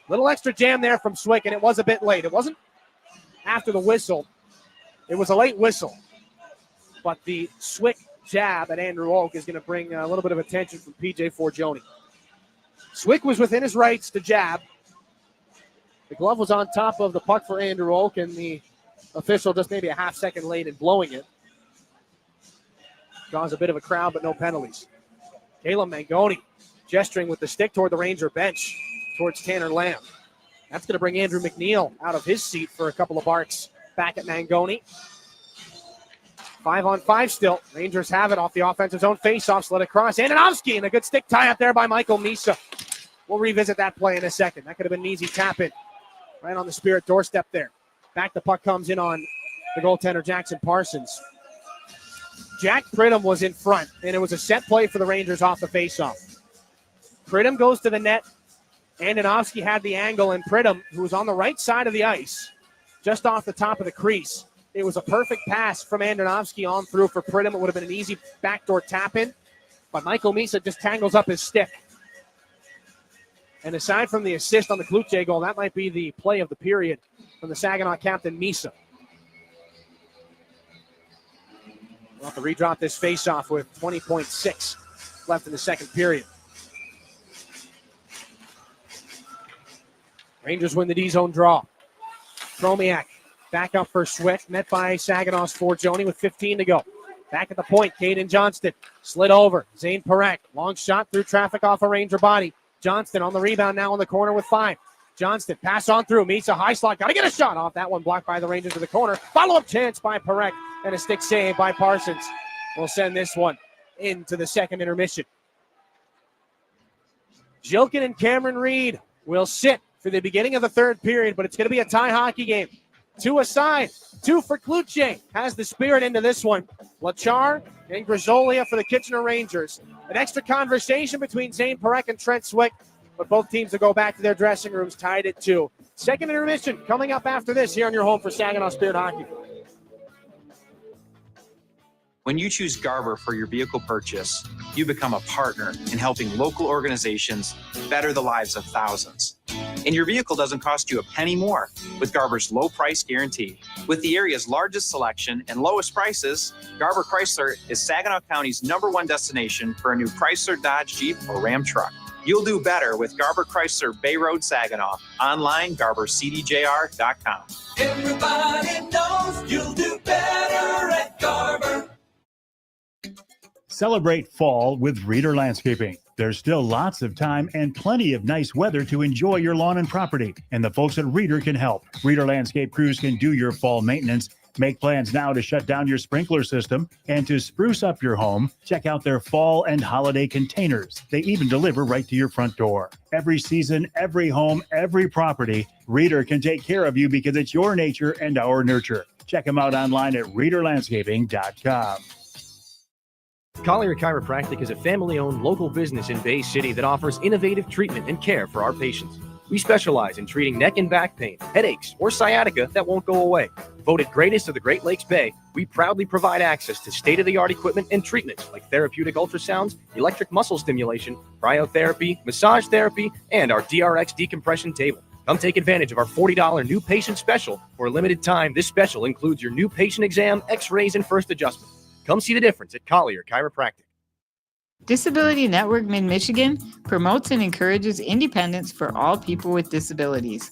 Little extra jam there from Swick, and it was a bit late. It wasn't after the whistle. It was a late whistle. But the Swick jab at Andrew Oak is going to bring a little bit of attention from PJ Forgione. Swick was within his rights to jab. The glove was on top of the puck for Andrew Oak, and the official just maybe a half second late in blowing it. Draws a bit of a crowd, but no penalties. Caleb Mangoni gesturing with the stick toward the Ranger bench, towards Tanner Lamb. That's going to bring Andrew McNeil out of his seat for a couple of barks back at Mangoni. 5-on-5 still. Rangers have it off the offensive zone. Face-off, slid across. Andonovski, and a good stick tie up there by Michael Misa. We'll revisit that play in a second. That could have been an easy tap-in right on the Spirit doorstep there. Back the puck comes in on the goaltender, Jackson Parsons. Jack Pridham was in front, and it was a set play for the Rangers off the face-off. Pridham goes to the net. Andonovski had the angle, and Pridham, who was on the right side of the ice, just off the top of the crease. It was a perfect pass from Andonovski on through for Pridham. It would have been an easy backdoor tap-in, but Michael Misa just tangles up his stick. And aside from the assist on the Cloutier goal, that might be the play of the period from the Saginaw captain, Misa. We'll have to redrop this face-off with 20.6 left in the second period. Rangers win the D-zone draw. Tromiak back up for Swick, met by Saginaw's Forgione with 15 to go. Back at the point, Caden Johnston slid over. Zane Parekh, long shot through traffic off a Ranger body. Johnston on the rebound now in the corner with 5. Johnston, pass on through, meets a high slot. Got to get a shot off that one, blocked by the Rangers to the corner. Follow-up chance by Parekh, and a stick save by Parsons. We'll send this one into the second intermission. Zilkin and Cameron Reed will sit for the beginning of the third period, but it's going to be a tie hockey game. 2 aside, 2 for Cloutier. Has the Spirit into this one. Lachar and Grisolia for the Kitchener Rangers. An extra conversation between Zane Parekh and Trent Swick, but both teams will go back to their dressing rooms tied at 2. Second intermission coming up after this here on your home for Saginaw Spirit Hockey. When you choose Garver for your vehicle purchase, you become a partner in helping local organizations better the lives of thousands. And your vehicle doesn't cost you a penny more with Garver's low price guarantee. With the area's largest selection and lowest prices, Garver Chrysler is Saginaw County's #1 destination for a new Chrysler, Dodge, Jeep, or Ram truck. You'll do better with Garver Chrysler Bay Road, Saginaw. Online, GarverCDJR.com. Everybody knows you'll do better Celebrate fall with Reader Landscaping. There's still lots of time and plenty of nice weather to enjoy your lawn and property, and the folks at Reader can help. Reader Landscape crews can do your fall maintenance. Make plans now to shut down your sprinkler system, and to spruce up your home, check out their fall and holiday containers. They even deliver right to your front door. Every season, every home, every property, Reader can take care of you because it's your nature and our nurture. Check them out online at readerlandscaping.com. Collier Chiropractic is a family-owned local business in Bay City that offers innovative treatment and care for our patients. We specialize in treating neck and back pain, headaches, or sciatica that won't go away. Voted greatest of the Great Lakes Bay, we proudly provide access to state-of-the-art equipment and treatments like therapeutic ultrasounds, electric muscle stimulation, cryotherapy, massage therapy, and our DRX decompression table. Come take advantage of our $40 new patient special. For a limited time, this special includes your new patient exam, x-rays, and first adjustment. Come see the difference at Collier Chiropractic. Disability Network Mid-Michigan promotes and encourages independence for all people with disabilities.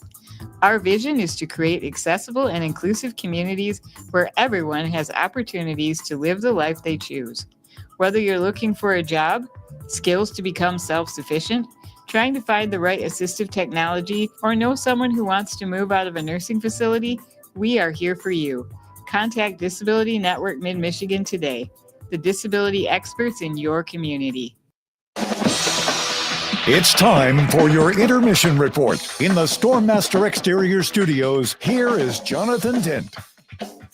Our vision is to create accessible and inclusive communities where everyone has opportunities to live the life they choose. Whether you're looking for a job, skills to become self-sufficient, trying to find the right assistive technology, or know someone who wants to move out of a nursing facility, we are here for you. Contact Disability Network Mid-Michigan today, the disability experts in your community. It's time for your intermission report. In the Stormmaster Exterior Studios, here is Jonathan Dent.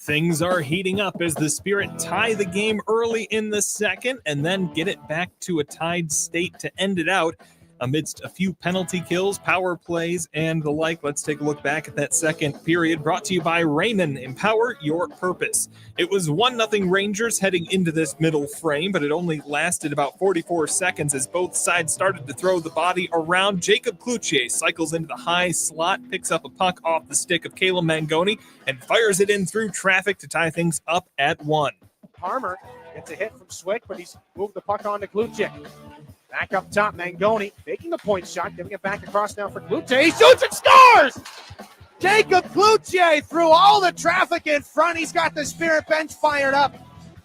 Things are heating up as the Spirit tie the game early in the second and then get it back to a tied state to end it out. Amidst a few penalty kills, power plays, and the like, let's take a look back at that second period, brought to you by Raymond. Empower your purpose. It was 1-0 Rangers heading into this middle frame, but it only lasted about 44 seconds as both sides started to throw the body around. Jacob Cloutier cycles into the high slot, picks up a puck off the stick of Caleb Mangoni, and fires it in through traffic to tie things up at 1. Harmer gets a hit from Swick, but he's moved the puck on to Cloutier. Back up top, Mangoni making a point shot, giving it back across now for Cloutier. He shoots and scores! Jacob Cloutier through all the traffic in front. He's got the Spirit bench fired up.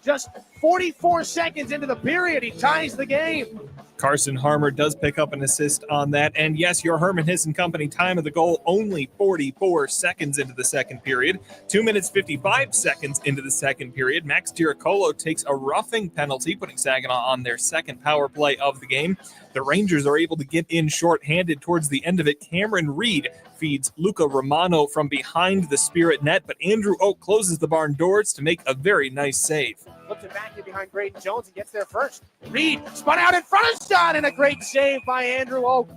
Just 44 seconds into the period, he ties the game. Carson Harmer does pick up an assist on that. And yes, your Herman Hiss & Company time of the goal only 44 seconds into the second period. 2 minutes 55 seconds into the second period. Max Tiracolo takes a roughing penalty, putting Saginaw on their second power play of the game. The Rangers are able to get in shorthanded towards the end of it. Cameron Reed feeds Luca Romano from behind the Spirit net, but Andrew Oak closes the barn doors to make a very nice save. Flips it back in behind Graydon Jones and gets there first. Reed spun out in front of Sean, and a great save by Andrew Oak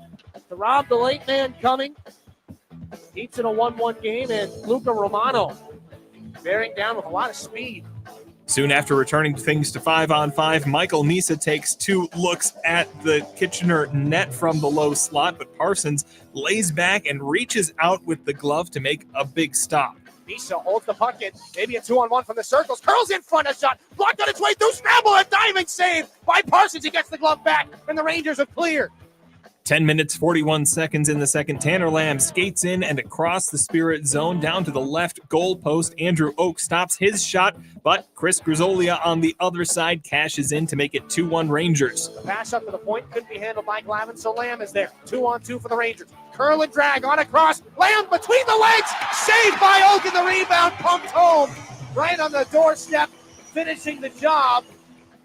to rob the late man coming. Keeps it a 1-1 game, and Luca Romano bearing down with a lot of speed. Soon after returning things to 5-on-5, Michael Misa takes 2 looks at the Kitchener net from the low slot, but Parsons lays back and reaches out with the glove to make a big stop. Misa holds the puck in, maybe a 2-on-1 from the circles, curls in front, a shot, blocked on its way through, scramble, a diving save by Parsons. He gets the glove back, and the Rangers have cleared. 10 minutes, 41 seconds in the second. Tanner Lamb skates in and across the Spirit zone down to the left goal post. Andrew Oak stops his shot, but Chris Grisolia on the other side cashes in to make it 2-1 Rangers. The pass up to the point couldn't be handled by Glavin, so Lamb is there. 2-on-2 for the Rangers. Curl and drag on across. Lamb between the legs. Saved by Oak, and the rebound pumped home. Right on the doorstep, finishing the job.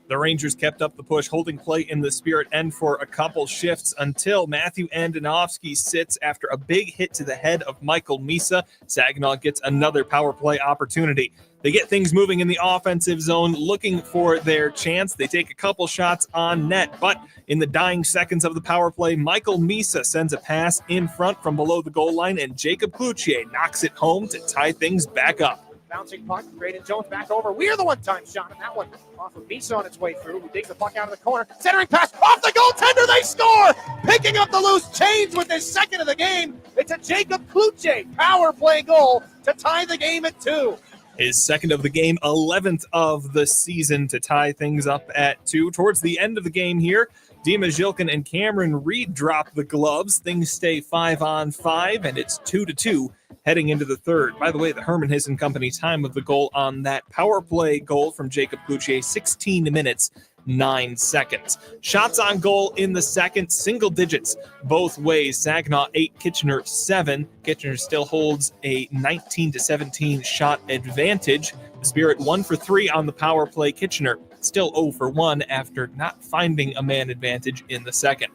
The Rangers kept up the push, holding play in the Spirit end for a couple shifts until Matthew Andonovsky sits after a big hit to the head of Michael Misa. Saginaw gets another power play opportunity. They get things moving in the offensive zone, looking for their chance. They take a couple shots on net, but in the dying seconds of the power play, Michael Misa sends a pass in front from below the goal line, and Jacob Cloutier knocks it home to tie things back up. Bouncing puck, Graydon Jones back over. Weir the one-time shot, and that one off of Misa on its way through. Who digs the puck out of the corner. Centering pass off the goaltender. They score! Picking up the loose change with his second of the game. It's a Jacob Cloutier power play goal to tie the game at 2. His second of the game, 11th of the season to tie things up at 2. Towards the end of the game here, Dima Zhilkin and Cameron Reed drop the gloves. Things stay 5-on-5, and it's 2-2 heading into the third. By the way, the Herman Hiss & Company time of the goal on that power play goal from Jacob Cloutier, 16 minutes 9 seconds. Shots on goal in the second, single digits both ways. Saginaw 8, Kitchener 7. Kitchener still holds a 19-17 shot advantage. The Spirit 1 for 3 on the power play. Kitchener still 0 for 1 after not finding a man advantage in the second.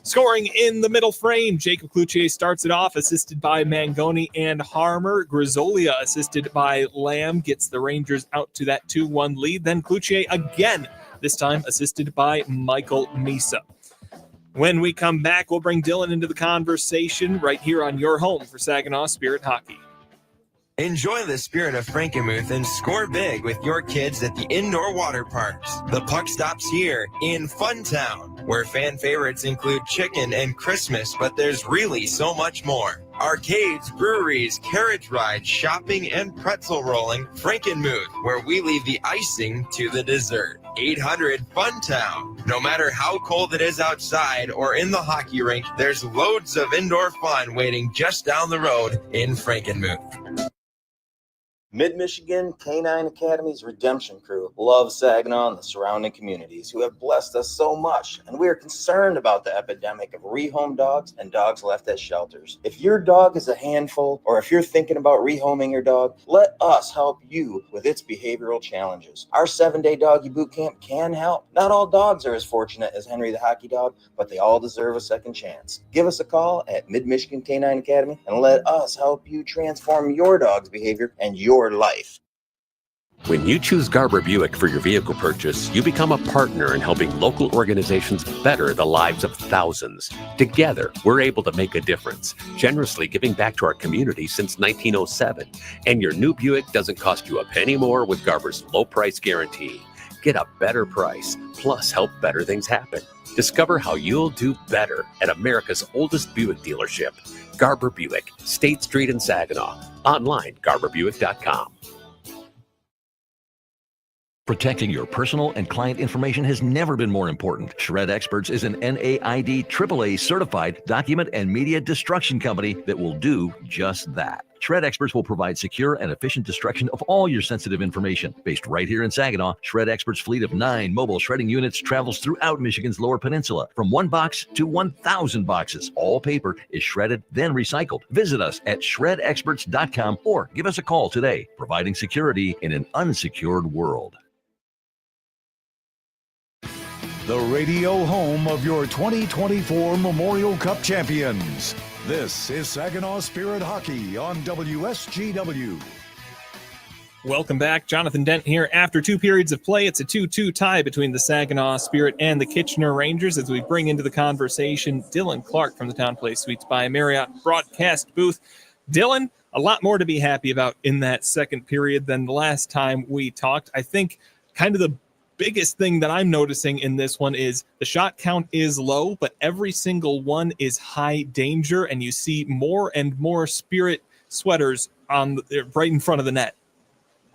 Scoring in the middle frame, Jacob Cloutier starts it off, assisted by Mangoni and Harmer. Grisolia, assisted by Lamb, gets the Rangers out to that 2-1 lead. Then Cloutier again, this time assisted by Michael Misa. When we come back, we'll bring Dillon into the conversation right here on your home for Saginaw Spirit Hockey. Enjoy the spirit of Frankenmuth and score big with your kids at the indoor water parks. The puck stops here in Funtown, where fan favorites include chicken and Christmas, but there's really so much more. Arcades, breweries, carriage rides, shopping, and pretzel rolling. Frankenmuth, where we leave the icing to the dessert. 800 Funtown. No matter how cold it is outside or in the hockey rink, there's loads of indoor fun waiting just down the road in Frankenmuth. Mid-Michigan Canine Academy's Redemption Crew loves Saginaw and the surrounding communities who have blessed us so much, and we are concerned about the epidemic of rehome dogs and dogs left at shelters. If your dog is a handful, or if you're thinking about rehoming your dog, let us help you with its behavioral challenges. Our 7-day doggy boot camp can help. Not all dogs are as fortunate as Henry the Hockey Dog, but they all deserve a second chance. Give us a call at Mid-Michigan Canine Academy and let us help you transform your dog's behavior and your life. When you choose Garber Buick for your vehicle purchase, you become a partner in helping local organizations better the lives of thousands. Together, we're able to make a difference, generously giving back to our community since 1907. And your new Buick doesn't cost you a penny more with Garber's low price guarantee. Get a better price, plus help better things happen. Discover how you'll do better at America's oldest Buick dealership, Garber Buick, State Street in Saginaw. Online, GarberBuick.com. Protecting your personal and client information has never been more important. Shred Experts is an NAID AAA certified document and media destruction company that will do just that. Shred Experts will provide secure and efficient destruction of all your sensitive information. Based right here in Saginaw, Shred Experts' fleet of 9 mobile shredding units travels throughout Michigan's Lower Peninsula, from 1 box to 1,000 boxes. All paper is shredded, then recycled. Visit us at shredexperts.com or give us a call today, providing security in an unsecured world. The radio home of your 2024 Memorial Cup champions. This is Saginaw Spirit Hockey on WSGW. Welcome back. Jonathan Dent here. After 2 periods of play, it's a 2-2 tie between the Saginaw Spirit and the Kitchener Rangers as we bring into the conversation Dillon Clark from the Town Place Suites by Marriott broadcast booth. Dillon, a lot more to be happy about in that second period than the last time we talked. I think kind of the biggest thing that I'm noticing in this one is the shot count is low, but every single one is high danger, and you see more and more Spirit sweaters on right in front of the net.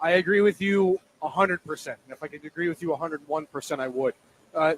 I agree with you 100%. And if I could agree with you 101%, I would.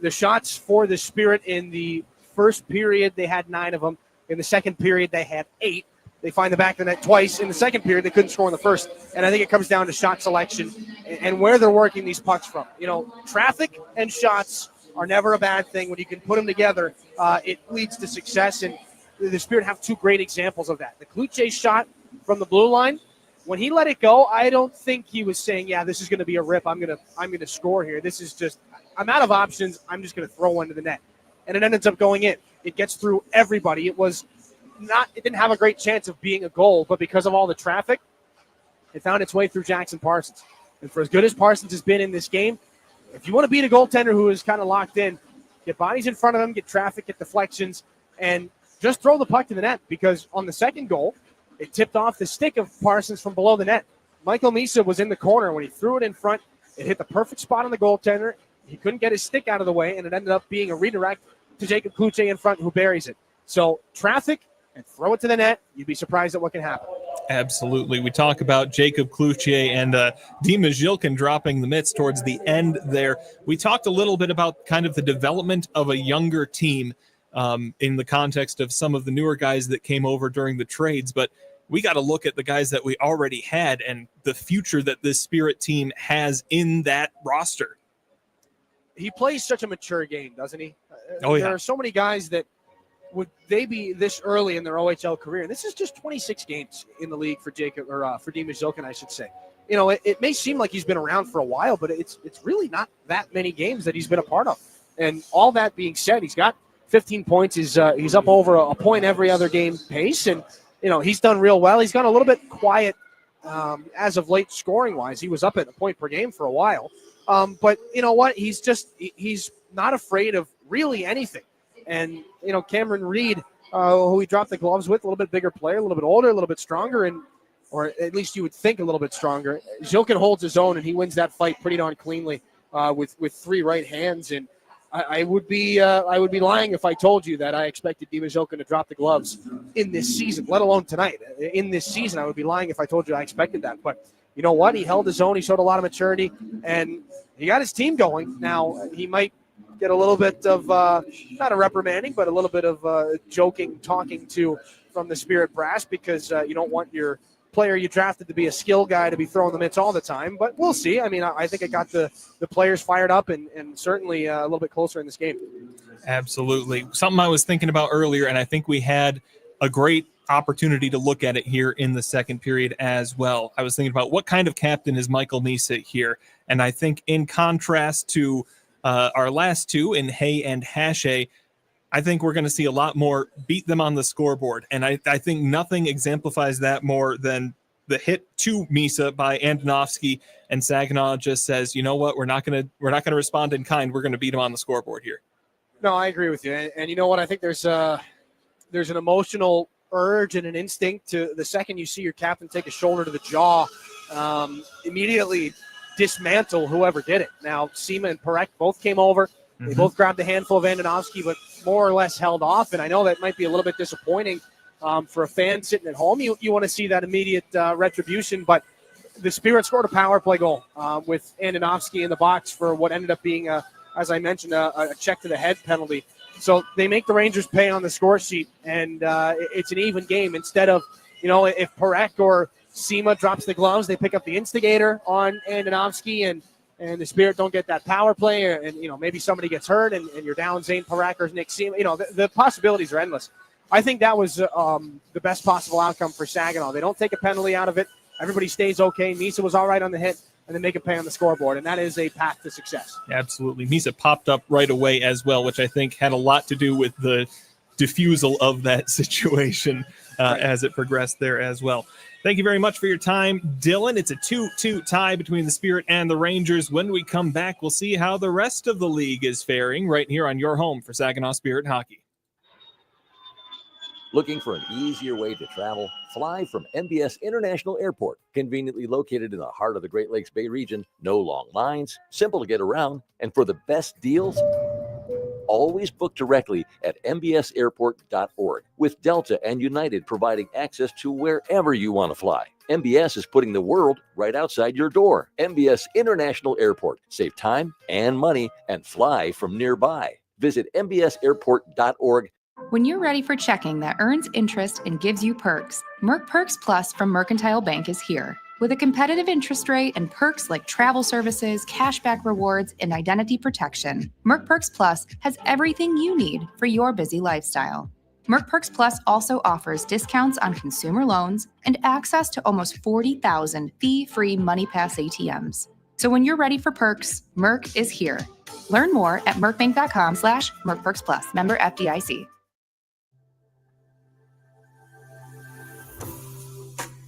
The shots for the Spirit in the first period, they had 9 of them. In the second period, they had 8. They find the back of the net twice. In the second period, they couldn't score in the first. And I think it comes down to shot selection and where they're working these pucks from. You know, traffic and shots are never a bad thing. When you can put them together, it leads to success. And the Spirit have 2 great examples of that. The Cloutier shot from the blue line, when he let it go, I don't think he was saying, yeah, this is going to be a rip. I'm going to score here. This is just, I'm out of options. I'm just going to throw one to the net. And it ends up going in. It gets through everybody. It didn't have a great chance of being a goal, but because of all the traffic, it found its way through Jackson Parsons. And for as good as Parsons has been in this game, if you want to beat a goaltender who is kind of locked in, get bodies in front of them, get traffic, get deflections, and just throw the puck to the net, because on the second goal, it tipped off the stick of Parsons from below the net. Michael Misa was in the corner. When he threw it in front, it hit the perfect spot on the goaltender. He couldn't get his stick out of the way, and it ended up being a redirect to Jacob Cloutier in front, who buries it. So traffic and throw it to the net. You'd be surprised at what can happen. Absolutely. We talk about Jacob Cloutier and Dima Zhilkin dropping the mitts towards the end there. We talked a little bit about kind of the development of a younger team in the context of some of the newer guys that came over during the trades, but we got to look at the guys that we already had and the future that this Spirit team has in that roster. he plays such a mature game, doesn't he? Oh, yeah. There are so many guys that would they be this early in their OHL career. And this is just 26 games in the league for for Dima Zilkin, I should say. You know, it may seem like he's been around for a while, but it's really not that many games that he's been a part of. And all that being said, he's got 15 points. He's up over a point every other game pace, and he's done real well. He's gone a little bit quiet as of late scoring wise. He was up at a point per game for a while, but you know what? He's not afraid of really anything. And Cameron Reed, who he dropped the gloves with, a little bit bigger player, a little bit older, a little bit stronger, or at least you would think a little bit stronger. Zilkin holds his own, and he wins that fight pretty darn cleanly with three right hands. And I would be lying if I told you that I expected Dima Zilkin to drop the gloves in this season, let alone tonight. In this season, I would be lying if I told you I expected that. But you know what? He held his own. He showed a lot of maturity, and he got his team going. Now, he might get a little bit of, not a reprimanding, but a little bit of talking to from the Spirit brass, because you don't want your player you drafted to be a skill guy to be throwing the mitts all the time. But we'll see. I mean, I think it got the players fired up and certainly a little bit closer in this game. Absolutely. Something I was thinking about earlier, and I think we had a great opportunity to look at it here in the second period as well. I was thinking about what kind of captain is Michael Nisa here. And I think in contrast to our last two in Hay and Hashay, I think we're going to see a lot more beat them on the scoreboard. And I think nothing exemplifies that more than the hit to Misa by Andonovsky, and Saginaw just says, you know what, we're not going to respond in kind. We're going to beat them on the scoreboard here. No, I agree with you. And you know what? I think there's an emotional urge and an instinct to the second you see your captain take a shoulder to the jaw, immediately dismantle whoever did it. Now, Seema and Perek both came over. They both grabbed a handful of Andonovsky, but more or less held off. And I know that might be a little bit disappointing for a fan sitting at home. You want to see that immediate retribution. But the Spirit scored a power play goal with Andonovsky in the box for what ended up being, as I mentioned, a check to the head penalty. So they make the Rangers pay on the score sheet, and it's an even game. Instead of, if Perek or Seema drops the gloves, they pick up the instigator on Andonovsky, and the Spirit don't get that power play, and maybe somebody gets hurt, and you're down Zane Perek or Nick Seema. The possibilities are endless. I think that was the best possible outcome for Saginaw. They don't take a penalty out of it. Everybody stays okay. Misa was all right on the hit, and then make a pay on the scoreboard, and that is a path to success. Absolutely. Misa popped up right away as well, which I think had a lot to do with the diffusal of that situation as it progressed there as well. Thank you very much for your time, Dillon. It's a 2-2 tie between the Spirit and the Rangers. When we come back, we'll see how the rest of the league is faring right here on your home for Saginaw Spirit Hockey. Looking for an easier way to travel? Fly from MBS International Airport, conveniently located in the heart of the Great Lakes Bay region. No long lines, simple to get around, and for the best deals, always book directly at mbsairport.org, with Delta and United providing access to wherever you want to fly. MBS is putting the world right outside your door. MBS International Airport. Save time and money and fly from nearby. Visit mbsairport.org. When you're ready for checking that earns interest and gives you perks, Merc Perks Plus from Mercantile Bank is here. With a competitive interest rate and perks like travel services, cashback rewards, and identity protection, Merc Perks Plus has everything you need for your busy lifestyle. Merc Perks Plus also offers discounts on consumer loans and access to almost 40,000 fee-free MoneyPass ATMs. So when you're ready for perks, Merc is here. Learn more at mercbank.com/mercperksplus. Member FDIC.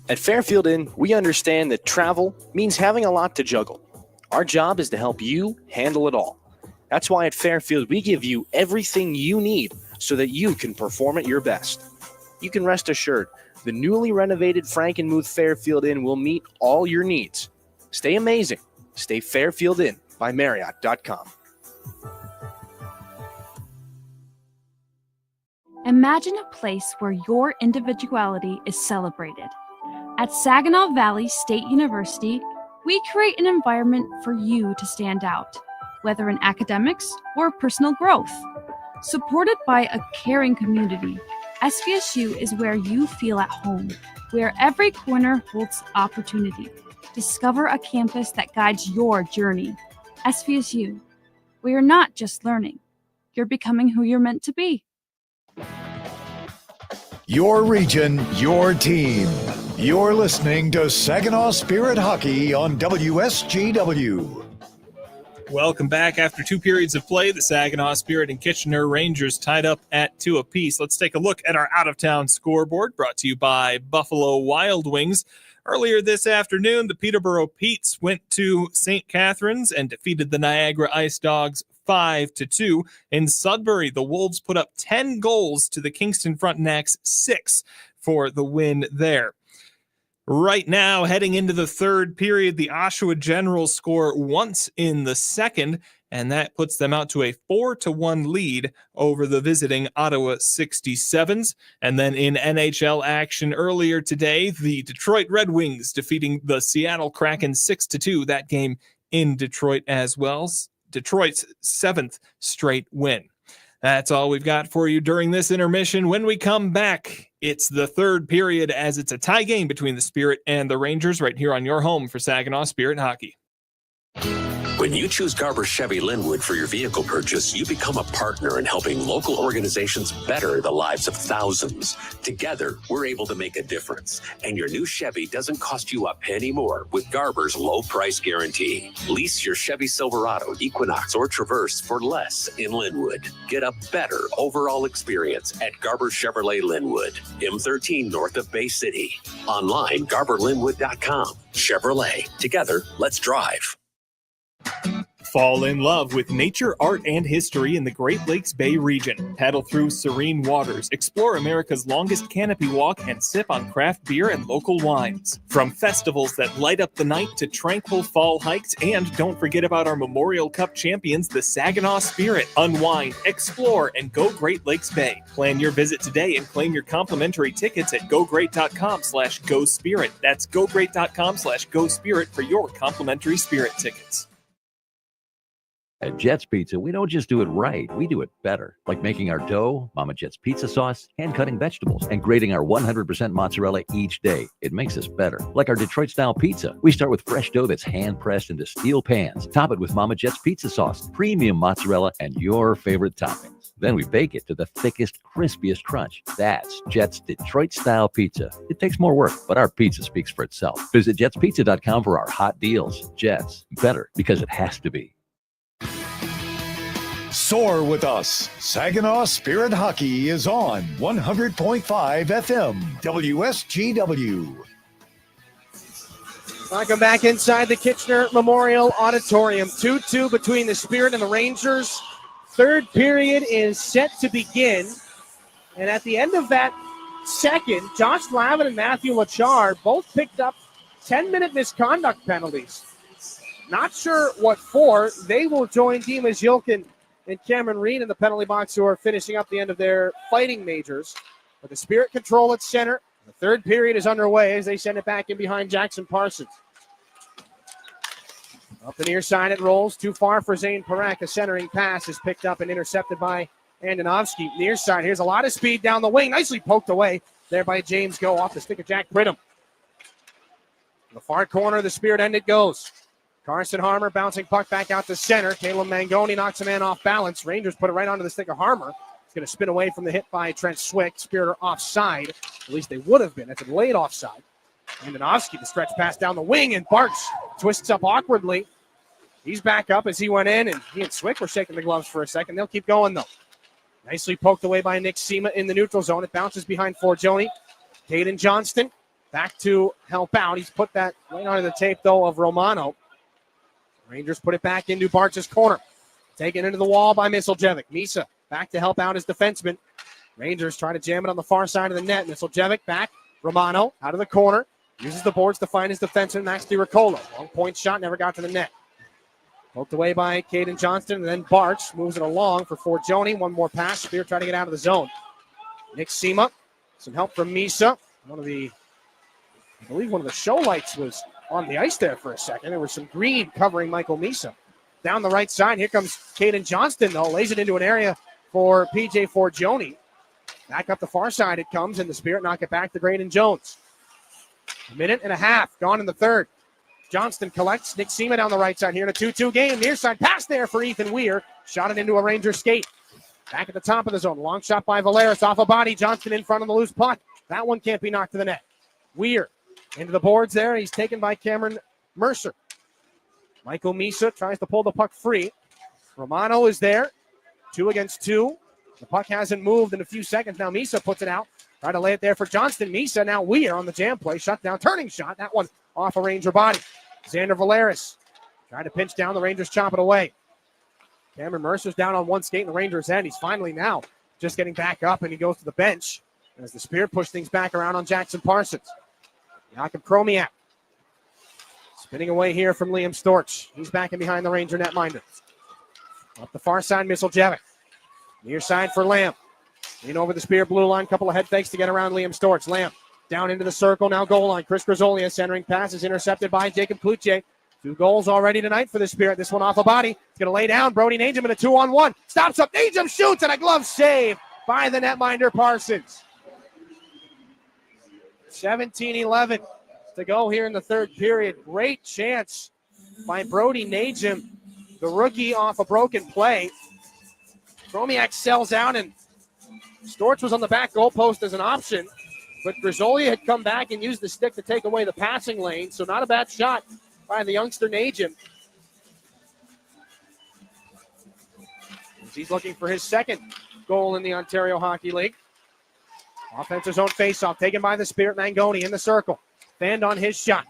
At Fairfield Inn, we understand that travel means having a lot to juggle. Our job is to help you handle it all. That's why at Fairfield, we give you everything you need so that you can perform at your best. You can rest assured, the newly renovated Frankenmuth Fairfield Inn will meet all your needs. Stay amazing. Stay Fairfield Inn by Marriott.com. Imagine a place where your individuality is celebrated. At Saginaw Valley State University, we create an environment for you to stand out, whether in academics or personal growth. Supported by a caring community, SVSU is where you feel at home, where every corner holds opportunity. Discover a campus that guides your journey. SVSU, where you're not just learning, you're becoming who you're meant to be. Your region, your team. You're listening to Saginaw Spirit Hockey on WSGW. Welcome back. After 2 periods of play, the Saginaw Spirit and Kitchener Rangers tied up at 2 apiece. Let's take a look at our out-of-town scoreboard, brought to you by Buffalo Wild Wings. Earlier this afternoon, the Peterborough Petes went to St. Catharines and defeated the Niagara Ice Dogs 5-2. In Sudbury, the Wolves put up 10 goals to the Kingston Frontenac's 6 for the win there. Right now, heading into the third period, the Oshawa Generals score once in the second, and that puts them out to a 4-1 lead over the visiting Ottawa 67s. And then in NHL action earlier today, the Detroit Red Wings defeating the Seattle Kraken 6-2. That game in Detroit as well. Detroit's 7th straight win. That's all we've got for you during this intermission. When we come back, it's the third period as it's a tie game between the Spirit and the Rangers right here on your home for Saginaw Spirit Hockey. When you choose Garber Chevy Linwood for your vehicle purchase, you become a partner in helping local organizations better the lives of thousands. Together, we're able to make a difference. And your new Chevy doesn't cost you a penny more with Garber's low price guarantee. Lease your Chevy Silverado, Equinox, or Traverse for less in Linwood. Get a better overall experience at Garber Chevrolet Linwood, M13 north of Bay City. Online, GarberLinwood.com. Chevrolet. Together, let's drive. Fall in love with nature, art, and history in the Great Lakes Bay region. Paddle through serene waters, explore America's longest canopy walk, and sip on craft beer and local wines. From festivals that light up the night to tranquil fall hikes, and don't forget about our Memorial Cup champions, the Saginaw Spirit. Unwind, explore, and go Great Lakes Bay. Plan your visit today and claim your complimentary tickets at gogreat.com/GoSpirit. That's gogreat.com/GoSpirit for your complimentary Spirit tickets. At Jet's Pizza, we don't just do it right, we do it better. Like making our dough, Mama Jet's pizza sauce, hand cutting vegetables, and grating our 100% mozzarella each day. It makes us better. Like our Detroit-style pizza, we start with fresh dough that's hand-pressed into steel pans. Top it with Mama Jet's pizza sauce, premium mozzarella, and your favorite toppings. Then we bake it to the thickest, crispiest crunch. That's Jet's Detroit-style pizza. It takes more work, but our pizza speaks for itself. Visit jetspizza.com for our hot deals. Jet's, better because it has to be. Soar with us. Saginaw Spirit Hockey is on 100.5 FM WSGW. Welcome back inside the Kitchener Memorial Auditorium. 2-2 between the Spirit and the Rangers. Third period is set to begin. And at the end of that second, Josh Lavin and Matthew Lachar both picked up 10-minute misconduct penalties. Not sure what for. They will join Dimas Yilkin and Cameron Reed in the penalty box, who are finishing up the end of their fighting majors. But the Spirit control at center. The third period is underway as they send it back in behind Jackson Parsons. Up the near side it rolls. Too far for Zane Parak. A centering pass is picked up and intercepted by Andonovski. Near side, here's a lot of speed down the wing. Nicely poked away there by James Go off the stick of Jack Pridham. In the far corner of the Spirit end it goes. Carson Harmer bouncing puck back out to center. Caleb Mangoni knocks a man off balance. Rangers put it right onto the stick of Harmer. It's going to spin away from the hit by Trent Swick. Spirit are offside. At least they would have been. It's a late offside. Andonovski, the stretch pass down the wing, and Bartz twists up awkwardly. He's back up as he went in, and he and Swick were shaking the gloves for a second. They'll keep going, though. Nicely poked away by Nick Sema in the neutral zone. It bounces behind Forgione. Caden Johnston back to help out. He's put that right onto the tape, though, of Romano. Rangers put it back into Bartz's corner. Taken into the wall by Misiljevic. Misa back to help out his defenseman. Rangers try to jam it on the far side of the net. Misiljevic back. Romano out of the corner. Uses the boards to find his defenseman, Max DiRiccolo. Long point shot, never got to the net. Poked away by Caden Johnston, and then Bartz moves it along for Forgione. One more pass. Spear trying to get out of the zone. Nick Sema. Some help from Misa. I believe one of the show lights was on the ice there for a second. There was some green covering Michael Misa. Down the right side, here comes Caden Johnston, though. Lays it into an area for P.J. Forgione. Back up the far side it comes, and the Spirit knock it back to Graydon Jones. A minute and a half gone in the third. Johnston collects. Nick Sema down the right side here in a 2-2 game. Near side pass there for Ethan Weir. Shot it into a Ranger skate. Back at the top of the zone. Long shot by Valeris off a body. Johnston in front of the loose puck. That one can't be knocked to the net. Weir into the boards there. He's taken by Cameron Mercer. Michael Misa tries to pull the puck free. Romano is there. 2 against 2. The puck hasn't moved in a few seconds. Now Misa puts it out. Try to lay it there for Johnston. Misa now Weir on the jam play. Shut down. Turning shot. That one off a Ranger body. Xander Valeris trying to pinch down. The Rangers chop it away. Cameron Mercer's down on one skate in the Rangers' end. He's finally now just getting back up, and he goes to the bench as the Spirit push things back around on Jackson Parsons. Jakob Kromiak spinning away here from Liam Storch. He's back in behind the Ranger netminder. Up the far side, Misseljevic. Near side for Lamb. In over the Spirit blue line. Couple of head fakes to get around Liam Storch. Lamb down into the circle. Now goal line. Chris Grisolia centering pass is intercepted by Jacob Cloutier. 2 goals already tonight for the Spirit. This one off a body. It's going to lay down. Brody Najum in a 2-on-1. Stops up. Najum shoots, and a glove save by the netminder Parsons. 17-11 to go here in the third period. Great chance by Brody Najum, the rookie, off a broken play. Kromiak sells out, and Storch was on the back goalpost as an option, but Grisolia had come back and used the stick to take away the passing lane, so not a bad shot by the youngster Najum. He's looking for his second goal in the Ontario Hockey League. Offensive zone faceoff taken by the Spirit. Mangoni in the circle. Fanned on his shot.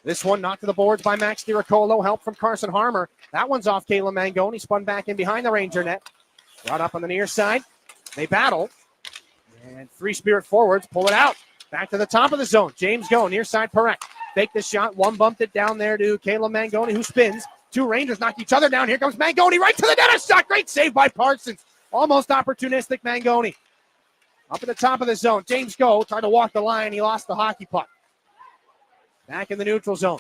This one knocked to the boards by Max DiRiccolo. Help from Carson Harmer. That one's off Caleb Mangoni. Spun back in behind the Ranger net. Brought up on the near side. They battle. And 3 Spirit forwards pull it out. Back to the top of the zone. James Go near side Perek. Fake the shot. One bumped it down there to Caleb Mangoni, who spins. 2 Rangers knock each other down. Here comes Mangoni right to the net. A shot. Great save by Parsons. Almost opportunistic Mangoni. Up at the top of the zone. James Go tried to walk the line. He lost the hockey puck. Back in the neutral zone.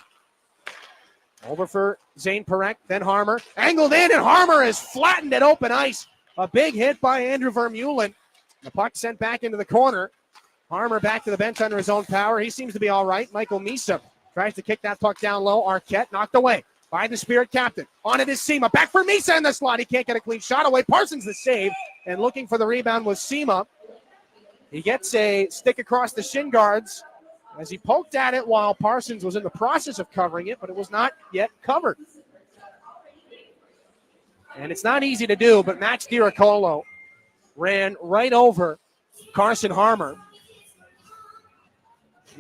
Over for Zane Perek. Then Harmer. Angled in, and Harmer is flattened at open ice. A big hit by Andrew Vermeulen. The puck sent back into the corner. Harmer back to the bench under his own power. He seems to be all right. Michael Misa tries to kick that puck down low. Arquette knocked away by the Spirit captain. On it is Sema. Back for Misa in the slot. He can't get a clean shot away. Parsons the save. And looking for the rebound was Sema. He gets a stick across the shin guards as he poked at it while Parsons was in the process of covering it, but it was not yet covered. And it's not easy to do, but Max DiRiccolo ran right over Carson Harmer.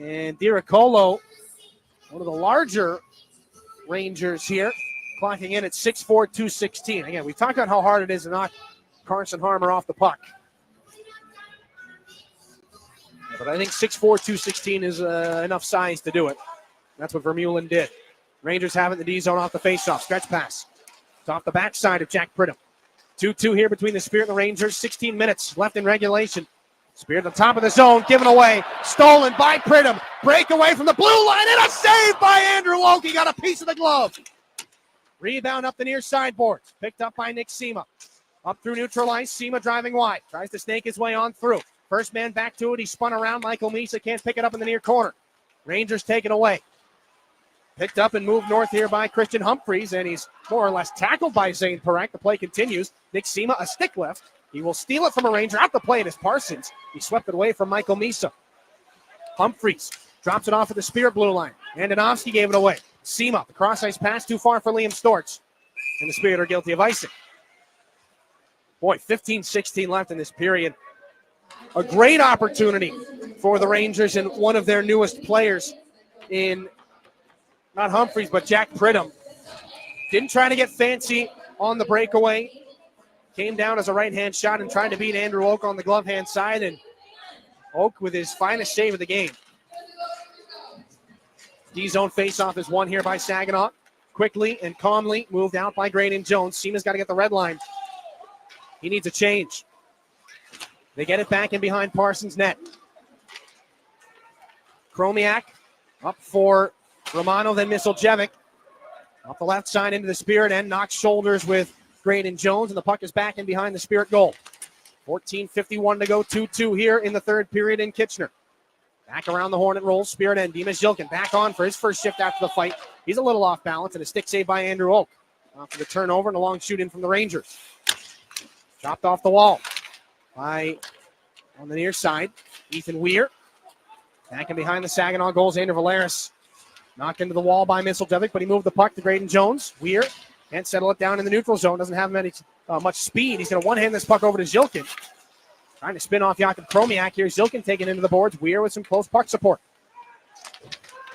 And DiRiccolo, one of the larger Rangers here, clocking in at 6'4", 216. Again, we talked about how hard it is to knock Carson Harmer off the puck. But I think 6'4", 216 is enough size to do it. That's what Vermeulen did. Rangers have it in the D zone off the faceoff. Stretch pass. It's off the backside of Jack Pridham. 2-2 here between the Spirit and the Rangers. 16 minutes left in regulation. Spirit at the top of the zone, given away. Stolen by Pridham. Breakaway from the blue line, and a save by Andrew Loki. Got a piece of the glove. Rebound up the near sideboards. Picked up by Nick Sema. Up through neutral ice. Sema driving wide. Tries to snake his way on through. First man back to it. He spun around. Michael Misa can't pick it up in the near corner. Rangers take it away. Picked up and moved north here by Christian Humphreys, and he's more or less tackled by Zane Perek. The play continues. Nick Sema, a stick lift. He will steal it from a Ranger. Out the play, it is Parsons. He swept it away from Michael Misa. Humphreys drops it off at the Spirit blue line. Andonovsky gave it away. Sema, the cross-ice pass too far for Liam Storch. And the Spirit are guilty of icing. Boy, 15-16 left in this period. A great opportunity for the Rangers and one of their newest players in, not Humphreys, but Jack Pridham. Didn't try to get fancy on the breakaway. Came down as a right-hand shot and tried to beat Andrew Oak on the glove hand side, and Oak with his finest save of the game. D-zone faceoff is won here by Saginaw. Quickly and calmly moved out by Graydon Jones. Sema's got to get the red line. He needs a change. They get it back in behind Parsons' net. Kromiak up for Romano, then Misseljevic. Off the left side into the Spirit end, knocks shoulders with Graydon Jones, and the puck is back in behind the Spirit goal. 14:51 to go, 2-2 here in the third period in Kitchener. Back around the horn it rolls, Spirit end. Dimas Jilkin back on for his first shift after the fight. He's a little off balance, and a stick save by Andrew Oak. After the turnover and a long shoot in from the Rangers. Chopped off the wall by, on the near side, Ethan Weir. Back in behind the Saginaw goal, Xander Valeris. Knocked into the wall by Misseldevic, but he moved the puck to Graydon Jones. Weir can't settle it down in the neutral zone. Doesn't have much speed. He's going to one-hand this puck over to Zilkin. Trying to spin off Jakub Kromiak here. Zilkin taking into the boards. Weir with some close puck support.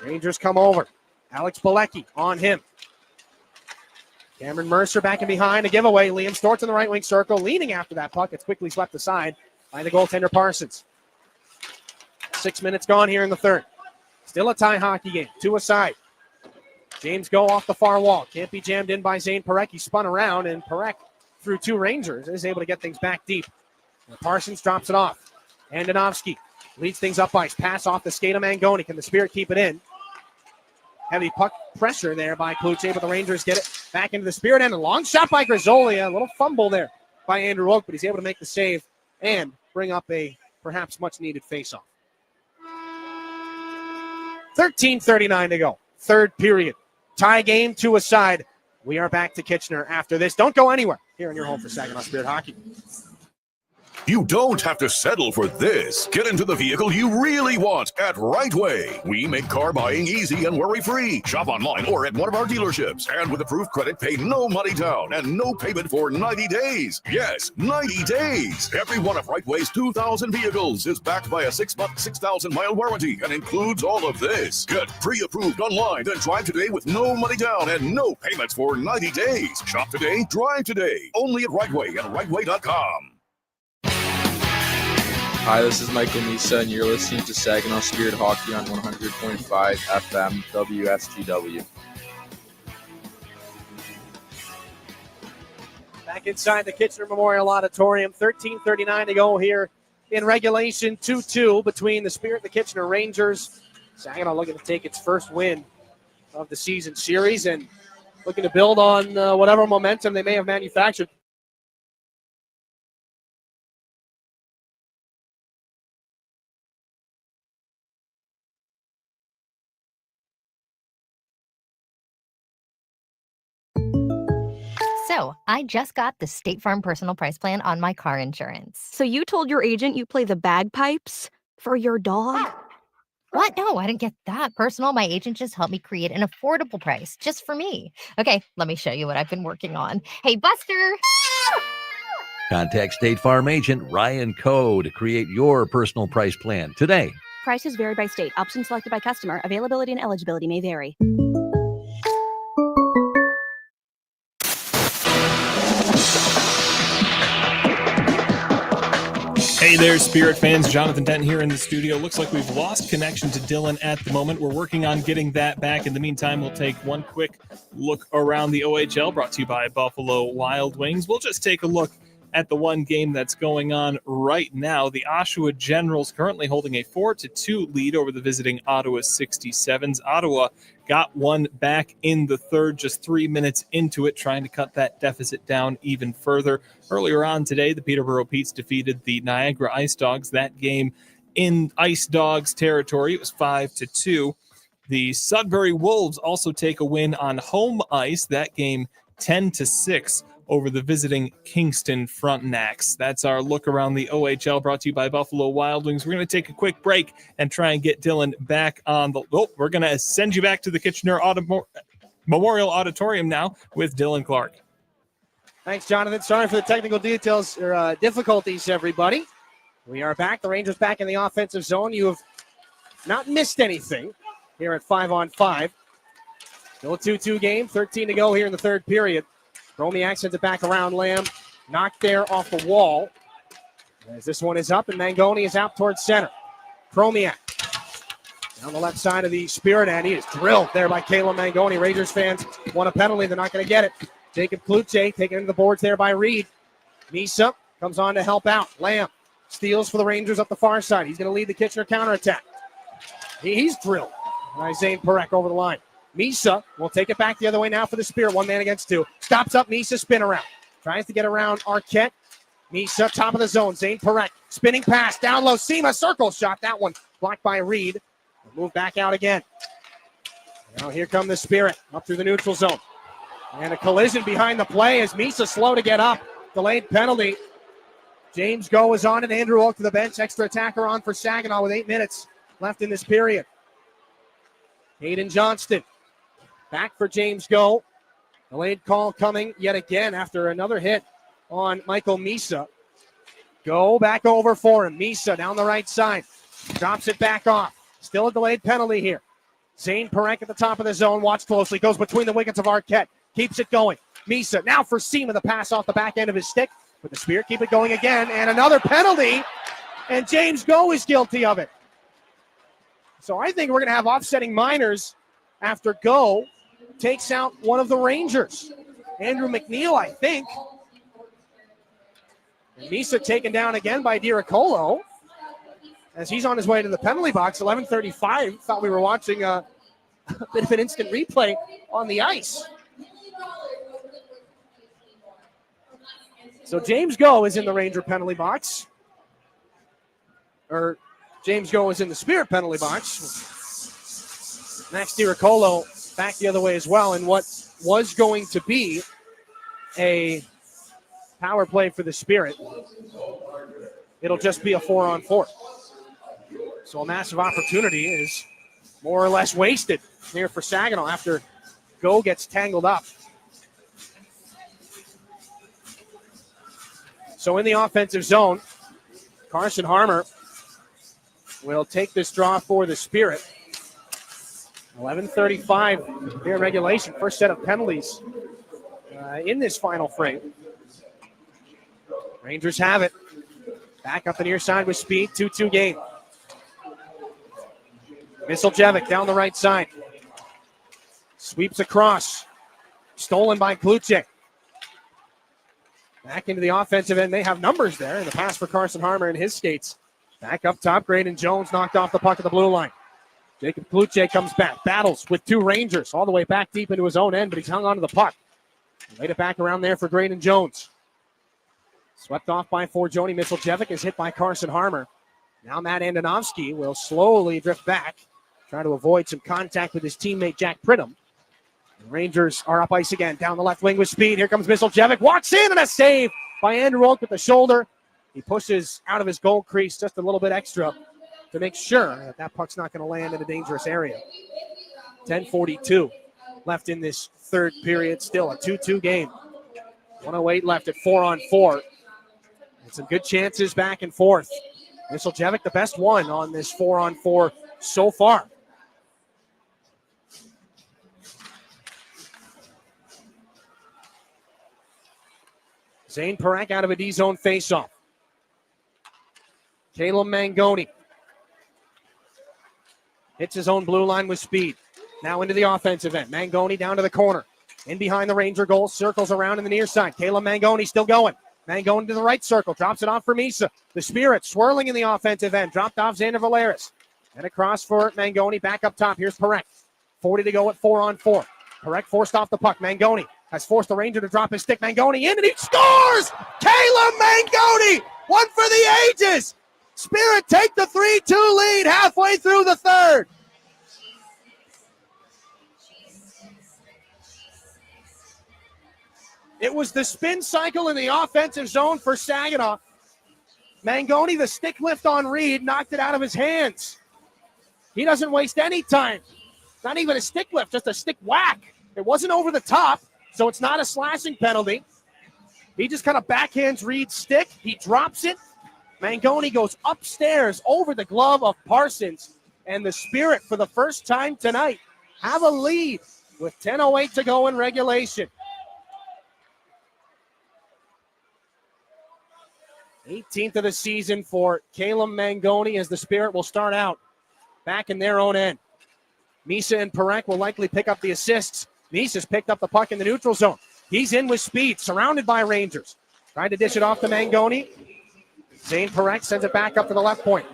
Rangers come over. Alex Bilecki on him. Cameron Mercer back in behind. A giveaway. Liam Stortz in the right wing circle. Leaning after that puck. It's quickly swept aside by the goaltender Parsons. 6 minutes gone here in the third. Still a tie hockey game. 2 aside. James Go off the far wall. Can't be jammed in by Zane Parekh. He spun around, and Parekh, through 2 Rangers, is able to get things back deep. And Parsons drops it off. Andonovski leads things up ice. Pass off the skate of Mangoni. Can the Spirit keep it in? Heavy puck pressure there by Kluche, but the Rangers get it back into the Spirit end. A long shot by Grisoli. A little fumble there by Andrew Oak, but he's able to make the save and bring up a perhaps much-needed faceoff. 13:39 to go. Third period. Tie game, 2 aside. We are back to Kitchener after this. Don't go anywhere here in your home for Saginaw Spirit Hockey. You don't have to settle for this. Get into the vehicle you really want at Right Way. We make car buying easy and worry-free. Shop online or at one of our dealerships. And with approved credit, pay no money down and no payment for 90 days. Yes, 90 days. Every one of Right Way's 2,000 vehicles is backed by a 6-month, 6,000-mile warranty and includes all of this. Get pre-approved online, then drive today with no money down and no payments for 90 days. Shop today, drive today. Only at Right Way and rightway.com. Hi, this is Michael Misa, and you're listening to Saginaw Spirit Hockey on 100.5 FM WSGW. Back inside the Kitchener Memorial Auditorium. 13:39 to go here in regulation. 2-2 between the Spirit and the Kitchener Rangers. Saginaw looking to take its first win of the season series and looking to build on whatever momentum they may have manufactured. So, I just got the State Farm Personal Price Plan on my car insurance. So you told your agent you play the bagpipes for your dog? What? No, I didn't get that personal. My agent just helped me create an affordable price just for me. Okay, let me show you what I've been working on. Hey, Buster! Contact State Farm agent Ryan Coe to create your personal price plan today. Prices vary by state. Options selected by customer. Availability and eligibility may vary. Hey there, Spirit fans. Jonathan Dent here in the studio. Looks like we've lost connection to Dillon at the moment. We're working on getting that back. In the meantime, we'll take one quick look around the OHL, brought to you by Buffalo Wild Wings. We'll just take a look at the one game that's going on right now. The Oshawa Generals currently holding a 4-2 lead over the visiting Ottawa 67s. Ottawa got one back in the third, just 3 minutes into it, trying to cut that deficit down even further. Earlier on today, the Peterborough Petes defeated the Niagara Ice Dogs. That game in Ice Dogs territory, it was 5-2. The Sudbury Wolves also take a win on home ice. That game 10-6 over the visiting Kingston Frontenacs. That's our look around the OHL, brought to you by Buffalo Wild Wings. We're going to take a quick break and try and get Dillon back on the... Oh, we're going to send you back to the Kitchener Memorial Auditorium now with Dillon Clark. Thanks, Jonathan. Sorry for the technical details or difficulties, everybody. We are back. The Rangers back in the offensive zone. You have not missed anything here at 5-on-5. Still a 2-2 game. 13 to go here in the third period. Kromiak sends it back around Lamb. Knocked there off the wall. As this one is up, and Mangoni is out towards center. Kromiak down the left side of the Spirit, and he is drilled there by Caleb Mangoni. Rangers fans want a penalty. They're not going to get it. Jacob Kluche taken into the boards there by Reed. Misa comes on to help out. Lamb steals for the Rangers up the far side. He's going to lead the Kitchener counterattack. He's drilled by Zane Parekh over the line. Misa will take it back the other way now for the Spirit. 1 man against 2. Stops up. Misa spin around. Tries to get around Arquette. Misa top of the zone. Zane Parekh spinning pass. Down low. Sema circle shot. That one blocked by Reed. Move back out again. Now here come the Spirit up through the neutral zone. And a collision behind the play as Misa slow to get up. Delayed penalty. James Go is on and Andrew Oak to the bench. Extra attacker on for Saginaw with 8 minutes left in this period. Hayden Johnston back for James Go. Delayed call coming yet again after another hit on Michael Misa. Go back over for him. Misa down the right side. Drops it back off. Still a delayed penalty here. Zane Perek at the top of the zone. Watch closely. Goes between the wickets of Arquette. Keeps it going. Misa now for Seaman. The pass off the back end of his stick. But the Spirit keep it going again. And another penalty. And James Go is guilty of it. So I think we're going to have offsetting minors after Go takes out one of the Rangers. Andrew McNeil, I think. And Misa taken down again by Diracolo as he's on his way to the penalty box. 11:35. Thought we were watching a bit of an instant replay on the ice. So James Go is in the Ranger penalty box. Or James Go is in the Spirit penalty box. Max Diracolo back the other way as well in what was going to be a power play for the Spirit. It'll just be a 4-on-4. So a massive opportunity is more or less wasted here for Saginaw after Go gets tangled up. So in the offensive zone, Carson Harmer will take this draw for the Spirit. 11:35 here regulation. First set of penalties in this final frame. Rangers have it. Back up the near side with speed. 2-2 game. Misiljevic down the right side. Sweeps across. Stolen by Kluche. Back into the offensive end. They have numbers there. And the pass for Carson Harmer and his skates. Back up top. Graydon Jones knocked off the puck at the blue line. Jacob Kluche comes back. Battles with two Rangers. All the way back deep into his own end, but he's hung onto the puck. Laid it back around there for Graydon Jones. Swept off by Forgione. Misiljevic is hit by Carson Harmer. Now Matt Andonovsky will slowly drift back, trying to avoid some contact with his teammate Jack Pridham. The Rangers are up ice again, down the left wing with speed. Here comes Misiljevic. Walks in and a save by Andrew Oak with the shoulder. He pushes out of his goal crease just a little bit extra to make sure that that puck's not going to land in a dangerous area. 10:42 left in this third period. Still a 2-2 game. 1:08 left at 4-on-4. And some good chances back and forth. Misiljevic, the best one on this 4-on-4 so far. Zane Perek out of a D-zone faceoff. Caleb Mangoni hits his own blue line with speed. Now into the offensive end. Mangoni down to the corner. In behind the Ranger goal. Circles around in the near side. Caleb Mangoni still going. Mangoni to the right circle. Drops it off for Misa. The Spirit swirling in the offensive end. Dropped off Xander Valeris. And across for Mangoni. Back up top. Here's Perek. 40 to go at 4-on-4. Perek forced off the puck. Mangoni has forced the Ranger to drop his stick. Mangoni in and he scores! Caleb Mangoni! One for the ages! Spirit take the 3-2 lead halfway through the third. It was the spin cycle in the offensive zone for Saginaw. Mangoni, the stick lift on Reed, knocked it out of his hands. He doesn't waste any time. Not even a stick lift, just a stick whack. It wasn't over the top, so it's not a slashing penalty. He just kind of backhands Reed's stick. He drops it. Mangoni goes upstairs over the glove of Parsons. And the Spirit, for the first time tonight, have a lead with 10:08 to go in regulation. 18th of the season for Caleb Mangoni as the Spirit will start out back in their own end. Misa and Perek will likely pick up the assists. Misa's picked up the puck in the neutral zone. He's in with speed, surrounded by Rangers. Trying to dish it off to Mangoni. Zane Perek sends it back up to the left point.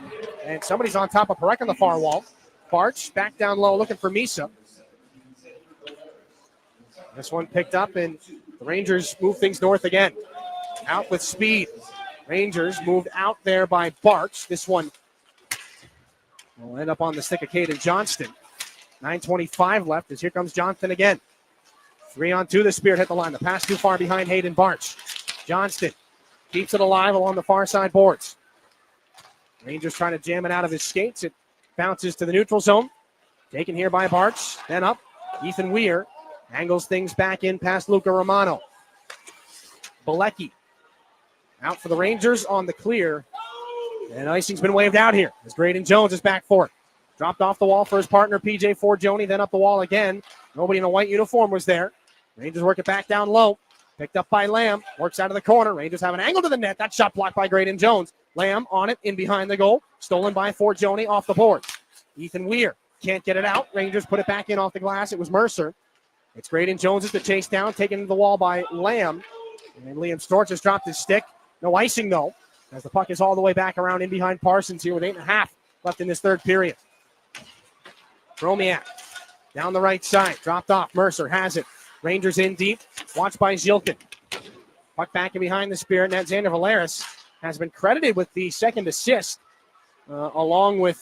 And somebody's on top of Perek on the far wall. Barch back down low looking for Misa. This one picked up and the Rangers move things north again. Out with speed. Rangers moved out there by Barch. This one will end up on the stick of Caden Johnston. 9:25 left as here comes Johnson again. 3-on-2, the Spirit hit the line. The pass too far behind Hayden Barch. Johnston keeps it alive along the far side boards. Rangers trying to jam it out of his skates. It bounces to the neutral zone. Taken here by Barch. Then up, Ethan Weir angles things back in past Luca Romano. Bilecki out for the Rangers on the clear. And icing's been waved out here as Graydon Jones is back for it. Dropped off the wall for his partner, PJ Forgione, then up the wall again. Nobody in a white uniform was there. Rangers work it back down low. Picked up by Lamb. Works out of the corner. Rangers have an angle to the net. That shot blocked by Graydon Jones. Lamb on it, in behind the goal. Stolen by Forgione off the board. Ethan Weir can't get it out. Rangers put it back in off the glass. It was Mercer. It's Graydon Jones to chase down, taken to the wall by Lamb. And Liam Storch has dropped his stick. No icing, though, as the puck is all the way back around in behind Parsons here with 8.5 left in this third period. Bromiak down the right side. Dropped off. Mercer has it. Rangers in deep. Watched by Zilkin. Puck back in behind the Spirit. Net Xander Valeris has been credited with the second assist, along with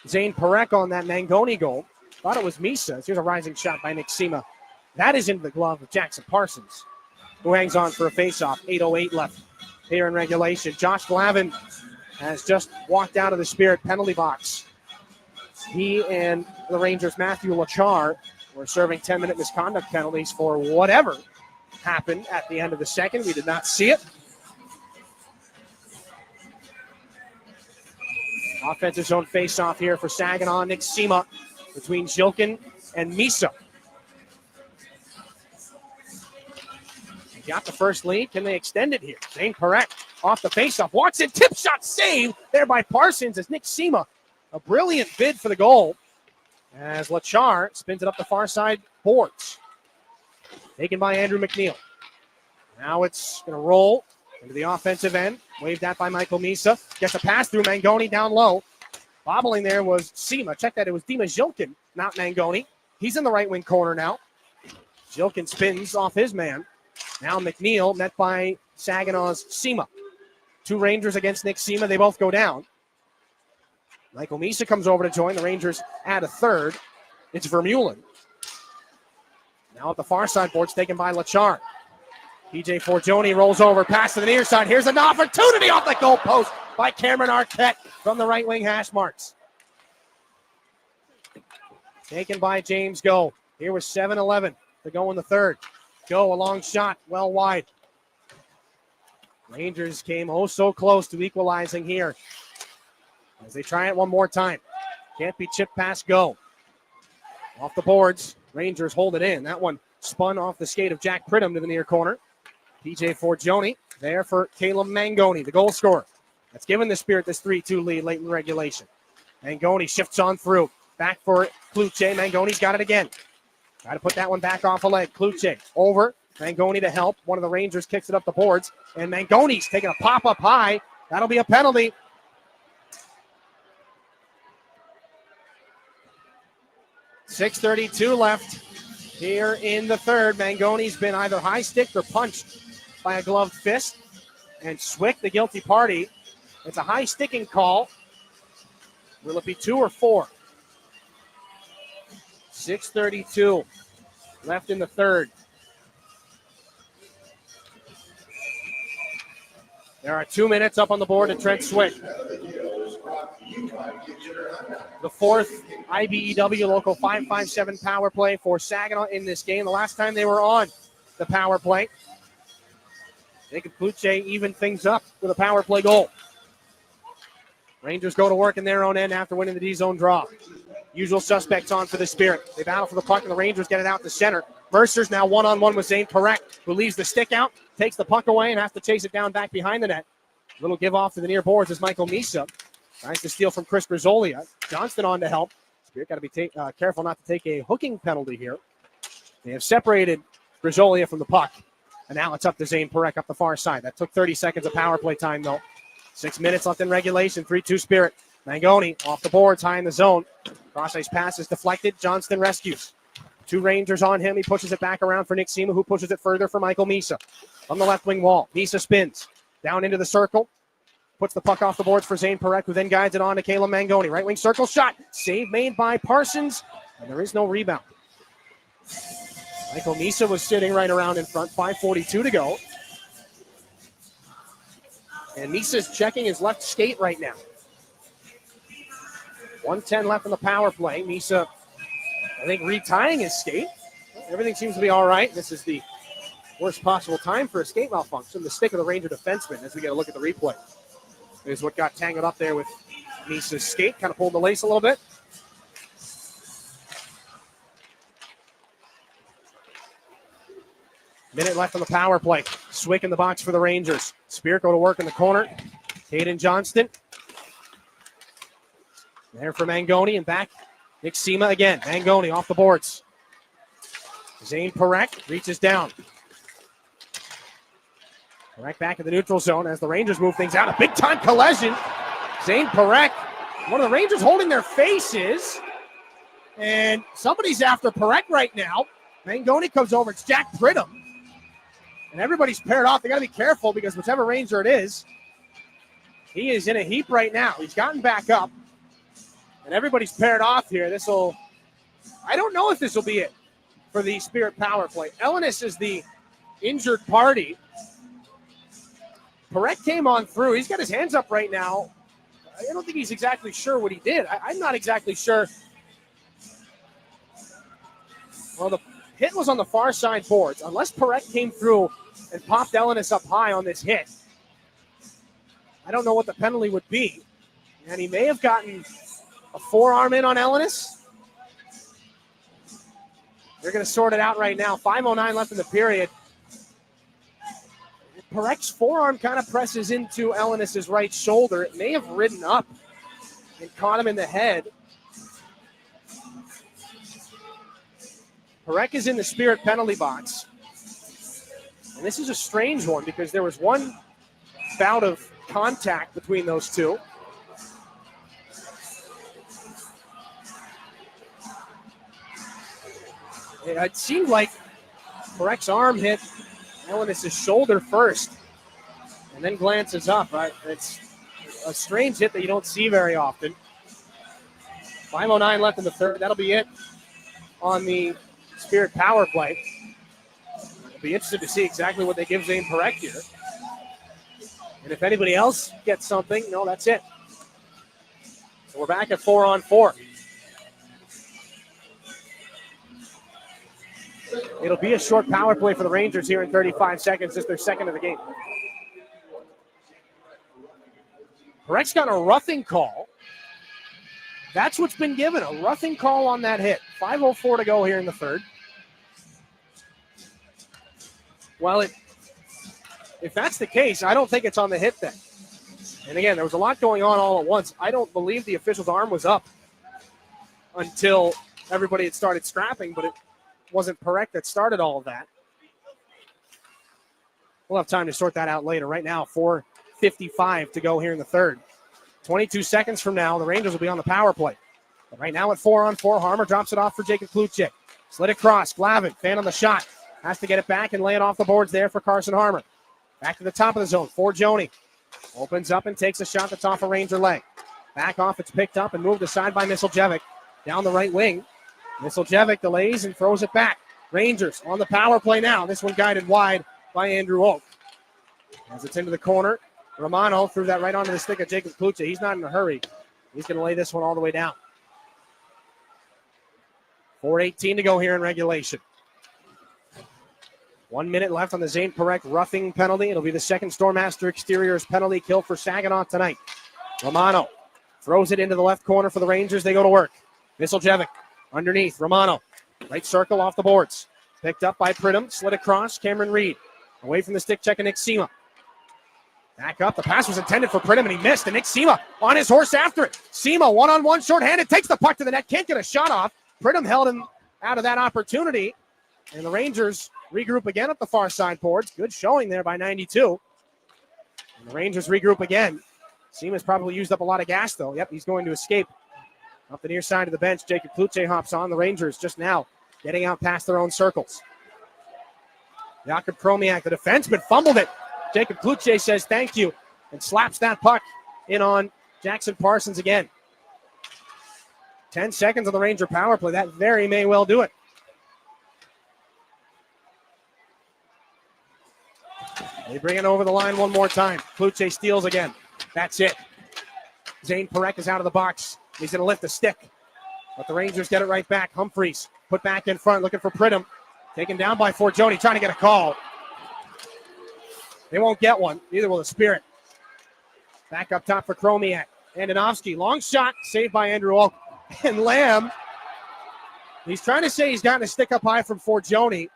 Zane Parek on that Mangoni goal. Thought it was Misa. Here's a rising shot by Nick Sema. That is into the glove of Jackson Parsons, who hangs on for a faceoff. 8:08 left here in regulation. Josh Glavin has just walked out of the Spirit penalty box. He and the Rangers' Matthew Lachar were serving 10-minute misconduct penalties for whatever happened at the end of the second. We did not see it. Offensive zone face-off here for Saginaw. Nick Sema between Zilkin and Misa. They got the first lead. Can they extend it here? Zane Parek off the face-off. Watson, tip shot save there by Parsons as Nick Sema. A brilliant bid for the goal as Lachar spins it up the far side boards. Taken by Andrew McNeil. Now it's going to roll into the offensive end. Waved at by Michael Misa. Gets a pass through Mangoni down low. Bobbling there was Sema. Check that. It was Dima Zilkin, not Mangoni. He's in the right wing corner now. Zilkin spins off his man. Now McNeil met by Saginaw's Sema. Two Rangers against Nick Sema. They both go down. Michael Misa comes over to join. The Rangers add a third. It's Vermeulen. Now at the far side boards taken by Lachar. PJ Forgione rolls over, pass to the near side. Here's an opportunity off the goal post by Cameron Arquette from the right wing hash marks. Taken by James Go. Here was 7-11 to go in the third. Go, a long shot, well wide. Rangers came oh so close to equalizing here as they try it one more time. Can't be chipped past Go. Off the boards, Rangers hold it in. That one spun off the skate of Jack Pridham to the near corner. PJ Forgione there for Caleb Mangoni, the goal scorer. That's given the Spirit this 3-2 lead late in regulation. Mangoni shifts on through. Back for Kluche. Mangoni's got it again. Try to put that one back off a leg. Kluche over. Mangoni to help. One of the Rangers kicks it up the boards. And Mangoni's taking a pop up high. That'll be a penalty. .6:32 left here in the third. Mangoni's been either high sticked or punched by a gloved fist. And Swick, the guilty party. It's a high sticking call. Will it be 2 or 4? 6:32 left in the third. There are 2 minutes up on the board to Trent Swick. The fourth IBEW Local 557 power play for Saginaw in this game. The last time they were on the power play, Jacob Kluche evened things up with a power play goal. Rangers go to work in their own end after winning the D-zone draw. Usual suspects on for the Spirit. They battle for the puck, and the Rangers get it out to center. Mercer's now one-on-one with Zane Parek, who leaves the stick out, takes the puck away, and has to chase it down back behind the net. Little give off to the near boards as Michael Misa tries to steal from Chris Grisolia. Johnston on to help. Spirit got to be careful not to take a hooking penalty here. They have separated Grisolia from the puck, and now it's up to Zane Parek up the far side. That took 30 seconds of power play time, though. 6 minutes left in regulation. 3-2 Spirit. Mangoni off the boards, high in the zone. Cross-ice pass is deflected. Johnston rescues. 2 Rangers on him. He pushes it back around for Nick Sema, who pushes it further for Michael Misa. On the left wing wall, Misa spins. Down into the circle. Puts the puck off the boards for Zane Parek, who then guides it on to Caleb Mangoni. Right wing circle shot. Save made by Parsons. And there is no rebound. Michael Misa was sitting right around in front, 5:42 to go. And Misa's checking his left skate right now. 1:10 left in the power play. Misa, I think, retying his skate. Everything seems to be all right. This is the worst possible time for a skate malfunction. The stick of the Ranger defenseman, as we get a look at the replay, is what got tangled up there with Misa's skate. Kind of pulled the lace a little bit. Minute left on the power play. Swick in the box for the Rangers. Spirit go to work in the corner. Hayden Johnston. There for Mangoni and back. Nick Sema again. Mangoni off the boards. Zane Parekh reaches down. Parekh back in the neutral zone as the Rangers move things out. A big-time collision. Zane Parekh, one of the Rangers holding their faces. And somebody's after Parekh right now. Mangoni comes over. It's Jack Pridham. And everybody's paired off. They got to be careful because whichever Ranger it is, he is in a heap right now. He's gotten back up. And everybody's paired off here. I don't know if this will be it for the Spirit power play. Ellenis is the injured party. Parekh came on through. He's got his hands up right now. I don't think he's exactly sure what he did. I'm not exactly sure. Well, the hit was on the far side boards. Unless Parekh came through and popped Ellenis up high on this hit, I don't know what the penalty would be. And he may have gotten a forearm in on Ellenis. They're going to sort it out right now. 5:09 left in the period. Parekh's forearm kind of presses into Ellenis' right shoulder. It may have ridden up and caught him in the head. Parekh is in the Spirit penalty box. And this is a strange one because there was one bout of contact between those two. It seemed like Parekh's arm hit Ellenis' shoulder first and then glances up. It's a strange hit that you don't see very often. 5:09 left in the third. That'll be it on the Spirit power play. I'll be interested to see exactly what they give Zane Parekh here. And if anybody else gets something, no, that's it. So we're back at 4-on-4. It'll be a short power play for the Rangers here in 35 seconds. It's their second of the game. Parekh's got a roughing call. That's what's been given, a roughing call on that hit. 5:04 to go here in the third. Well, if that's the case, I don't think it's on the hit then. And again, there was a lot going on all at once. I don't believe the official's arm was up until everybody had started scrapping, but it wasn't Parekh that started all of that. We'll have time to sort that out later. Right now, 4:55 to go here in the third. 22 seconds from now, the Rangers will be on the power play. But right now at 4-on-4, Harmer drops it off for Jacob Kluchik. Slid across, Glavin, fan on the shot. Has to get it back and lay it off the boards there for Carson Harmer. Back to the top of the zone for Joni. Opens up and takes a shot that's off a Ranger leg. Back off, it's picked up and moved aside by Miseljevic. Down the right wing. Miseljevic delays and throws it back. Rangers on the power play now. This one guided wide by Andrew Oak. As it's into the corner, Romano threw that right onto the stick of Jacob Kluche. He's not in a hurry. He's going to lay this one all the way down. 4:18 to go here in regulation. 1 minute left on the Zane Parekh roughing penalty. It'll be the second Stormmaster Exteriors penalty kill for Saginaw tonight. Romano throws it into the left corner for the Rangers. They go to work. Miseljevic underneath. Romano. Right circle off the boards. Picked up by Pridham. Slid across. Cameron Reed. Away from the stick check of Nick Sema. Back up. The pass was intended for Pridham, and he missed. And Nick Sema on his horse after it. Sema one-on-one shorthanded. Takes the puck to the net. Can't get a shot off. Pridham held him out of that opportunity. And the Rangers regroup again up the far side boards. Good showing there by 92. And the Rangers regroup again. Sema's probably used up a lot of gas, though. Yep, he's going to escape. Up the near side of the bench, Jacob Kluche hops on. The Rangers just now getting out past their own circles. Jakub Kromiak, the defenseman, fumbled it. Jacob Kluche says thank you and slaps that puck in on Jackson Parsons again. 10 seconds on the Ranger power play. That very may well do it. They bring it over the line one more time. Kluche steals again. That's it. Zane Perek is out of the box. He's going to lift the stick. But the Rangers get it right back. Humphreys put back in front, looking for Pridham. Taken down by Forgione, trying to get a call. They won't get one. Neither will the Spirit. Back up top for Chromiak. Andonovsky, long shot, saved by Andrew Oak. And Lamb, he's trying to say he's gotten a stick up high from Forgione.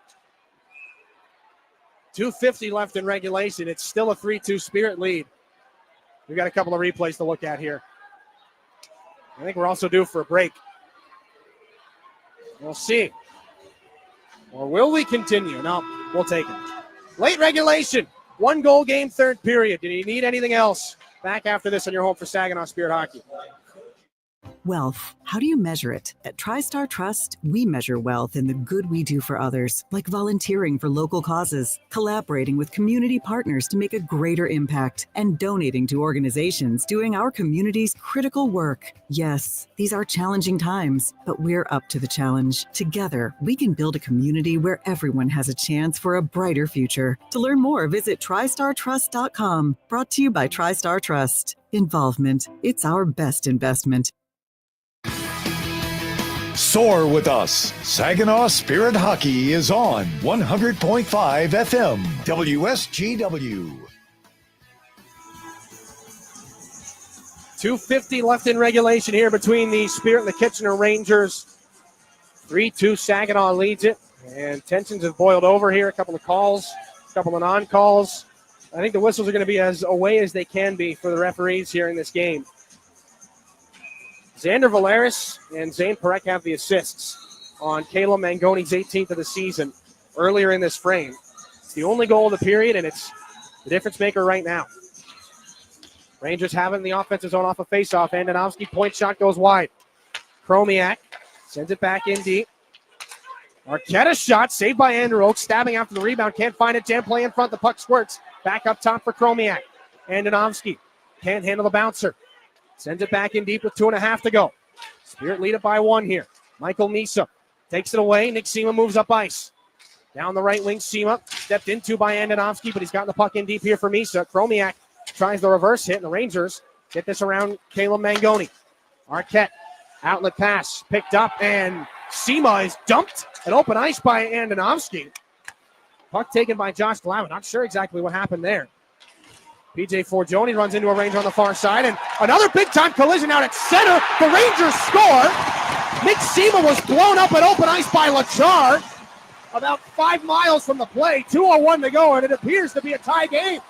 2:50 left in regulation. It's still a 3-2 Spirit lead. We've got a couple of replays to look at here. I think we're also due for a break. We'll see. Or will we continue? No, we'll take it. Late regulation. 1-goal game, third period. Did you need anything else? Back after this on your home for Saginaw Spirit Hockey. Wealth. How do you measure it? At TriStar Trust, we measure wealth in the good we do for others, like volunteering for local causes, collaborating with community partners to make a greater impact, and donating to organizations doing our community's critical work. Yes, these are challenging times, but we're up to the challenge. Together, we can build a community where everyone has a chance for a brighter future. To learn more, visit TriStarTrust.com. Brought to you by TriStar Trust. Involvement. It's our best investment. Soar with us. Saginaw Spirit Hockey is on 100.5 FM WSGW. 2:50 left in regulation here between the Spirit and the Kitchener Rangers. 3-2 Saginaw leads it, and tensions have boiled over here. A couple of calls, a couple of non-calls. I think the whistles are going to be as away as they can be for the referees here in this game. Xander Valeris and Zane Perek have the assists on Caleb Mangoni's 18th of the season earlier in this frame. It's the only goal of the period, and it's the difference maker right now. Rangers have it in the offensive zone off a faceoff. Andonovsky, point shot goes wide. Chromiak sends it back in deep. Arquetta's shot saved by Andrew Oak, stabbing after the rebound. Can't find it. Jam play in front. The puck squirts. Back up top for Chromiak. Andonovsky can't handle the bouncer. Sends it back in deep with 2.5 to go. Spirit lead it by 1 here. Michael Misa takes it away. Nick Sema moves up ice. Down the right wing, Sema stepped into by Andonovsky, but he's got the puck in deep here for Misa. Chromiak tries the reverse hit, and the Rangers get this around Caleb Mangoni. Arquette, outlet pass, picked up, and Sema is dumped at open ice by Andonovsky. Puck taken by Josh Glavin. Not sure exactly what happened there. PJ Forgione runs into a Ranger on the far side, and another big-time collision out at center. The Rangers score. Nick Sema was blown up at open ice by Lachar about 5 miles from the play. 2:01 to go, and it appears to be a tie game.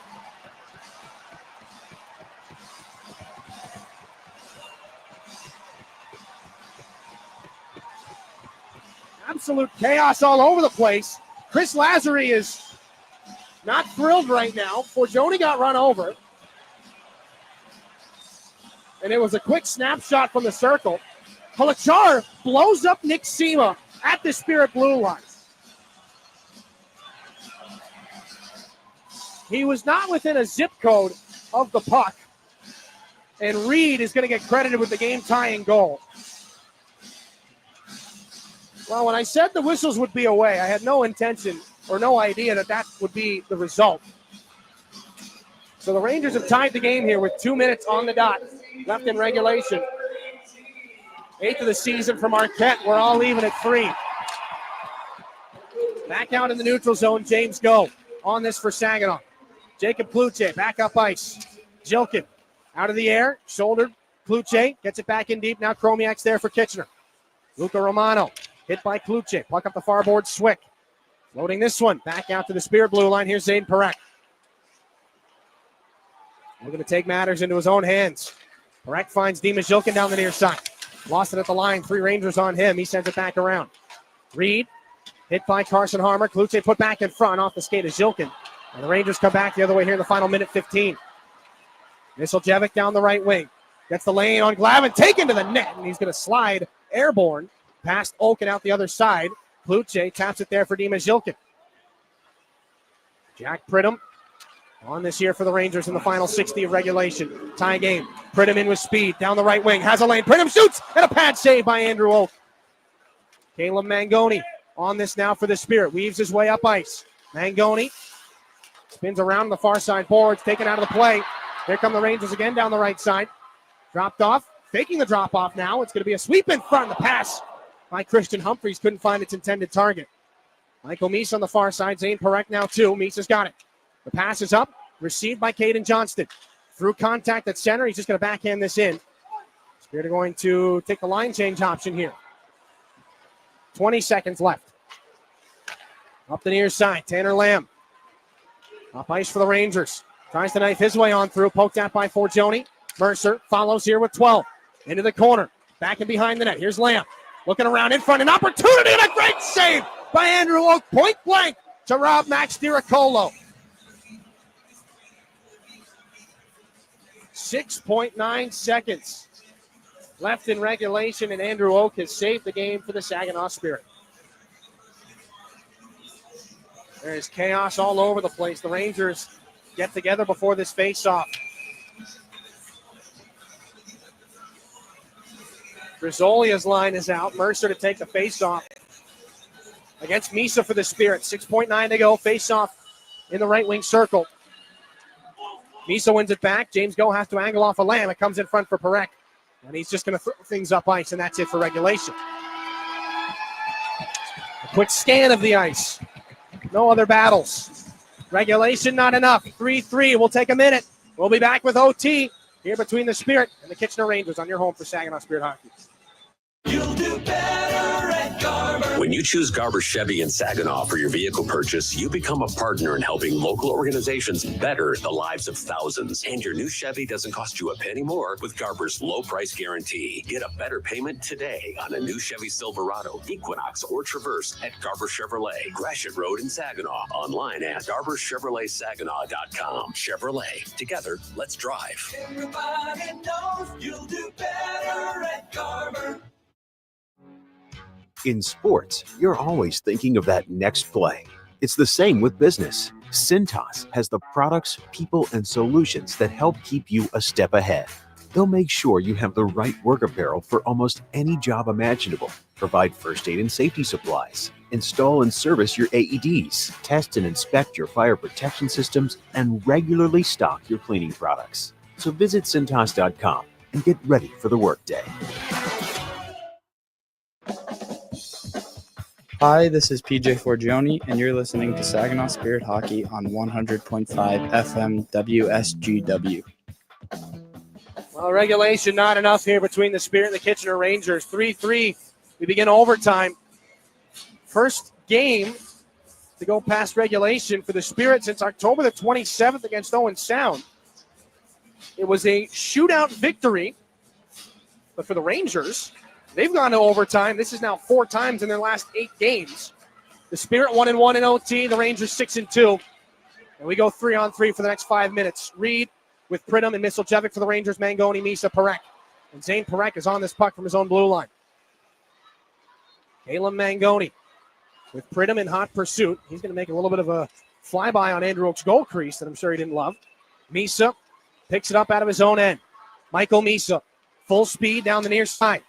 Absolute chaos all over the place. Chris Lazary is not thrilled right now. Forgione got run over. And it was a quick snapshot from the circle. Halachar blows up Nick Sema at the Spirit blue line. He was not within a zip code of the puck. And Reed is going to get credited with the game-tying goal. Well, when I said the whistles would be away, I had no intention or no idea that that would be the result. So the Rangers have tied the game here with 2 minutes on the dot left in regulation. 8th of the season from Arquette. We're all even at 3. Back out in the neutral zone, James Go on this for Saginaw. Jacob Kluche back up ice. Jilkin out of the air, shouldered. Kluche gets it back in deep. Now Chromiak's there for Kitchener. Luca Romano hit by Kluche. Puck up the far board, Swick. Loading this one back out to the Spirit blue line. Here's Zane Perek. Looking to take matters into his own hands. Perek finds Dimas Jilkin down the near side. Lost it at the line. 3 Rangers on him. He sends it back around. Reed hit by Carson Harmer. Kluche put back in front off the skate of Jilkin. And the Rangers come back the other way here in the final minute 15. Misiljevic down the right wing. Gets the lane on Glavin. Taken to the net. And he's going to slide airborne past Oak and out the other side. Kluche taps it there for Dimas Jilkin. Jack Pridham on this here for the Rangers in the final 60 of regulation. Tie game. Pridham in with speed. Down the right wing. Has a lane. Pridham shoots. And a pad save by Andrew Oak. Caleb Mangoni on this now for the Spirit. Weaves his way up ice. Mangoni Spins around the far side boards, taken out of the play. Here come the Rangers again down the right side. Dropped off, faking the drop off now. It's going to be a sweep in front. The pass by Christian Humphreys couldn't find its intended target. Michael Meese on the far side. Zane Parekh now too. Meese has got it. The pass is up, received by Caden Johnston. Through contact at center, he's just going to backhand this in. Spirit are going to take the line change option here. 20 seconds left. Up the near side, Tanner Lamb. Up ice for the Rangers. Tries to knife his way on through. Poked at by Forgione. Mercer follows here with 12. Into the corner. Back and behind the net. Here's Lamb. Looking around in front. An opportunity and a great save by Andrew Oak. Point blank to rob Max DiRiccolo. 6.9 seconds left in regulation, and Andrew Oak has saved the game for the Saginaw Spirit. There's chaos all over the place. The Rangers get together before this face-off. Grizzolia's line is out. Mercer to take the face-off against Misa for the Spirit. 6.9 to go. Face-off in the right wing circle. Misa wins it back. James Go has to angle off a Lamb. It comes in front for Parekh. And he's just going to throw things up ice, and that's it for regulation. A quick scan of the ice. No other battles. Regulation, not enough. 3-3. We'll take a minute. We'll be back with OT here between the Spirit and the Kitchener Rangers on your home for Saginaw Spirit Hockey. You'll do better at Garber. When you choose Garber Chevy in Saginaw for your vehicle purchase, you become a partner in helping local organizations better the lives of thousands. And your new Chevy doesn't cost you a penny more with Garber's low price guarantee. Get a better payment today on a new Chevy Silverado, Equinox, or Traverse at Garber Chevrolet, Gratiot Road in Saginaw. Online at GarberChevroletSaginaw.com. Chevrolet. Together, let's drive. Everybody knows you'll do better at Garber. In sports, you're always thinking of that next play. It's the same with business. Cintas has the products, people, and solutions that help keep you a step ahead. They'll make sure you have the right work apparel for almost any job imaginable, provide first aid and safety supplies, install and service your AEDs, test and inspect your fire protection systems, and regularly stock your cleaning products. So visit Cintas.com and get ready for the workday. Hi, this is PJ Forgione, and you're listening to Saginaw Spirit Hockey on 100.5 FM WSGW. Well, regulation not enough here between the Spirit and the Kitchener Rangers. 3-3. We begin overtime. First game to go past regulation for the Spirit since October the 27th against Owen Sound. It was a shootout victory, but for the Rangers, they've gone to overtime. This is now 4 times in their last 8 games. The Spirit 1-1 in OT. The Rangers 6-2. And we go 3-on-3 for the next 5 minutes. Reed with Pridham and Misiljevic for the Rangers. Mangoni, Misa, Parekh. And Zane Parekh is on this puck from his own blue line. Caleb Mangoni with Pridham in hot pursuit. He's going to make a little bit of a flyby on Andrew Oak's goal crease that I'm sure he didn't love. Misa picks it up out of his own end. Michael Misa, full speed down the near side.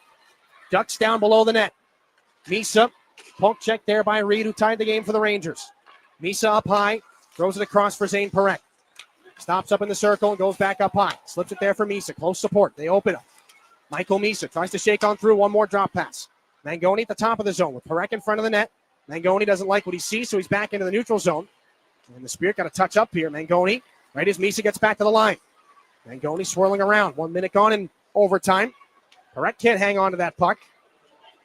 Ducks down below the net. Misa, poke check there by Reed, who tied the game for the Rangers. Misa up high, throws it across for Zane Parekh. Stops up in the circle and goes back up high. Slips it there for Misa. Close support. They open up. Michael Misa tries to shake on through. One more drop pass. Mangoni at the top of the zone with Parekh in front of the net. Mangoni doesn't like what he sees, so he's back into the neutral zone. And the Spirit got a touch up here. Mangoni, right as Misa gets back to the line. Mangoni swirling around. 1 minute gone in overtime. Parekh can't hang on to that puck.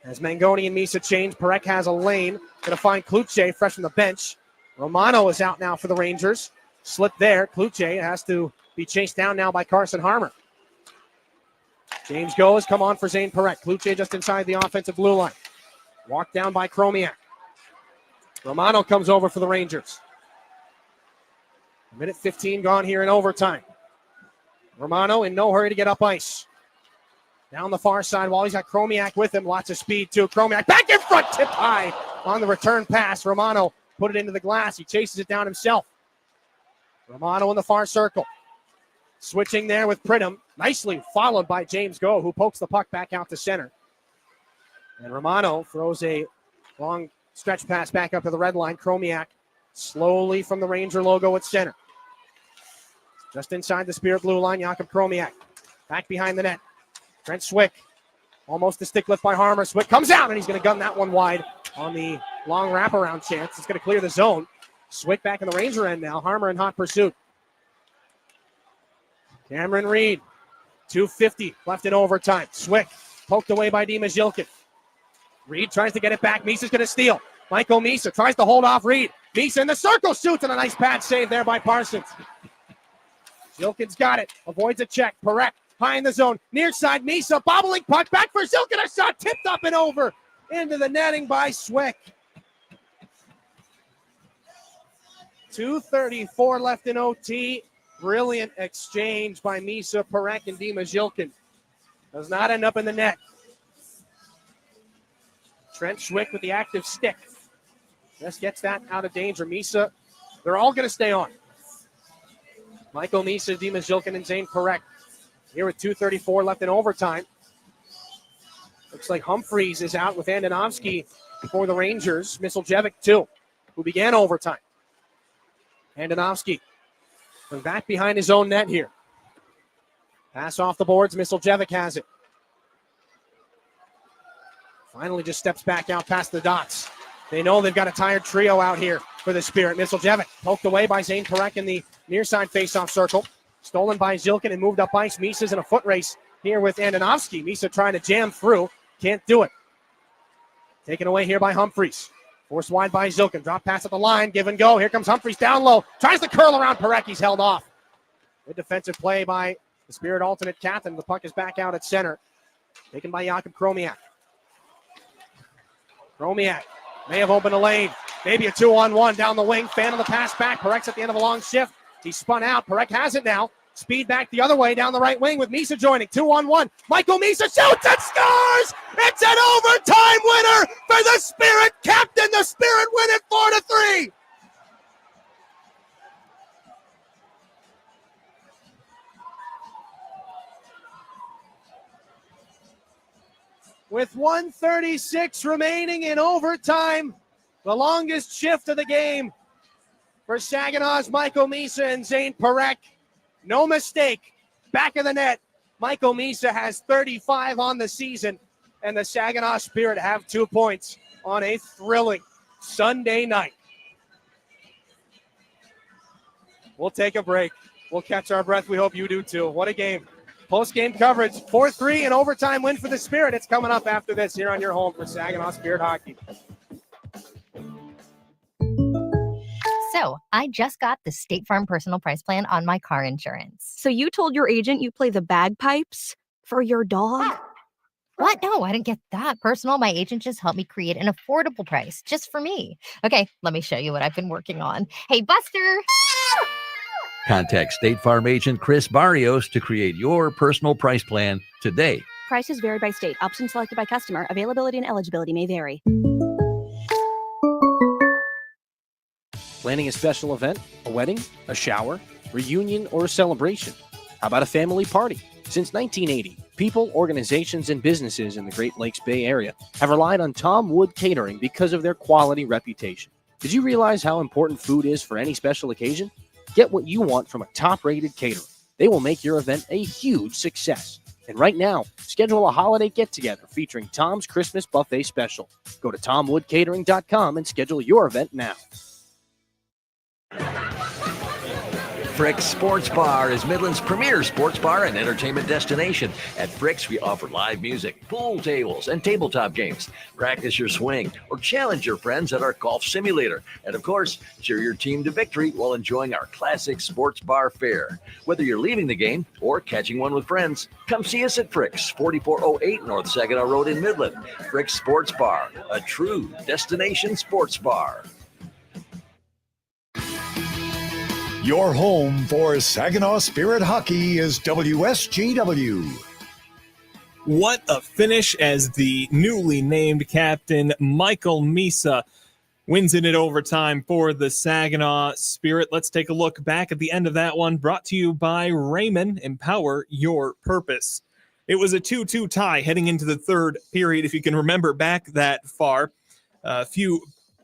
As Mangoni and Misa change, Parekh has a lane. Going to find Kluche fresh from the bench. Romano is out now for the Rangers. Slip there. Kluche has to be chased down now by Carson Harmer. James goes. Come on for Zane Parekh. Kluche just inside the offensive blue line. Walked down by Chromiak. Romano comes over for the Rangers. 1:15 gone here in overtime. Romano in no hurry to get up ice. Down the far side, while he's got Chromiak with him. Lots of speed, too. Chromiak back in front, tip high on the return pass. Romano put it into the glass. He chases it down himself. Romano in the far circle. Switching there with Pridham. Nicely followed by James Go, who pokes the puck back out to center. And Romano throws a long stretch pass back up to the red line. Chromiak slowly from the Ranger logo at center. Just inside the Spirit blue line, Jakub Kromiak. Back behind the net. Trent Swick. Almost a stick lift by Harmer. Swick comes out, and he's going to gun that one wide on the long wraparound chance. It's going to clear the zone. Swick back in the Ranger end now. Harmer in hot pursuit. Cameron Reed. 2:50 left in overtime. Swick poked away by Dima Zilkin. Reed tries to get it back. Misa's going to steal. Michael Misa tries to hold off Reed. Misa in the circle, shoots, and a nice pad save there by Parsons. Zilkin's got it. Avoids a check. Perek high in the zone. Near side, Misa bobbling puck. Back for Zilkin. A shot tipped up and over into the netting by Swick. 2:34 left in OT. Brilliant exchange by Misa, Perek, and Dima Zilkin. Does not end up in the net. Trent Swick with the active stick. Just gets that out of danger. Misa, they're all going to stay on. Michael Misa, Dima Zilkin, and Zane Perek. Here with 2:34 left in overtime. Looks like Humphreys is out with Andonovsky for the Rangers. Miseljevic, too, who began overtime. Andonovsky from back behind his own net here. Pass off the boards. Miseljevic has it. Finally just steps back out past the dots. They know they've got a tired trio out here for the Spirit. Miseljevic poked away by Zane Perek in the near side faceoff circle. Stolen by Zilkin and moved up ice. Misa's in a foot race here with Andonovsky. Misa trying to jam through. Can't do it. Taken away here by Humphreys. Forced wide by Zilkin. Drop pass at the line. Give and go. Here comes Humphreys down low. Tries to curl around Perek. He's held off. Good defensive play by the Spirit alternate captain. The puck is back out at center. Taken by Jakub Kromiak. Kromiak may have opened a lane. Maybe a 2-on-1 down the wing. Fan of the pass back. Perek's at the end of a long shift. He spun out. Perek has it now. Speed back the other way down the right wing with Misa joining. 2-on-1. Michael Misa shoots and scores! It's an overtime winner for the Spirit. Captain, the Spirit win it 4-3. With 1:36 remaining in overtime, the longest shift of the game for Saginaw's Michael Misa and Zane Perek. No mistake. Back of the net. Michael Misa has 35 on the season, and the Saginaw Spirit have 2 points on a thrilling Sunday night. We'll take a break. We'll catch our breath. We hope you do too. What a game. Post-game coverage, 4-3, an overtime win for the Spirit. It's coming up after this here on your home for Saginaw Spirit Hockey. So I just got the State Farm personal price plan on my car insurance. So you told your agent you play the bagpipes for your dog? What? No, I didn't get that personal. My agent just helped me create an affordable price just for me. Okay, let me show you what I've been working on. Hey, Buster! Contact State Farm agent Chris Barrios to create your personal price plan today. Prices vary by state. Options selected by customer. Availability and eligibility may vary. Planning a special event, a wedding, a shower, reunion, or a celebration? How about a family party? Since 1980, people, organizations, and businesses in the Great Lakes Bay Area have relied on Tom Wood Catering because of their quality reputation. Did you realize how important food is for any special occasion? Get what you want from a top-rated caterer. They will make your event a huge success. And right now, schedule a holiday get-together featuring Tom's Christmas Buffet Special. Go to tomwoodcatering.com and schedule your event now. Frick's Sports Bar is Midland's premier sports bar and entertainment destination. At Frick's, we offer live music, pool tables, and tabletop games. Practice your swing or challenge your friends at our golf simulator. And of course, cheer your team to victory while enjoying our classic sports bar fare. Whether you're leaving the game or catching one with friends, come see us at Frick's, 4408 North Saginaw Road in Midland. Frick's Sports Bar, a true destination sports bar. Your home for Saginaw Spirit Hockey is WSGW. What a finish as the newly named captain, Michael Misa, wins it in overtime for the Saginaw Spirit. Let's take a look back at the end of that one, brought to you by Raymond. Empower your purpose. It was a 2-2 tie heading into the third period, if you can remember back that far. A few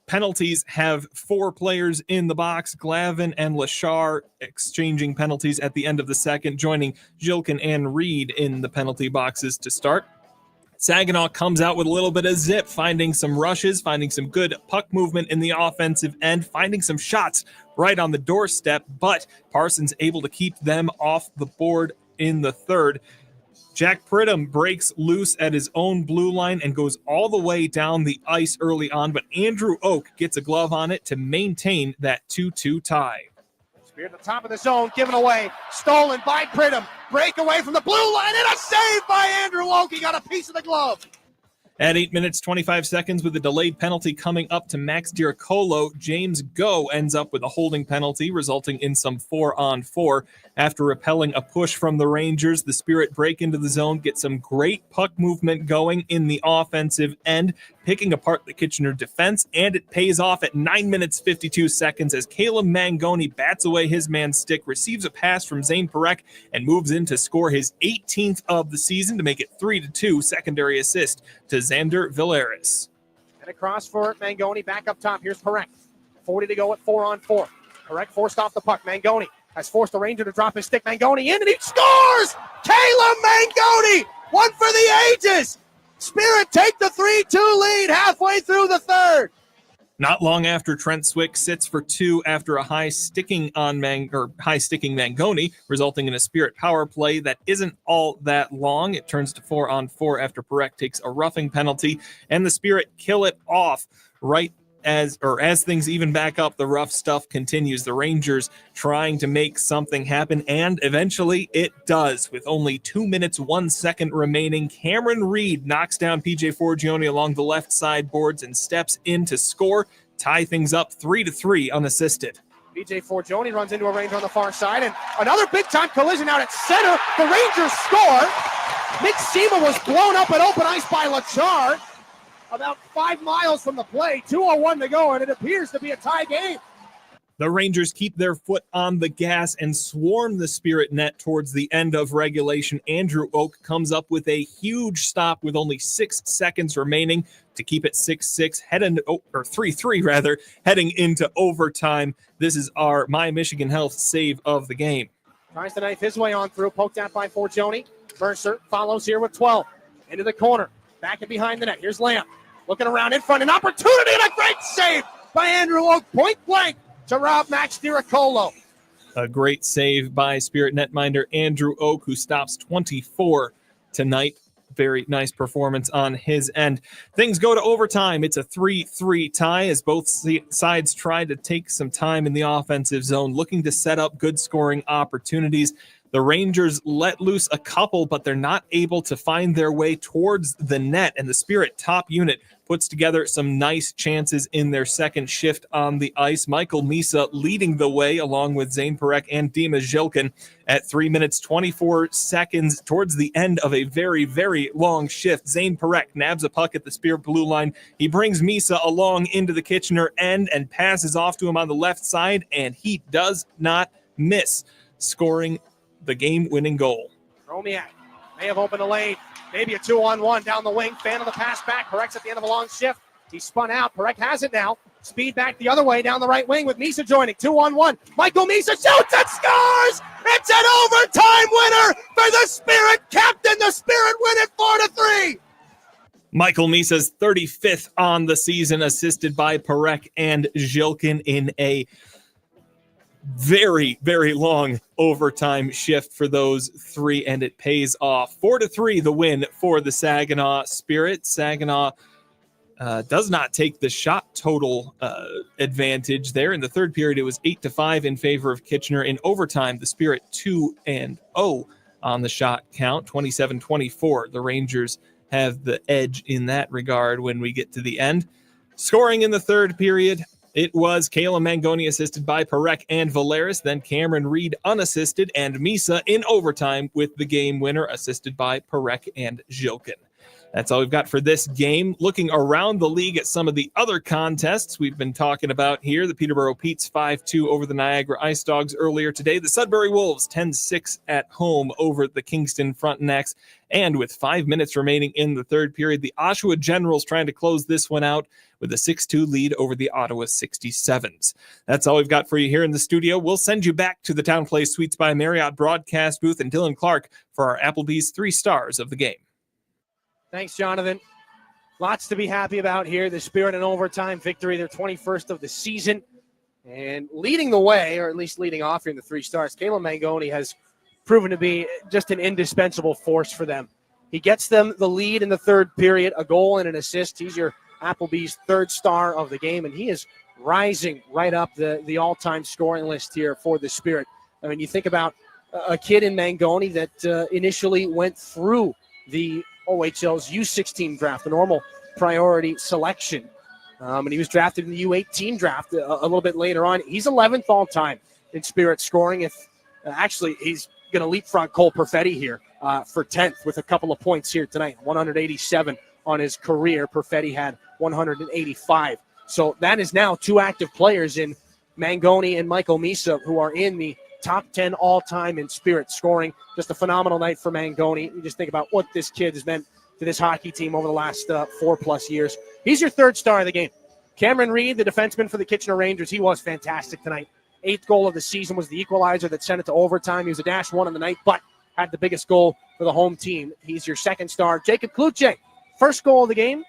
penalties have 4 players in the box. Glavin and Lashar exchanging penalties at the end of the second, joining Jilkin and Reed in the penalty boxes to start. Saginaw comes out with a little bit of zip, finding some rushes, finding some good puck movement in the offensive end, finding some shots right on the doorstep, but Parsons able to keep them off the board in the third. Jack Pridham breaks loose at his own blue line and goes all the way down the ice early on, but Andrew Oak gets a glove on it to maintain that 2-2 tie. Spirit at the top of the zone, given away, stolen by Pridham. Break away from the blue line, and a save by Andrew Oak. He got a piece of the glove. At 8 minutes, 25 seconds, with a delayed penalty coming up to Max Diracolo, James Go ends up with a holding penalty, resulting in some 4-on-4. After repelling a push from the Rangers, the Spirit break into the zone, get some great puck movement going in the offensive end, picking apart the Kitchener defense, and it pays off at 9 minutes, 52 seconds as Caleb Mangoni bats away his man's stick, receives a pass from Zane Parekh, and moves in to score his 18th of the season to make it 3-2, secondary assist to Xander Villaris. And across for Mangoni, back up top. Here's Parekh. 40 to go at 4-on-4. Parekh forced off the puck. Mangoni has forced the Ranger to drop his stick. Mangoni in, and he scores! Caleb Mangoni! One for the ages! Spirit take the 3-2 lead halfway through the third. Not long after, Trent Swick sits for 2 after a high-sticking Mangoni, resulting in a Spirit power play that isn't all that long. It turns to 4-on-4 after Parekh takes a roughing penalty, and the Spirit kill it off right as things even back up. The rough stuff continues. The Rangers trying to make something happen, and eventually it does. With only 2 minutes, 1 second remaining, Cameron Reed knocks down PJ Forgione along the left side boards and steps in to score, tie things up 3-3 unassisted. PJ Forgione runs into a Ranger on the far side, and another big-time collision out at center. The Rangers score. Nick Sema was blown up at open ice by Lachar. About 5 miles from the play, 2:01 to go, and it appears to be a tie game. The Rangers keep their foot on the gas and swarm the Spirit net towards the end of regulation. Andrew Oak comes up with a huge stop with only 6 seconds remaining to keep it 6-6, 3-3 rather, heading into overtime. This is our My Michigan Health save of the game. Tries to knife his way on through, poked out by Forgione. Mercer follows here with 12. Into the corner, back and behind the net. Here's Lamb. Looking around in front, an opportunity and a great save by Andrew Oak, point blank to rob Max Diracolo. A great save by Spirit netminder Andrew Oak, who stops 24 tonight. Very nice performance on his end. Things go to overtime. It's a 3-3 tie as both sides try to take some time in the offensive zone, looking to set up good scoring opportunities. The Rangers let loose a couple, but they're not able to find their way towards the net, and the Spirit top unit puts together some nice chances in their second shift on the ice. Michael Misa leading the way along with Zane Parekh and Dima Zhilkin at 3 minutes, 24 seconds towards the end of a very, very long shift. Zane Parekh nabs a puck at the Spirit blue line. He brings Misa along into the Kitchener end and passes off to him on the left side, and he does not miss, scoring the game-winning goal. Romiak may have opened a lane. Maybe a 2-on-1 down the wing. Fan of the pass back. Parekh's at the end of a long shift. He spun out. Parekh has it now. Speed back the other way down the right wing with Misa joining. 2-on-1. Michael Misa shoots and scores! It's an overtime winner for the Spirit captain. The Spirit win it 4-3. Michael Misa's 35th on the season, assisted by Parekh and Zhilkin in a very, very long overtime shift for those three, and it pays off. 4-3 the win for the Saginaw Spirit. Saginaw does not take the shot total advantage there. In the third period, it was 8-5 in favor of Kitchener. In overtime, the Spirit 2-0 on the shot count, 27-24. The Rangers have the edge in that regard when we get to the end. Scoring in the third period, it was Caleb Mangoni assisted by Parekh and Villaris, then Cameron Reed unassisted, and Misa in overtime with the game winner assisted by Parekh and Zhilkin. That's all we've got for this game. Looking around the league at some of the other contests we've been talking about here. The Peterborough Petes 5-2 over the Niagara Ice Dogs earlier today. The Sudbury Wolves 10-6 at home over the Kingston Frontenacs. And with 5 minutes remaining in the third period, the Oshawa Generals trying to close this one out with a 6-2 lead over the Ottawa 67s. That's all we've got for you here in the studio. We'll send you back to the Town Place Suites by Marriott broadcast booth and Dillon Clark for our Applebee's 3 stars of the game. Thanks, Jonathan. Lots to be happy about here. The Spirit in overtime victory, their 21st of the season. And leading the way, or at least leading off here in the 3 stars, Caleb Mangoni has proven to be just an indispensable force for them. He gets them the lead in the third period, a goal and an assist. He's your Applebee's 3rd star of the game, and he is rising right up the all-time scoring list here for the Spirit. I mean, you think about a kid in Mangoni that initially went through the OHL's U16 draft, the normal priority selection. And he was drafted in the U18 draft a little bit later on. He's 11th all-time in Spirit scoring. Actually, he's going to leapfrog Cole Perfetti here for 10th with a couple of points here tonight, 187 on his career. Perfetti had 185. So that is now 2 active players in Mangoni and Michael Misa who are in the top 10 all-time in Spirit scoring. Just a phenomenal night for Mangoni. You just think about what this kid has meant to this hockey team over the last 4+ years. He's your 3rd star of the game. Cameron Reed, the defenseman for the Kitchener Rangers, he was fantastic tonight. 8th goal of the season was the equalizer that sent it to overtime. He was a -1 on the night, but had the biggest goal for the home team. He's your 2nd star. Jacob Kluche, 1st goal of the game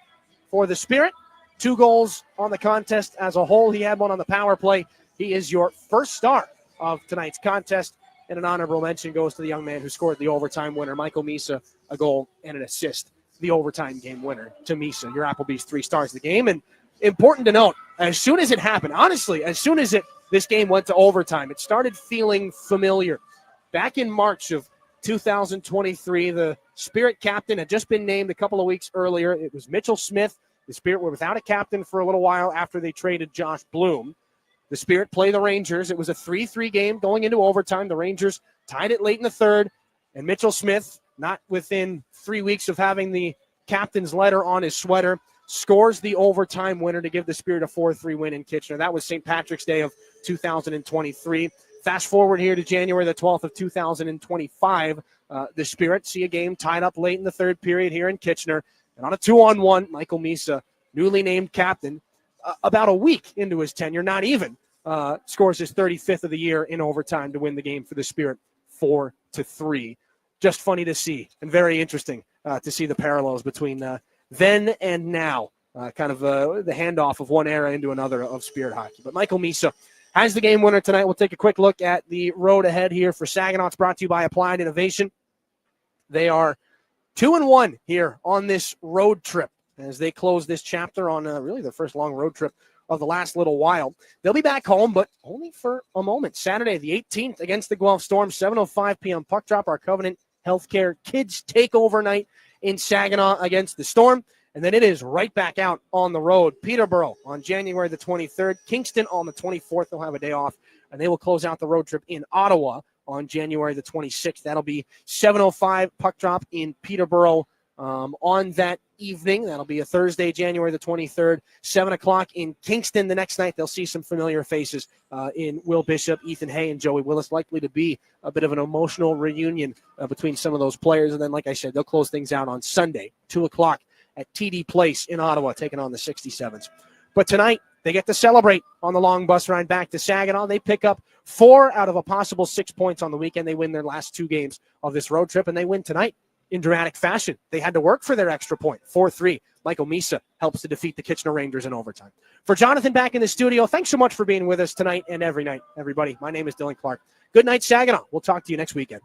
for the Spirit. 2 goals on the contest as a whole. He had 1 on the power play. He is your 1st star of tonight's contest, and an honorable mention goes to the young man who scored the overtime winner, Michael Misa, a goal and an assist, the overtime game winner to Misa, your Applebee's 3 stars of the game. And important to note, as soon as it happened, honestly, as soon as this game went to overtime, it started feeling familiar. Back in March of 2023, the Spirit captain had just been named a couple of weeks earlier. It was Mitchell Smith. The Spirit were without a captain for a little while after they traded Josh Bloom. The Spirit play the Rangers. It was a 3-3 game going into overtime. The Rangers tied it late in the third, and Mitchell Smith, not within 3 weeks of having the captain's letter on his sweater, scores the overtime winner to give the Spirit a 4-3 win in Kitchener. That was St. Patrick's Day of 2023. Fast forward here to January the 12th of 2025. The Spirit see a game tied up late in the third period here in Kitchener. And on a 2-on-1, Michael Misa, newly named captain, about a week into his tenure, not even, scores his 35th of the year in overtime to win the game for the Spirit 4-3. Just funny to see and very interesting to see the parallels between then and now, kind of the handoff of one era into another of Spirit hockey. But Michael Misa has the game winner tonight. We'll take a quick look at the road ahead here for Saginaw. It's brought to you by Applied Innovation. They are 2-1 here on this road trip as they close this chapter on really their first long road trip of the last little while. They'll be back home, but only for a moment. Saturday, the 18th, against the Guelph Storm, 7:05 p.m. puck drop. Our Covenant Healthcare Kids Takeover night in Saginaw against the Storm. And then it is right back out on the road. Peterborough on January the 23rd. Kingston on the 24th. They'll have a day off, and they will close out the road trip in Ottawa on January the 26th. That'll be 7:05 puck drop in Peterborough on that evening. That'll be a Thursday, January the 23rd, 7 o'clock in Kingston the next night. They'll see some familiar faces in Will Bishop, Ethan Hay, and Joey Willis. Likely to be a bit of an emotional reunion between some of those players. And then, like I said, they'll close things out on Sunday, 2 o'clock at TD Place in Ottawa, taking on the 67s. But tonight, they get to celebrate on the long bus ride back to Saginaw. They pick up 4 out of a possible 6 points on the weekend. They win their last 2 games of this road trip, and they win tonight in dramatic fashion. They had to work for their extra point, 4-3. Michael Misa helps to defeat the Kitchener Rangers in overtime. For Jonathan back in the studio, thanks so much for being with us tonight and every night, everybody. My name is Dillon Clark. Good night, Saginaw. We'll talk to you next weekend.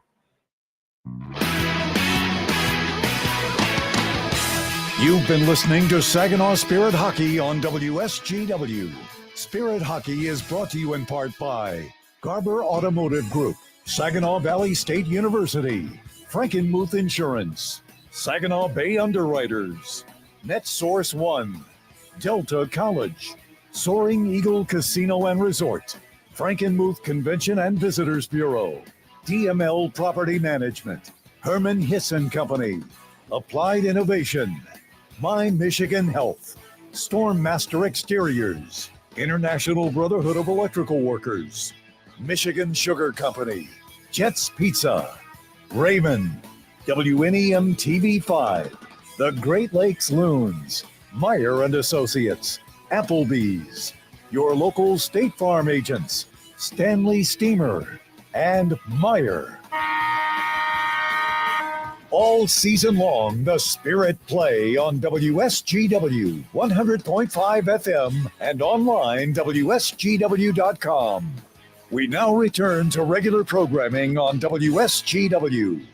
You've been listening to Saginaw Spirit Hockey on WSGW. Spirit Hockey is brought to you in part by Garber Automotive Group, Saginaw Valley State University, Frankenmuth Insurance, Saginaw Bay Underwriters, NetSource One, Delta College, Soaring Eagle Casino and Resort, Frankenmuth Convention and Visitors Bureau, DML Property Management, Herman Hiss and Company, Applied Innovation, My Michigan Health, Storm Master Exteriors, International Brotherhood of Electrical Workers, Michigan Sugar Company, Jets Pizza, Raymond, WNEM TV5, the Great Lakes Loons, Meyer and Associates, Applebee's, your local State Farm agents, Stanley Steamer, and Meyer. All season long, the Spirit play on WSGW 100.5 FM and online WSGW.com. We now return to regular programming on WSGW.